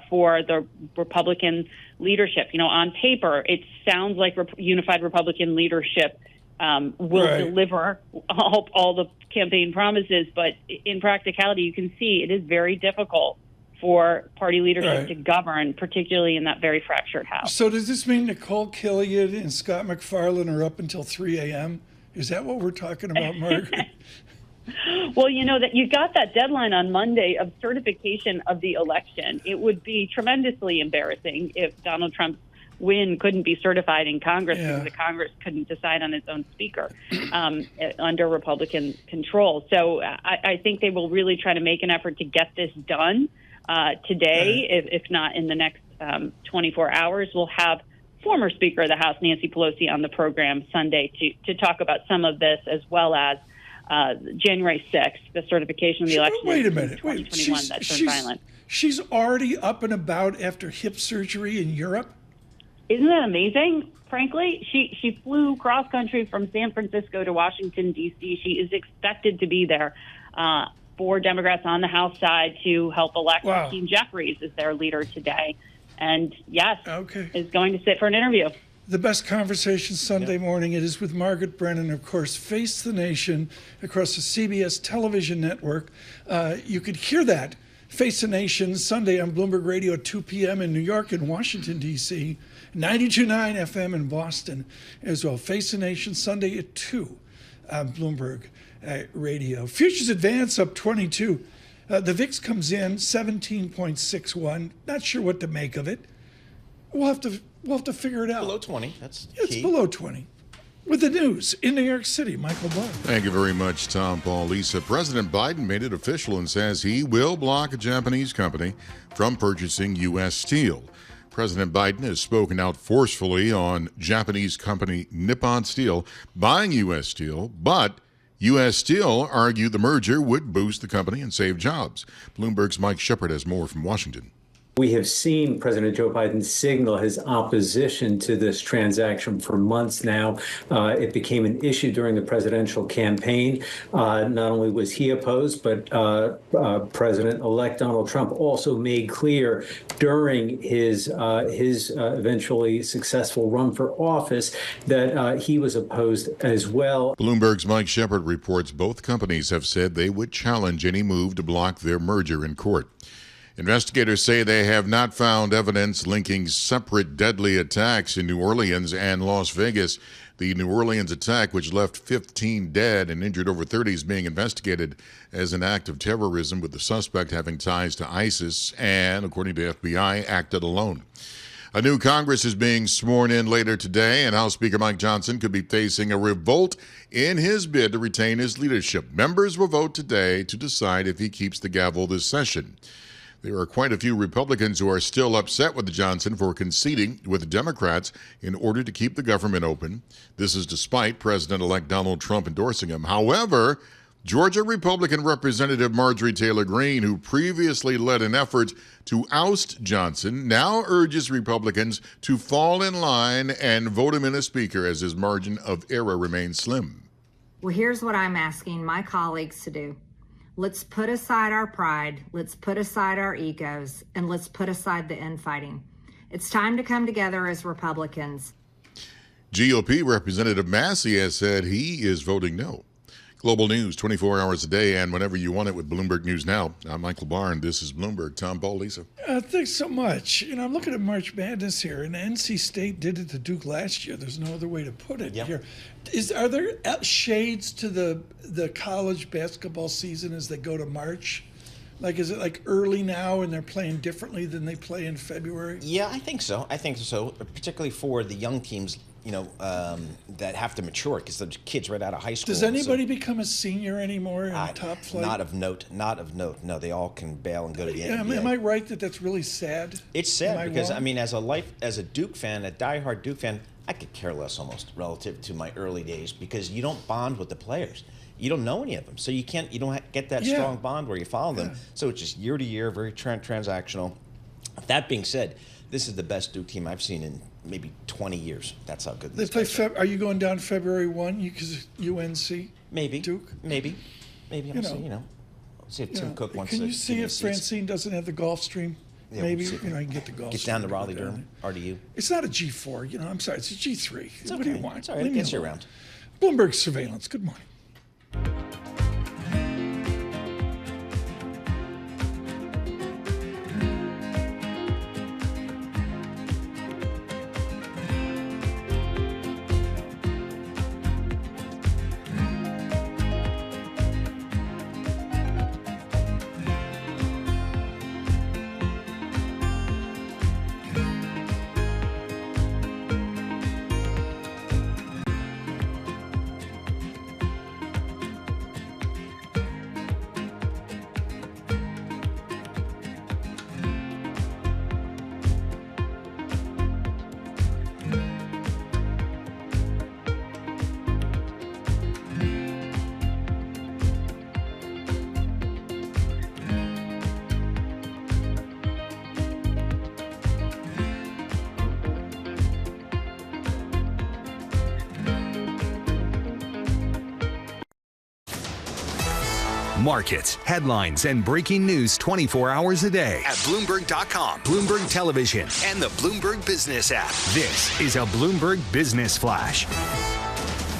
for the Republican leadership. On paper, it sounds like unified Republican leadership will deliver all the campaign promises, but in practicality, you can see it is very difficult for party leadership to govern, particularly in that very fractured House. So does this mean Nicole Killian and Scott McFarlane are up until 3 a.m.? Is that what we're talking about, Margaret? Well, that you got that deadline on Monday of certification of the election. It would be tremendously embarrassing if Donald Trump's win couldn't be certified in Congress because the Congress couldn't decide on its own speaker under Republican control. So I think they will really try to make an effort to get this done today, if not in the next 24 hours. We'll have former Speaker of the House, Nancy Pelosi, on the program Sunday to talk about some of this, as well as January 6th, the certification of the election. Wait a minute. 2021 that turned violent. She's already up and about after hip surgery in Europe? Isn't that amazing? Frankly, she flew cross country from San Francisco to Washington, D.C. She is expected to be there for Democrats on the House side to help elect Keene Jeffries as their leader today. And yes, is going to sit for an interview. The best conversation Sunday morning. It is with Margaret Brennan, of course. Face the Nation across the CBS television network. You could hear that. Face the Nation Sunday on Bloomberg Radio at 2 p.m. in New York and Washington, D.C. 92.9 FM in Boston as well. Face the Nation Sunday at 2 on Bloomberg Radio. Futures advance up 22. The VIX comes in 17.61. Not sure what to make of it. We'll have to figure it out. Below 20. That's it's key. Below 20. With the news in New York City, Michael Barr. Thank you very much, Tom, Paul, Lisa. President Biden made it official and says he will block a Japanese company from purchasing U.S. steel. President Biden has spoken out forcefully on Japanese company Nippon Steel buying U.S. steel, but U.S. Steel argued the merger would boost the company and save jobs. Bloomberg's Mike Shepard has more from Washington. We have seen President Joe Biden signal his opposition to this transaction for months now. It became an issue during the presidential campaign. Not only was he opposed, but President-elect Donald Trump also made clear during his eventually successful run for office that he was opposed as well. Bloomberg's Mike Shepard reports both companies have said they would challenge any move to block their merger in court. Investigators say they have not found evidence linking separate deadly attacks in New Orleans and Las Vegas. The New Orleans attack, which left 15 dead and injured over 30, is being investigated as an act of terrorism, with the suspect having ties to ISIS and, according to FBI, acted alone. A new Congress is being sworn in later today, and House Speaker Mike Johnson could be facing a revolt in his bid to retain his leadership. Members will vote today to decide if he keeps the gavel this session. There are quite a few Republicans who are still upset with Johnson for conceding with Democrats in order to keep the government open. This is despite President-elect Donald Trump endorsing him. However, Georgia Republican Representative Marjorie Taylor Greene, who previously led an effort to oust Johnson, now urges Republicans to fall in line and vote him in as Speaker as his margin of error remains slim. Well, here's what I'm asking my colleagues to do. Let's put aside our pride, let's put aside our egos, and let's put aside the infighting. It's time to come together as Republicans. GOP Representative Massey has said he is voting no. Global news 24 hours a day and whenever you want it with Bloomberg News Now. I'm Michael Barr, and this is Bloomberg. Tom, Paul, Lisa. Thanks so much. I'm looking at March Madness here, and NC State did it to Duke last year. There's no other way to put it here. Are there shades to the college basketball season as they go to March? Like, is it like early now and they're playing differently than they play in February? Yeah, I think so. Particularly for the young teams. that have to mature because the kids right out of high school. Does anybody become a senior anymore in top flight? Not of note. No, they all can bail and go to the end. Am I right that that's really sad? It's sad because wrong? I mean, as a Duke fan, a diehard Duke fan, I could care less almost relative to my early days because you don't bond with the players. You don't know any of them, so you don't get that strong bond where you follow them. So it's just year to year, very transactional. That being said, this is the best Duke team I've seen in maybe 20 years. That's how good they play. Are you going down February 1 because UNC? Maybe Duke. Maybe. I'll see if Tim Cook wants to. Can you see if Francine doesn't have the Gulf Stream? Yeah, maybe we'll I can get the Gulf. Get down to Raleigh, Durham, RDU. It's not a G4. I'm sorry. It's a G3. It's okay. What do you want? It's all right. It gets you around. Bloomberg surveillance. Good morning. Markets, headlines, and breaking news 24 hours a day at Bloomberg.com, Bloomberg Television, and the Bloomberg Business app. This is a Bloomberg Business Flash.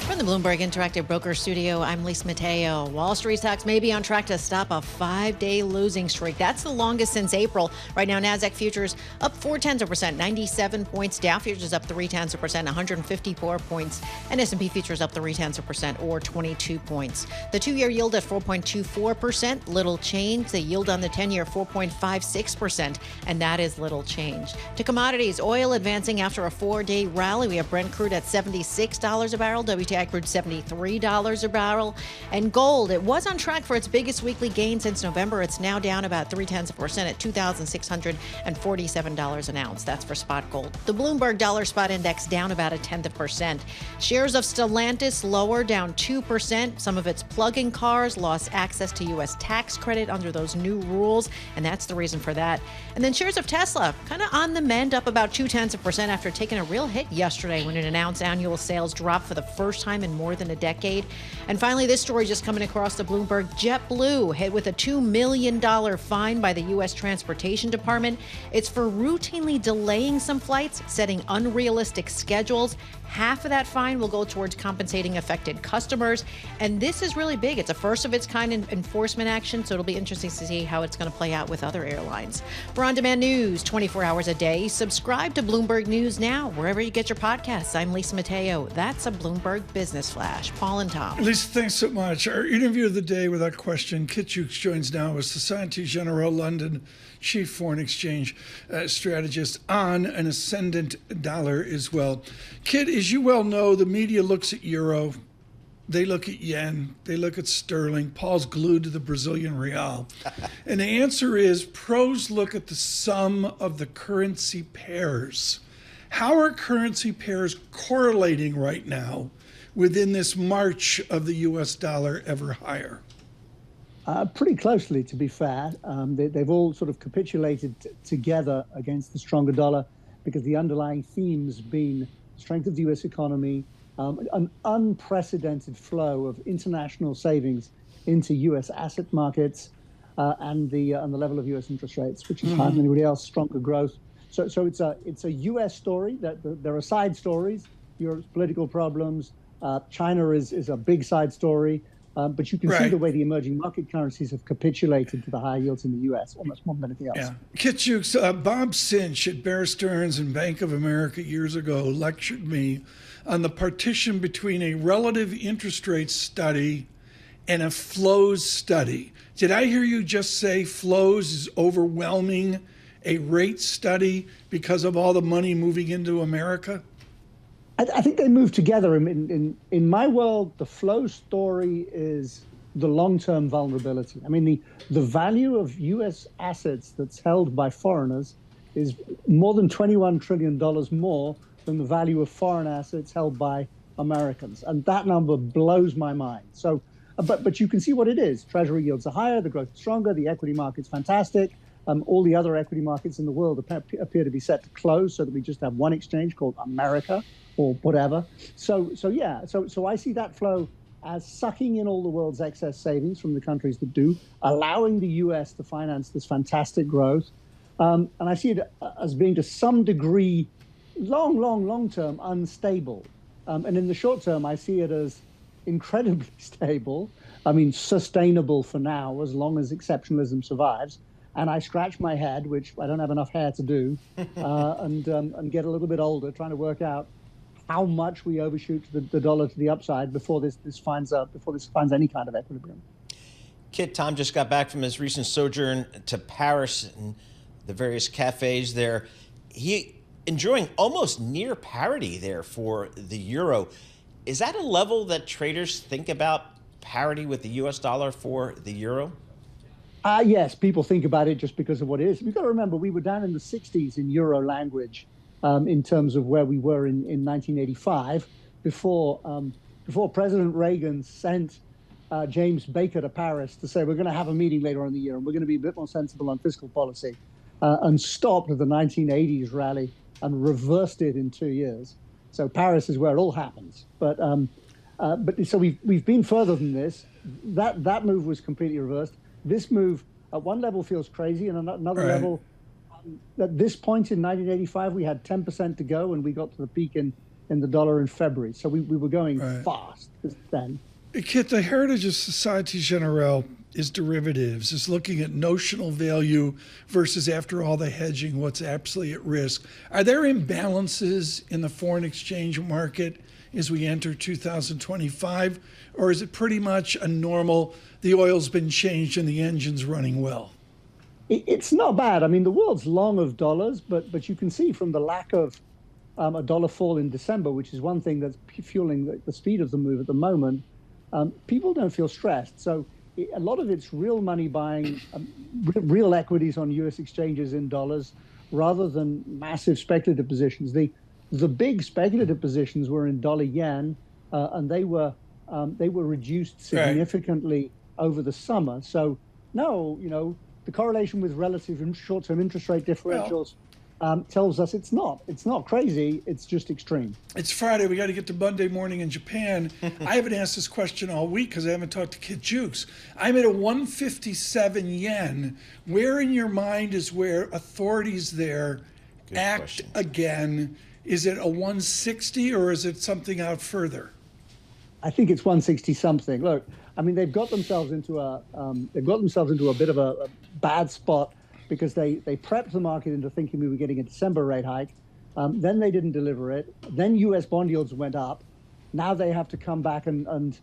From the Bloomberg Interactive Broker Studio, I'm Lisa Mateo. Wall Street stocks may be on track to stop a 5-day losing streak. That's the longest since April. Right now, NASDAQ futures up 0.4%, 97 points. Dow futures up 0.3%, 154 points. And S&P futures up 0.3% or 22 points. The 2-year yield at 4.24%, little change. The yield on the 10-year 4.56%, and that is little change. To commodities, oil advancing after a 4-day rally. We have Brent crude at $76 a barrel. WTI crude $73 a barrel. And gold, it was on track for its biggest weekly gain since November. It's now down about 0.3% at $2,647 an ounce. That's for spot gold. The Bloomberg Dollar Spot Index down about 0.1%. Shares of Stellantis lower, down 2%. Some of its plug-in cars lost access to U.S. tax credit under those new rules, and that's the reason for that. And then shares of Tesla kind of on the mend, up about 0.2% after taking a real hit yesterday when it announced annual sales dropped for the first time in more than a decade. And finally, this story just coming across the Bloomberg. JetBlue hit with a $2 million fine by the U.S. Transportation Department. It's for routinely delaying some flights, setting unrealistic schedules. Half of that fine will go towards compensating affected customers. And this is really big. It's a first of its kind enforcement action, so it'll be interesting to see how it's going to play out with other airlines. For on-demand news 24 hours a day, subscribe to Bloomberg News now, wherever you get your podcasts. I'm Lisa Mateo. That's a Bloomberg Business Flash. Paul and Tom. Lisa, thanks so much. Our interview of the day, without question, Kit Hughes joins now as Societe Generale London Chief Foreign Exchange Strategist on an ascendant dollar as well. Kit, as you well know, the media looks at euro, they look at yen, they look at sterling. Paul's glued to the Brazilian real. And the answer is pros look at the sum of the currency pairs. How are currency pairs correlating right now within this march of the U.S. dollar ever higher? Pretty closely, to be fair. They've all sort of capitulated together against the stronger dollar because the underlying theme's been strength of the U.S. economy, an unprecedented flow of international savings into U.S. asset markets, and the level of U.S. interest rates, which is higher than anybody else, stronger growth. So it's a U.S. story. There are side stories. Europe's political problems. China is a big side story. But you can see the way the emerging market currencies have capitulated to the higher yields in the U.S. almost more than anything else. Yeah. Kit Hughes, Bob Sinch at Bear Stearns and Bank of America years ago lectured me on the partition between a relative interest rate study and a flows study. Did I hear you just say flows is overwhelming a rate study because of all the money moving into America? I think they move together. In my world, the flow story is the long-term vulnerability. I mean, the value of U.S. assets that's held by foreigners is more than $21 trillion more than the value of foreign assets held by Americans. And that number blows my mind. So, but you can see what it is. Treasury yields are higher, the growth is stronger, the equity market's fantastic. All the other equity markets in the world appear to be set to close so that we just have one exchange called America or whatever. So I see that flow as sucking in all the world's excess savings from the countries that do, allowing the U.S. to finance this fantastic growth. And I see it as being to some degree long term unstable. And in the short term, I see it as incredibly stable. I mean, sustainable for now, as long as exceptionalism survives. And I scratch my head, which I don't have enough hair to do, and get a little bit older, trying to work out how much we overshoot the dollar to the upside before this finds any kind of equilibrium. Kit, Tom just got back from his recent sojourn to Paris and the various cafes there. He enjoying almost near parity there for the euro. Is that a level that traders think about parity with the U.S. dollar for the euro? Yes, people think about it just because of what it is. We've got to remember we were down in the 60s in euro language in terms of where we were in 1985 before President Reagan sent James Baker to Paris to say we're going to have a meeting later on in the year and we're going to be a bit more sensible on fiscal policy and stopped the 1980s rally and reversed it in 2 years. So Paris is where it all happens. But so we've been further than this. That move was completely reversed. This move at one level feels crazy, and another level, at this point in 1985, we had 10% to go, and we got to the peak in the dollar in February. So we were going fast then. Kit, the heritage of Société Générale is derivatives, is looking at notional value versus, after all the hedging, what's absolutely at risk. Are there imbalances in the foreign exchange market as we enter 2025, or is it pretty much a normal, the oil's been changed and the engine's running well? It's not bad. I mean, the world's long of dollars, but you can see from the lack of a dollar fall in December, which is one thing that's fueling the speed of the move at the moment, people don't feel stressed. So a lot of it's real money buying real equities on U.S. exchanges in dollars rather than massive speculative positions. The big speculative positions were in dollar yen, and they were reduced significantly over the summer. So no, the correlation with relative short-term interest rate differentials tells us it's not crazy. It's just extreme. It's Friday. We got to get to Monday morning in Japan. I haven't asked this question all week because I haven't talked to Kit Jukes. I'm at a 157 yen. Where in your mind is where authorities there act again? Is it a 160 or is it something out further? I think it's 160 something. Look, I mean, they've got themselves into a bit of a bad spot because they prepped the market into thinking we were getting a December rate hike. Then they didn't deliver it. Then U.S. bond yields went up. Now they have to come back and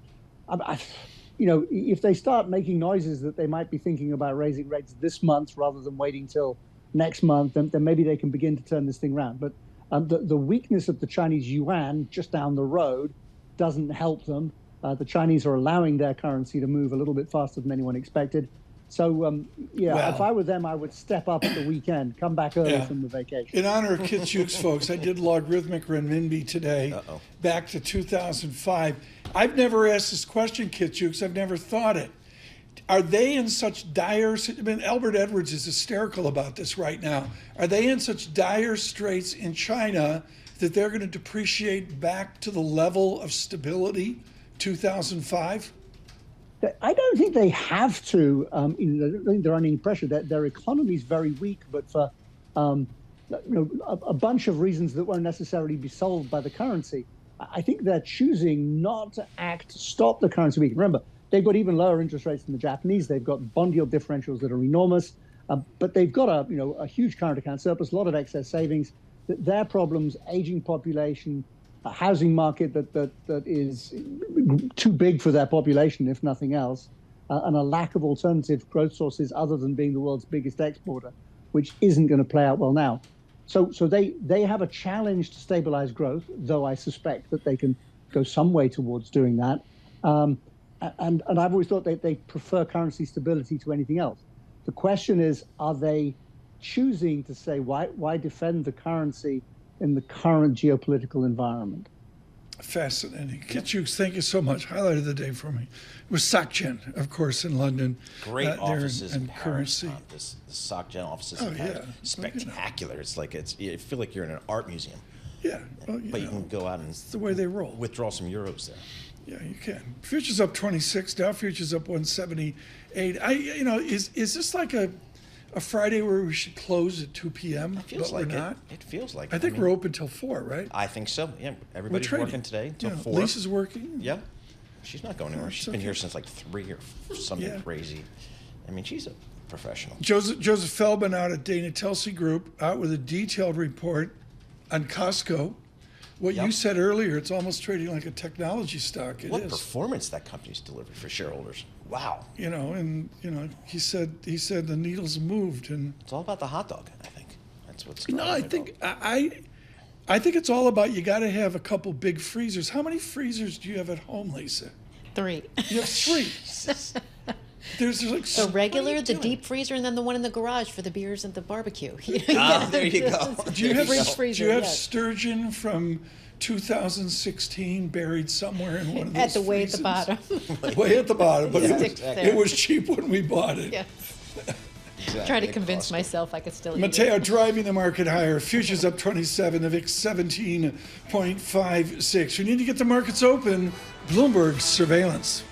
if they start making noises that they might be thinking about raising rates this month rather than waiting till next month, then maybe they can begin to turn this thing around. But the weakness of the Chinese yuan just down the road doesn't help them. The Chinese are allowing their currency to move a little bit faster than anyone expected. So, if I were them, I would step up at the weekend, come back early from the vacation. In honor of Kit Jukes, folks, I did logarithmic renminbi today, back to 2005. I've never asked this question, Kit Jukes. I've never thought it. Are they in such dire... I mean, Albert Edwards is hysterical about this right now. Are they in such dire straits in China that they're going to depreciate back to the level of stability 2005? I don't think they have to. I don't think they're under any pressure. Their economy is very weak, but for a bunch of reasons that won't necessarily be solved by the currency. I think they're choosing not to act to stop the currency weak. Remember, they've got even lower interest rates than the Japanese. They've got bond yield differentials that are enormous, but they've got a huge current account surplus, a lot of excess savings. Their problems: aging population, a housing market that is too big for their population, if nothing else, and a lack of alternative growth sources other than being the world's biggest exporter, which isn't going to play out well now. So they have a challenge to stabilize growth, though I suspect that they can go some way towards doing that. And I've always thought they prefer currency stability to anything else. The question is, are they choosing to say, why defend the currency in the current geopolitical environment? Fascinating. Kitchukes, thank you so much. Highlight of the day for me. It was SocGen, of course, in London. Great offices in Paris. currency. The SocGen offices in Paris. Spectacular. It's like you feel like you're in an art museum. Yeah. Well, but you can go out and it's the way they roll. Withdraw some euros there. Yeah, you can. Futures up 26. Dow futures up 178. Is this like a Friday where we should close at 2 p.m.? It feels like it. It feels like I think we're open till 4, right? I think so. Yeah, everybody's working today till 4. Lisa's working. Yeah, she's not going anywhere. She's been here since like 3 or something crazy. I mean, she's a professional. Joseph Feldman out at Dana Telsey Group out with a detailed report on Costco. What you said earlier, it's almost trading like a technology stock. What performance that company's delivered for shareholders. Wow. He said the needle's moved, and it's all about the hot dog. I think that's what's. I think it's all about you got to have a couple big freezers. How many freezers do you have at home, Lisa? 3. You have 3. There's like the regular, the deep freezer, and then the one in the garage for the beers and the barbecue. There you go. Do you have sturgeon from 2016 buried somewhere in one of those at the way at the bottom? Way at the bottom, but it was cheap when we bought it. Yeah. Try to convince myself I could still eat Matteo it. driving the market higher. Futures up 27, the VIX 17.56. We need to get the markets open. Bloomberg surveillance.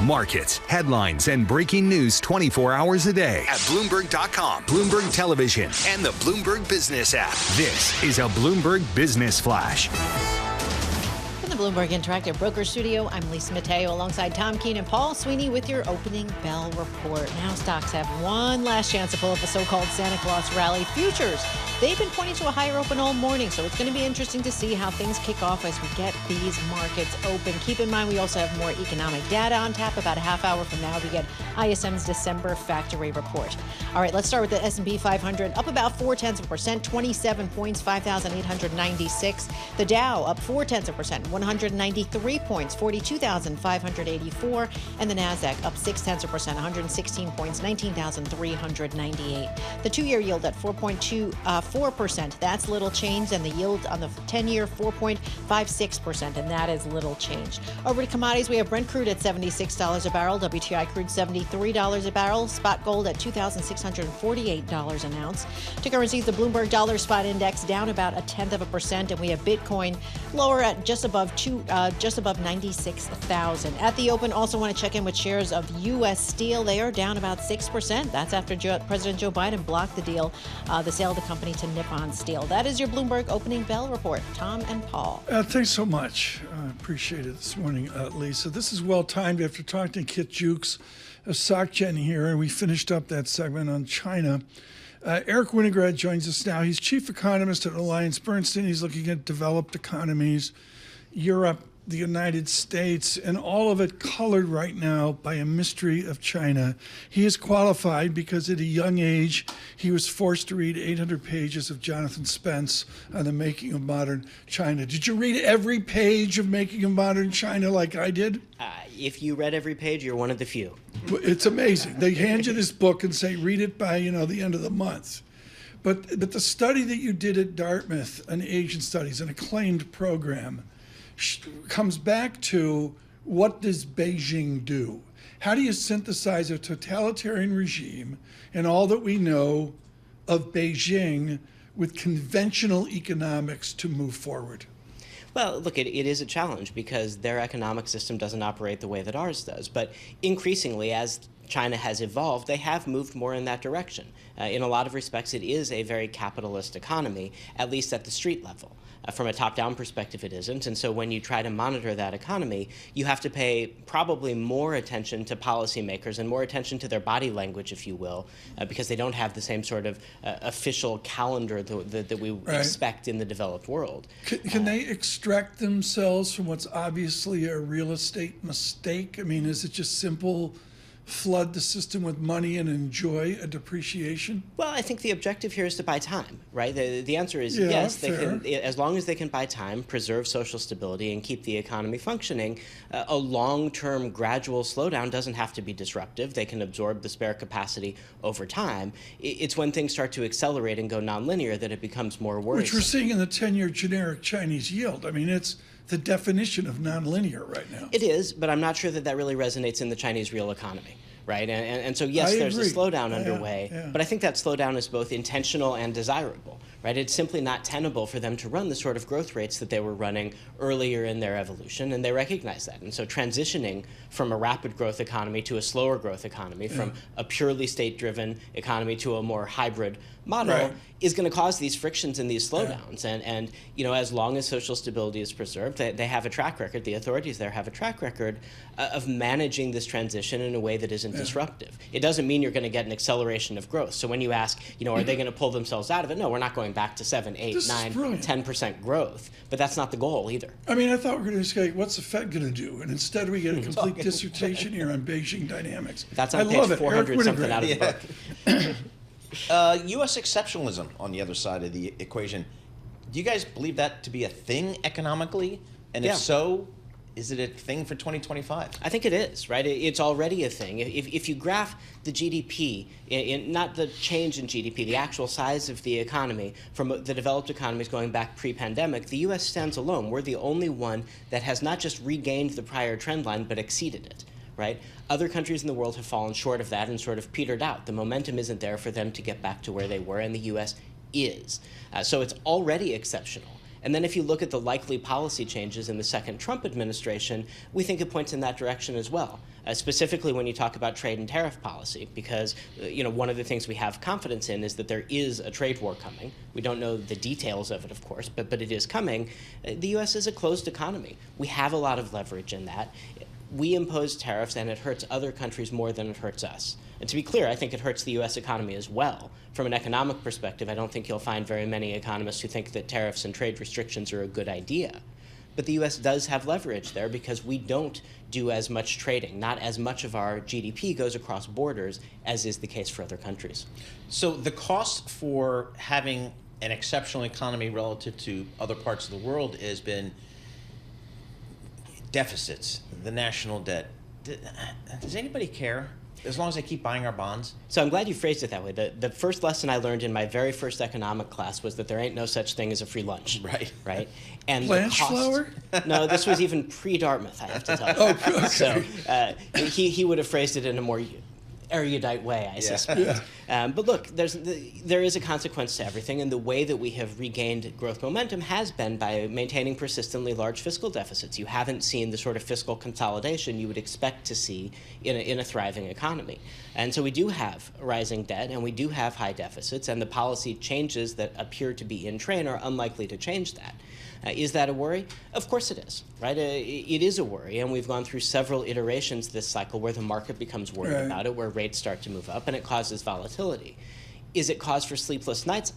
Markets, headlines, and breaking news 24 hours a day at Bloomberg.com, Bloomberg Television, and the Bloomberg Business app. This is a Bloomberg Business Flash. From the Bloomberg Interactive Broker Studio, I'm Lisa Matteo alongside Tom Keene and Paul Sweeney with your opening bell report. Now stocks have one last chance to pull up a so-called Santa Claus rally. Futures, they've been pointing to a higher open all morning, so it's going to be interesting to see how things kick off as we get these markets open. Keep in mind, we also have more economic data on tap. About a half hour from now, we get ISM's December factory report. All right, let's start with the S&P 500, up about 0.4%, 27 points, 5,896. The Dow up 0.4%, 193 points, 42,584. And the Nasdaq up 0.6%, 116 points, 19,398. The 2-year yield at 4.4%. That's little change, and the yield on the 10-year 4.56%, and that is little change. Over to commodities, we have Brent crude at $76 a barrel, WTI crude $73 a barrel, spot gold at $2,648 an ounce. To currencies, the Bloomberg Dollar Spot Index down about 0.1%, and we have Bitcoin lower at just above 96,000. At the open, also want to check in with shares of US Steel. They are down about 6%. That's after President Joe Biden blocked the deal, the sale of the company to Nippon Steel. That is your Bloomberg opening bell report. Tom and Paul. Thanks so much. I appreciate it this morning, Lisa. This is well timed after talking to Kit Jukes of SocGen here, and we finished up that segment on China. Eric Winograd joins us now. He's chief economist at AllianceBernstein. He's looking at developed economies, Europe, the United States, and all of it colored right now by a mystery of China. He is qualified because at a young age, he was forced to read 800 pages of Jonathan Spence on the making of modern China. Did you read every page of Making of Modern China like I did? If you read every page, you're one of the few. It's amazing. They hand you this book and say, read it by, the end of the month. But the study that you did at Dartmouth on Asian studies, an acclaimed program, comes back to, what does Beijing do? How do you synthesize a totalitarian regime and all that we know of Beijing with conventional economics to move forward? Well, look, it is a challenge because their economic system doesn't operate the way that ours does. But increasingly, as China has evolved, they have moved more in that direction. In a lot of respects, it is a very capitalist economy, at least at the street level. From a top-down perspective, it isn't. And so when you try to monitor that economy, you have to pay probably more attention to policymakers and more attention to their body language, if you will, because they don't have the same sort of official calendar that we expect in the developed world. Can they extract themselves from what's obviously a real estate mistake? I mean, is it just simple flood the system with money and enjoy a depreciation? Well, I think the objective here is to buy time, right? The answer is yes. They can, as long as they can buy time, preserve social stability, and keep the economy functioning. A long-term gradual slowdown doesn't have to be disruptive. They can absorb the spare capacity over time. It's when things start to accelerate and go nonlinear that it becomes more worrisome. Which we're seeing in the 10-year generic Chinese yield. I mean, it's the definition of nonlinear right now. It is, but I'm not sure that really resonates in the Chinese real economy, right? And so, yes, there's a slowdown underway, but I think that slowdown is both intentional and desirable, right? It's simply not tenable for them to run the sort of growth rates that they were running earlier in their evolution, and they recognize that. And so transitioning from a rapid growth economy to a slower growth economy, from a purely state-driven economy to a more hybrid model is going to cause these frictions and these slowdowns. And you know, as long as social stability is preserved, they have a track record, the authorities there have a track record of managing this transition in a way that isn't disruptive. It doesn't mean you're going to get an acceleration of growth. So when you ask, you know, are they going to pull themselves out of it? No, we're not going back to 7, 8, 9, 10% growth. But that's not the goal either. I mean, I thought we were going to say, what's the Fed going to do? And instead we get a complete dissertation here on Beijing dynamics. That's on page 400 something out of the book. U.S. exceptionalism on the other side of the equation. Do you guys believe that to be a thing economically? And if so, is it a thing for 2025? I think it is, right? It's already a thing. If you graph the GDP, not the change in GDP, the actual size of the economy from the developed economies going back pre-pandemic, the U.S. stands alone. We're the only one that has not just regained the prior trend line, but exceeded it. Right? Other countries in the world have fallen short of that and sort of petered out. The momentum isn't there for them to get back to where they were, and the U.S. is. So it's already exceptional. And then if you look at the likely policy changes in the second Trump administration, we think it points in that direction as well, specifically when you talk about trade and tariff policy, because you know, one of the things we have confidence in is that there is a trade war coming. We don't know the details of it, of course, but it is coming. The U.S. is a closed economy. We have a lot of leverage in that. We impose tariffs, and it hurts other countries more than it hurts us. And to be clear, I think it hurts the U.S. economy as well. From an economic perspective, I don't think you'll find very many economists who think that tariffs and trade restrictions are a good idea. But the U.S. does have leverage there because we don't do as much trading. Not as much of our GDP goes across borders as is the case for other countries. So the cost for having an exceptional economy relative to other parts of the world has been deficits, the national debt. Does anybody care? As long as they keep buying our bonds? So I'm glad you phrased it that way. The first lesson I learned in my very first economic class was that there ain't no such thing as a free lunch. Right? And Blanchflower? No, this was even pre-Dartmouth, I have to tell you. Oh, okay. So he would have phrased it in a more erudite way, I suspect. But look, there is a consequence to everything, and the way that we have regained growth momentum has been by maintaining persistently large fiscal deficits. You haven't seen the sort of fiscal consolidation you would expect to see in a thriving economy. And so we do have rising debt, and we do have high deficits, and the policy changes that appear to be in train are unlikely to change that. Is that a worry? Of course it is, right? It is a worry, and we've gone through several iterations this cycle where the market becomes worried about it, where rates start to move up, and it causes volatility. Is it cause for sleepless nights?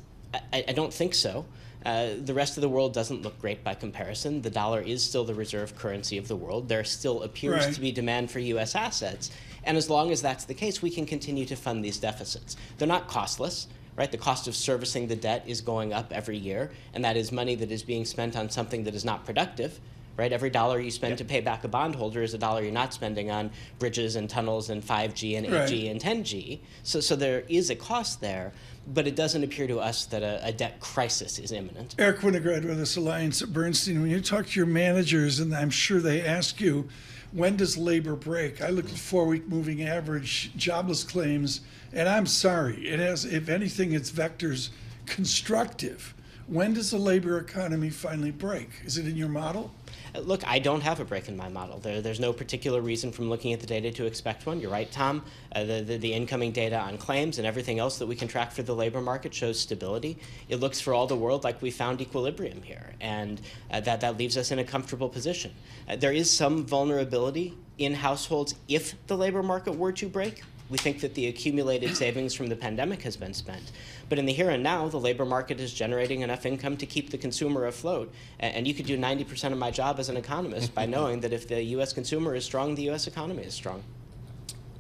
I don't think so. The rest of the world doesn't look great by comparison. The dollar is still the reserve currency of the world. There still appears to be demand for U.S. assets, and as long as that's the case, we can continue to fund these deficits. They're not costless. Right? The cost of servicing the debt is going up every year, and that is money that is being spent on something that is not productive, right? Every dollar you spend to pay back a bondholder is a dollar you're not spending on bridges and tunnels and 5G and 8G and 10G. So there is a cost there, but it doesn't appear to us that a debt crisis is imminent. Eric Winograd with us, Alliance at Bernstein. When you talk to your managers, and I'm sure they ask you, when does labor break? I look at 4-week moving average jobless claims, and I'm sorry, it has, if anything, its vectors constructive. When does the labor economy finally break? Is it in your model? Look, I don't have a break in my model. There's no particular reason from looking at the data to expect one. You're right, Tom. The incoming data on claims and everything else that we can track for the labor market shows stability. It looks for all the world like we found equilibrium here, and that leaves us in a comfortable position. There is some vulnerability in households if the labor market were to break. We think that the accumulated savings from the pandemic has been spent. But in the here and now, the labor market is generating enough income to keep the consumer afloat. And you could do 90% of my job as an economist by knowing that if the U.S. consumer is strong, the U.S. economy is strong.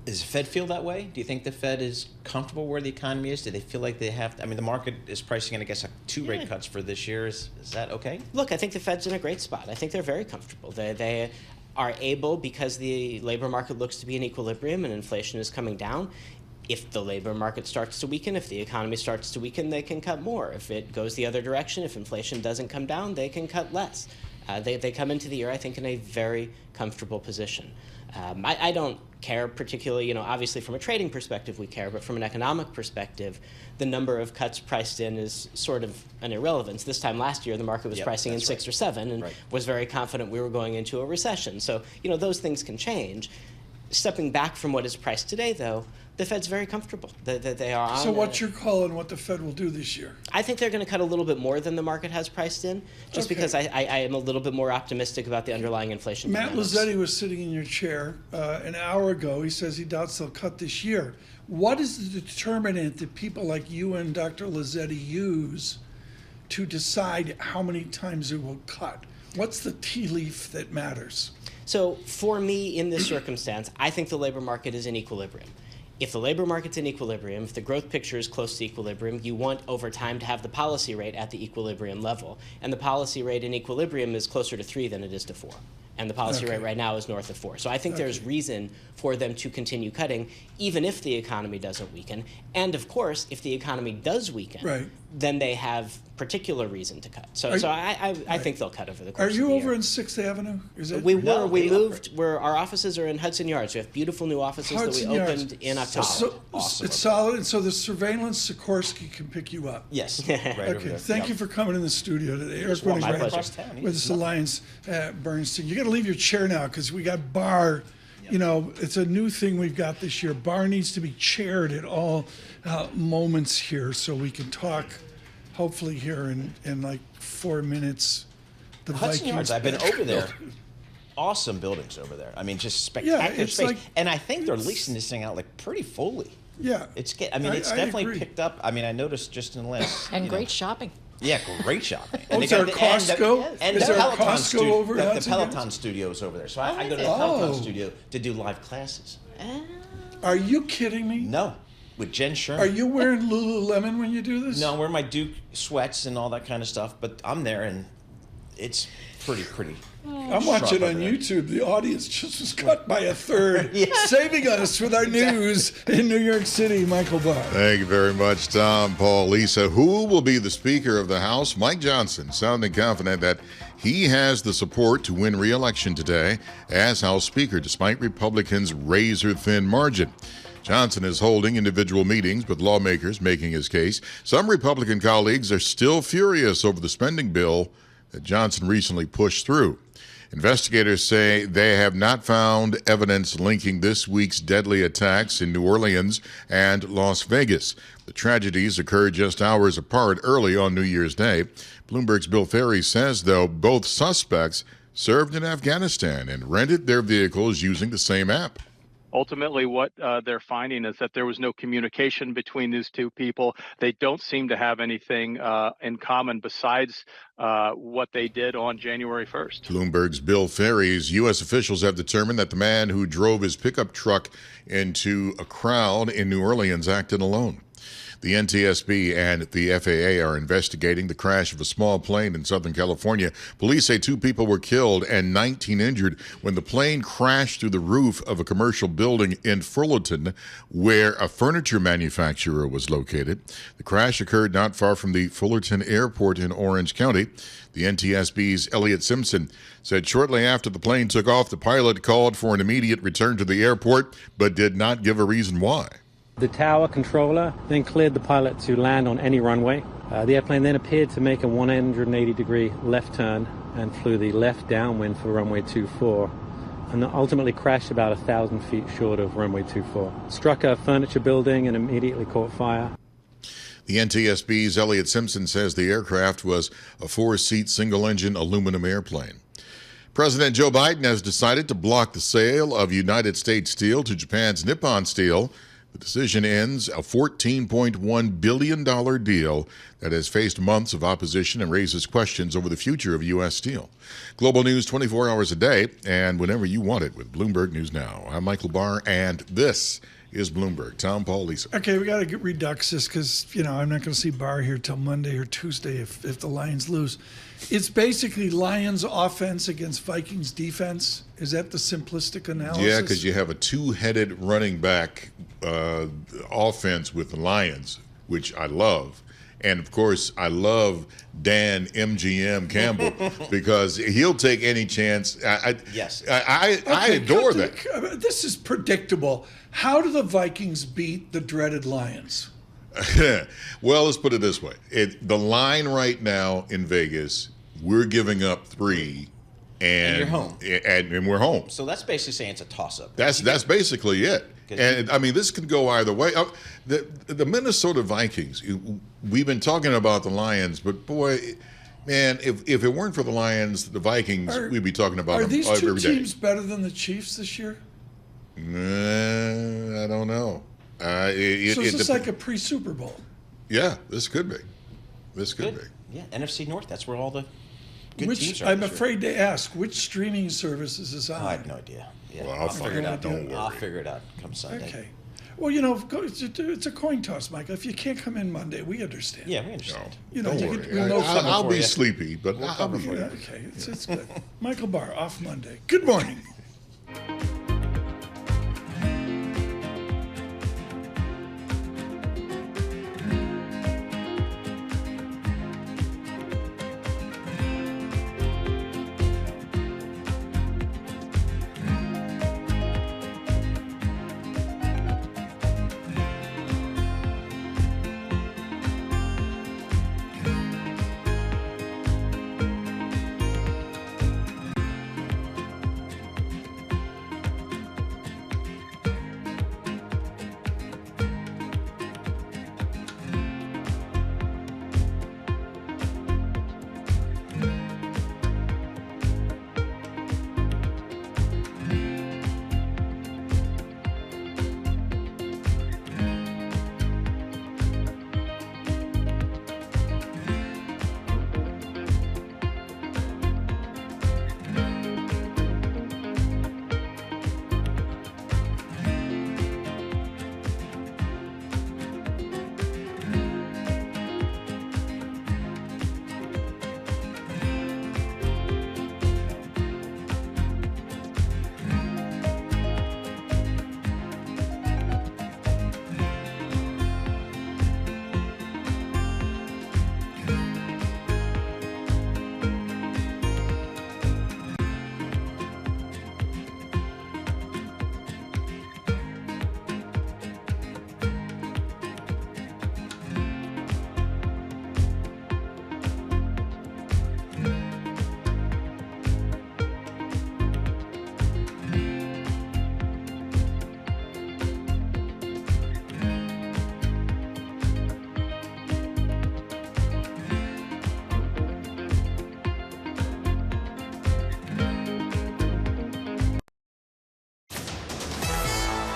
Does the Fed feel that way? Do you think the Fed is comfortable where the economy is? Do they feel like they have, I mean, the market is pricing in, I guess, 2 rate cuts for this year. Is that okay? Look, I think the Fed's in a great spot. I think they're very comfortable. They are able, because the labor market looks to be in equilibrium and inflation is coming down. If the labor market starts to weaken, if the economy starts to weaken, they can cut more. If it goes the other direction, if inflation doesn't come down, they can cut less. They come into the year, I think, in a very comfortable position. I don't care particularly, obviously from a trading perspective we care, but from an economic perspective, the number of cuts priced in is sort of an irrelevance. This time last year, the market was pricing in 6 or 7 and was very confident we were going into a recession. So, those things can change. Stepping back from what is priced today, though, the Fed's very comfortable. They are on. So what's your call on what the Fed will do this year? I think they're going to cut a little bit more than the market has priced in, just because I am a little bit more optimistic about the underlying inflation. Matt Lozzetti was sitting in your chair an hour ago. He says he doubts they'll cut this year. What is the determinant that people like you and Dr. Lozzetti use to decide how many times it will cut? What's the tea leaf that matters? So for me, in this circumstance, I think the labor market is in equilibrium. If the labor market's in equilibrium, if the growth picture is close to equilibrium, you want over time to have the policy rate at the equilibrium level. And the policy rate in equilibrium is closer to 3 than it is to 4. And the policy rate right now is north of 4. So I think there's reason for them to continue cutting, even if the economy doesn't weaken. And of course, if the economy does weaken, then they have particular reason to cut. So I think they'll cut over the course of the year. Are you over in 6th Avenue? Is it? We moved. Our offices are in Hudson Yards. We have beautiful new offices that we opened in October. So, awesome. It's solid. And so the surveillance Sikorsky can pick you up. Yes. Okay. Thank you for coming in the studio today. Eric Winograd with this Alliance at Bernstein. You got to leave your chair now because we got Barr. It's a new thing we've got this year. Barr needs to be chaired at all moments here so we can talk, hopefully here in like 4 minutes. The Hudson Yards, I've been over there. Awesome buildings over there. I mean, just spectacular space. And I think they're leasing this thing out like pretty fully. Yeah. It's definitely picked up. I mean, I noticed just in the last... And great shopping. Yeah, great shopping. And is there a Costco? Is there a Costco over there? The Peloton studio is over there. So I go to the Peloton studio to do live classes. Are you kidding me? No. With Jen Sherman. Are you wearing Lululemon when you do this? No, I'm wearing my Duke sweats and all that kind of stuff. But I'm there, and it's pretty. I'm watching on YouTube. The audience just was cut by a third. Saving us with our news in New York City, Michael Barr. Thank you very much, Tom, Paul, Lisa. Who will be the Speaker of the House? Mike Johnson sounding confident that he has the support to win re-election today as House Speaker, despite Republicans' razor-thin margin. Johnson is holding individual meetings with lawmakers making his case. Some Republican colleagues are still furious over the spending bill that Johnson recently pushed through. Investigators say they have not found evidence linking this week's deadly attacks in New Orleans and Las Vegas. The tragedies occurred just hours apart early on New Year's Day. Bloomberg's Bill Ferry says, though, both suspects served in Afghanistan and rented their vehicles using the same app. Ultimately, what they're finding is that there was no communication between these two people. They don't seem to have anything in common besides what they did on January 1st. Bloomberg's Bill Ferry's U.S. officials have determined that the man who drove his pickup truck into a crowd in New Orleans acted alone. The NTSB and the FAA are investigating the crash of a small plane in Southern California. Police say 2 people were killed and 19 injured when the plane crashed through the roof of a commercial building in Fullerton, where a furniture manufacturer was located. The crash occurred not far from the Fullerton Airport in Orange County. The NTSB's Elliot Simpson said shortly after the plane took off, the pilot called for an immediate return to the airport, but did not give a reason why. The tower controller then cleared the pilot to land on any runway. The airplane then appeared to make a 180-degree left turn and flew the left downwind for runway 24, and ultimately crashed about 1,000 feet short of runway 24. Struck a furniture building and immediately caught fire. The NTSB's Elliot Simpson says the aircraft was a 4-seat single-engine aluminum airplane. President Joe Biden has decided to block the sale of United States Steel to Japan's Nippon Steel. The decision ends a $14.1 billion deal that has faced months of opposition and raises questions over the future of U.S. Steel. Global news 24 hours a day and whenever you want it with Bloomberg News Now. I'm Michael Barr, and this is Bloomberg. Tom, Paul, Lisa. Okay, we got to redux this because, I'm not going to see Barr here till Monday or Tuesday if the Lions lose. It's basically Lions offense against Vikings defense. Is that the simplistic analysis? Yeah, because you have a 2-headed running back offense with the Lions, which I love. And, of course, I love Dan MGM Campbell because he'll take any chance. Yes. I adore that. This is predictable. How do the Vikings beat the dreaded Lions? Well, let's put it this way. The line right now in Vegas, we're giving up 3. And you're home. And we're home. So that's basically saying it's a toss-up. That's basically it. And, this could go either way. The Minnesota Vikings, we've been talking about the Lions, but boy, man, if it weren't for the Lions, the Vikings, we'd be talking about them every day. Are these 2 teams better than the Chiefs this year? I don't know. So is this like a pre-Super Bowl? Yeah, this could be. This could be. Yeah, NFC North, that's where all the good teams are. I'm afraid to ask, which streaming services is on? I have no idea. Yeah, well, I'll figure it out. Don't worry. I'll figure it out come Sunday. Okay. Well, it's a coin toss, Michael. If you can't come in Monday, we understand. Yeah, we understand. Don't worry. I'll be sleepy, but I'll be fine. Okay, it's good. Michael Barr, off Monday. Good morning.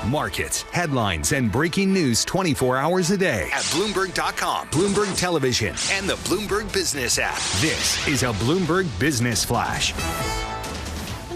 Markets, headlines, and breaking news 24 hours a day at Bloomberg.com, Bloomberg Television, and the Bloomberg Business app. This is a Bloomberg Business Flash.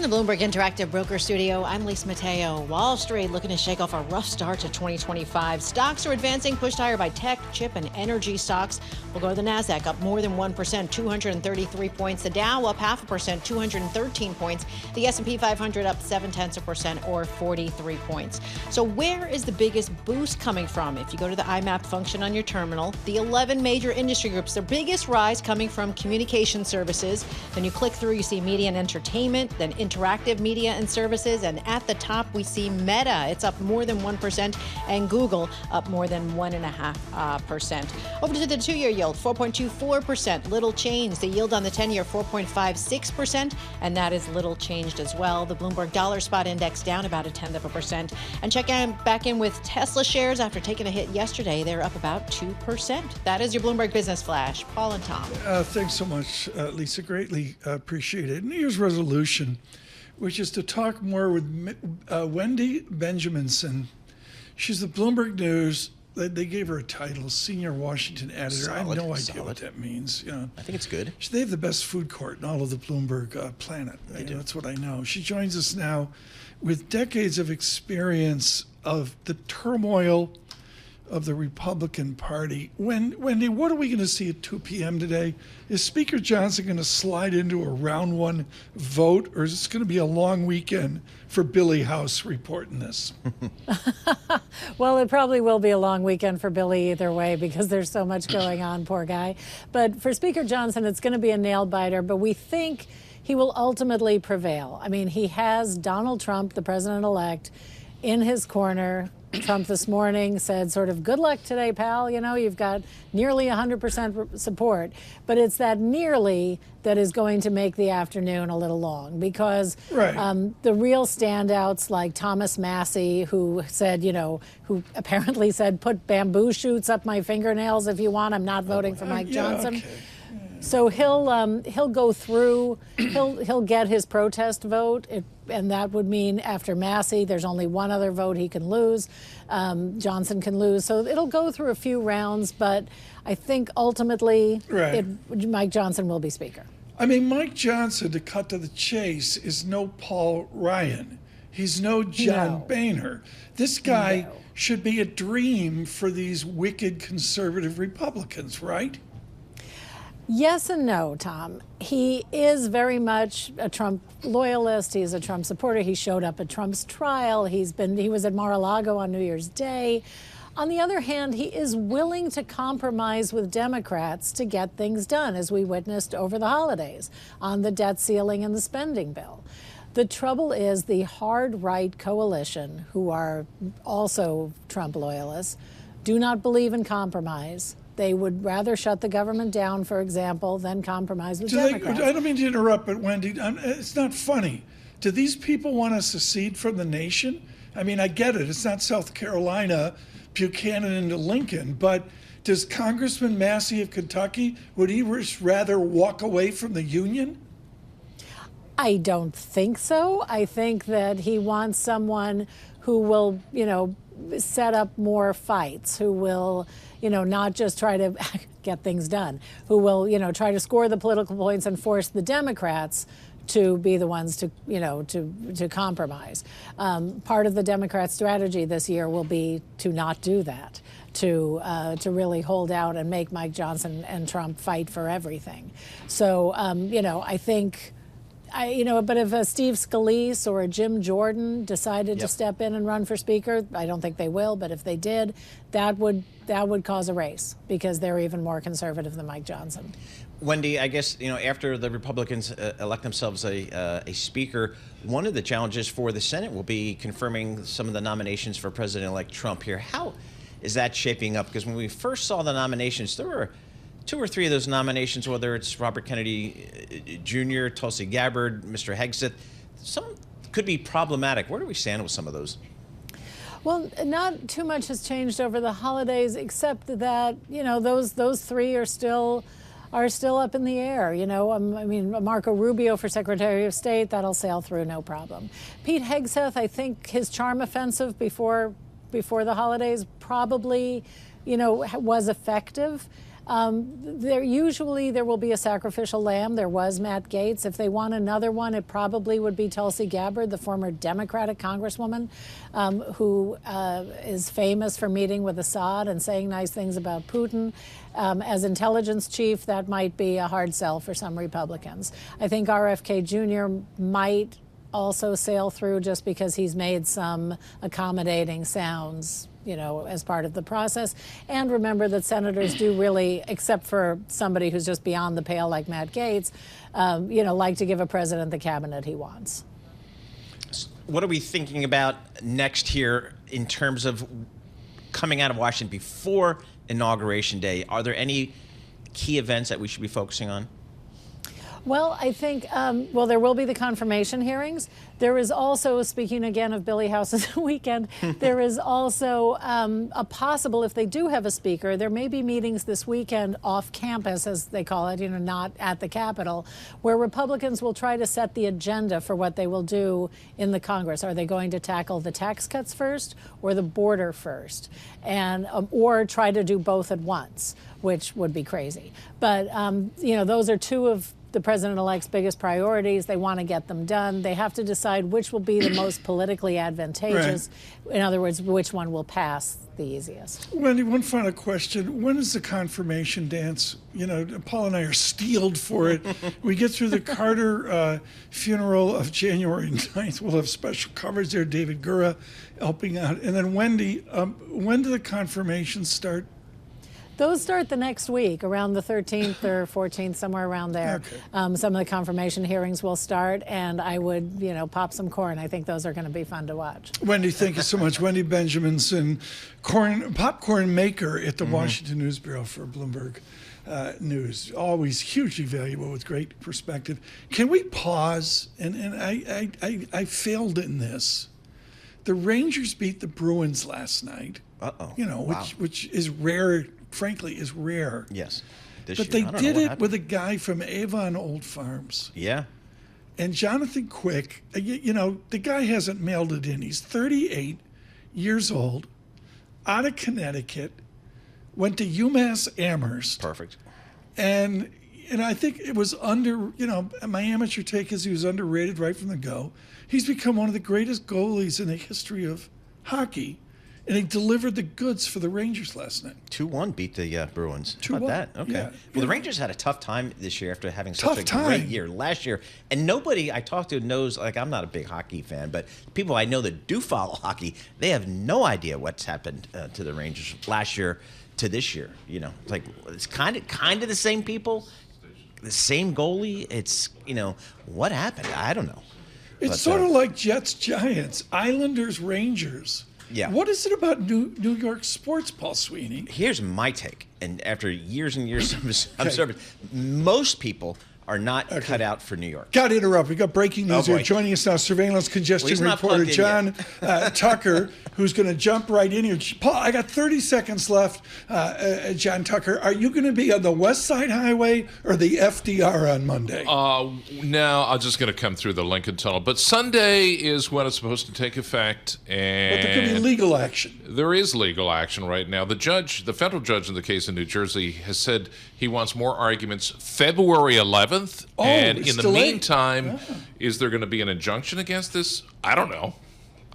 the Bloomberg Interactive Broker Studio, I'm Lisa Mateo. Wall Street looking to shake off a rough start to 2025. Stocks are advancing, pushed higher by tech, chip, and energy stocks. We'll go to the NASDAQ, up more than 1%, 233 points. The Dow up 0.5%, 213 points. The S&P 500 up 0.7%, or 43 points. So where is the biggest boost coming from? If you go to the IMAP function on your terminal, the 11 major industry groups, the biggest rise coming from communication services. Then you click through, you see media and entertainment, then interactive media and services, and at the top we see Meta. It's up more than 1%, and Google up more than 1.5%. Over to the 2-year yield, 4.24%, little change. The yield on the 10-year, 4.56%, and that is little changed as well. The Bloomberg Dollar Spot Index down about 0.1%. And check back in with Tesla shares after taking a hit yesterday. They're up about 2%. That is your Bloomberg Business Flash. Paul and Tom. Thanks so much, Lisa. Greatly appreciate it. New Year's resolution, which is to talk more with Wendy Benjaminson. She's the Bloomberg News. They gave her a title, Senior Washington Editor. I have no idea what that means. I think it's good. They have the best food court in all of the Bloomberg planet. That's what I know. She joins us now with decades of experience of the turmoil of the Republican Party. Wendy, what are we going to see at 2 p.m. today? Is Speaker Johnson going to slide into a round one vote, or is this going to be a long weekend for Billy House reporting this? Well, it probably will be a long weekend for Billy either way because there's so much going on, poor guy. But for Speaker Johnson, it's going to be a nail-biter, but we think he will ultimately prevail. I mean, he has Donald Trump, the president-elect, in his corner. Trump this morning said sort of, good luck today, pal. You know, you've got nearly 100% support. But it's that nearly that is going to make the afternoon a little long because the real standouts like Thomas Massey, who said, who apparently said, put bamboo shoots up my fingernails if you want. I'm not voting for Mike Johnson. Okay. So he'll go through, he'll get his protest vote, and that would mean after Massey, there's only one other vote he can lose. Johnson can lose. So it'll go through a few rounds, but I think ultimately Mike Johnson will be Speaker. I mean, Mike Johnson, to cut to the chase, is no Paul Ryan. He's no John Boehner. This guy should be a dream for these wicked conservative Republicans, right? Yes and no, Tom. He is very much a Trump loyalist. He's a Trump supporter. He showed up at Trump's trial. He was at Mar-a-Lago on New Year's Day. On the other hand, he is willing to compromise with Democrats to get things done, as we witnessed over the holidays on the debt ceiling and the spending bill. The trouble is the hard right coalition, who are also Trump loyalists, do not believe in compromise. They would rather shut the government down, for example, than compromise with Democrats. I don't mean to interrupt, but Wendy, it's not funny. Do these people want to secede from the nation? I mean, I get it. It's not South Carolina, Buchanan into Lincoln, but does Congressman Massey of Kentucky, would he rather walk away from the Union? I don't think so. I think that he wants someone who will, set up more fights, who will, not just try to get things done, who will, try to score the political points and force the Democrats to be the ones to, to compromise. Part of the Democrat strategy this year will be to not do that, to really hold out and make Mike Johnson and Trump fight for everything. So, I think. But if a Steve Scalise or a Jim Jordan decided to step in and run for Speaker, I don't think they will, but if they did, that would cause a race because they're even more conservative than Mike Johnson. Wendy, I guess, after the Republicans elect themselves a Speaker, one of the challenges for the Senate will be confirming some of the nominations for President-elect Trump here. How is that shaping up? Because when we first saw the nominations, there were 2 or 3 of those nominations, whether it's Robert Kennedy Jr., Tulsi Gabbard, Mr. Hegseth, some could be problematic. Where do we stand with some of those? Well, not too much has changed over the holidays, except that, those 3 are still up in the air. Marco Rubio for Secretary of State, that'll sail through no problem. Pete Hegseth, I think his charm offensive before the holidays probably, was effective. There will be a sacrificial lamb. There was Matt Gaetz. If they want another one, it probably would be Tulsi Gabbard, the former Democratic congresswoman who is famous for meeting with Assad and saying nice things about Putin. As intelligence chief, that might be a hard sell for some Republicans. I think RFK Jr. might also sail through just because he's made some accommodating sounds, as part of the process. And remember that senators do really, except for somebody who's just beyond the pale like Matt Gaetz, like to give a president the cabinet he wants. What are we thinking about next here in terms of coming out of Washington before Inauguration Day? Are there any key events that we should be focusing on? Well, I think, there will be the confirmation hearings. There is also, speaking again of Billy House's weekend, there is also a possible, if they do have a speaker, there may be meetings this weekend off campus, as they call it, not at the Capitol, where Republicans will try to set the agenda for what they will do in the Congress. Are they going to tackle the tax cuts first or the border first? And or try to do both at once, which would be crazy. But, those are two of the president-elect's biggest priorities. They want to get them done. They have to decide which will be the most politically advantageous. Right. In other words, which one will pass the easiest. Wendy, one final question. When is the confirmation dance? Paul and I are steeled for it. We get through the Carter funeral of January 9th. We'll have special coverage there. David Gura helping out. And then Wendy, when do the confirmations start? Those start the next week, around the 13th or 14th, somewhere around there. Okay. Some of the confirmation hearings will start, and I would, pop some corn. I think those are going to be fun to watch. Wendy, thank you so much. Wendy Benjaminson, popcorn maker at the Washington News Bureau for Bloomberg News. Always hugely valuable with great perspective. Can we pause? And I failed in this. The Rangers beat the Bruins last night. Which is rare. Frankly, is rare. Yes. But they did it with a guy from Avon Old Farms. Yeah. And Jonathan Quick, the guy hasn't mailed it in. He's 38 years old, out of Connecticut, went to UMass Amherst. Perfect. And I think it was my amateur take is he was underrated right from the go. He's become one of the greatest goalies in the history of hockey. And he delivered the goods for the Rangers last night. 2-1 beat the Bruins. 2-1. How about that? Okay. Yeah. Well, the Rangers had a tough time this year after having such a great year last year. And nobody I talk to knows, I'm not a big hockey fan, but people I know that do follow hockey, they have no idea what's happened to the Rangers last year to this year. It's kind of the same people, the same goalie. It's, what happened? I don't know. It's sort of like Jets, Giants, Islanders, Rangers. Yeah. What is it about New York sports, Paul Sweeney? Here's my take. And after years and years of service, most people are not cut out for New York. Got to interrupt. We got breaking news here. Joining us now, surveillance congestion reporter John Tucker, who's going to jump right in here. Paul, I got 30 seconds left. John Tucker, are you going to be on the West Side Highway or the FDR on Monday? No, I'm just going to come through the Lincoln Tunnel. But Sunday is when it's supposed to take effect. And but there could be legal action. There is legal action right now. The federal judge in the case in New Jersey has said he wants more arguments February 11th. And in the meantime, is there going to be an injunction against this? I don't know.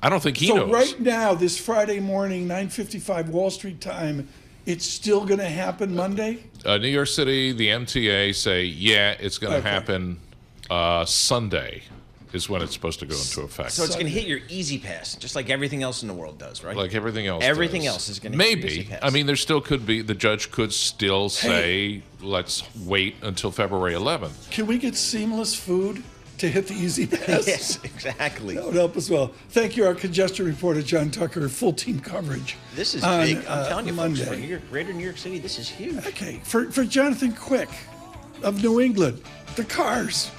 I don't think he knows. So right now, this Friday morning, 9:55 Wall Street time, it's still going to happen Monday? New York City, the MTA say, it's going to happen Sunday is when it's supposed to go into effect. So it's going to hit your Easy Pass, just like everything else in the world does, right? Like everything else Everything does. else is going to hit your Easy Pass. I mean, there still could be, the judge could still say, let's wait until February 11th. Can we get seamless food to hit the Easy Pass? Yes, exactly. That would help as well. Thank you, our congestion reporter, John Tucker. Full team coverage. This is big. I'm telling you, Monday. folks, for greater New York City, this is huge. Okay, for Jonathan Quick of New England, the Cars.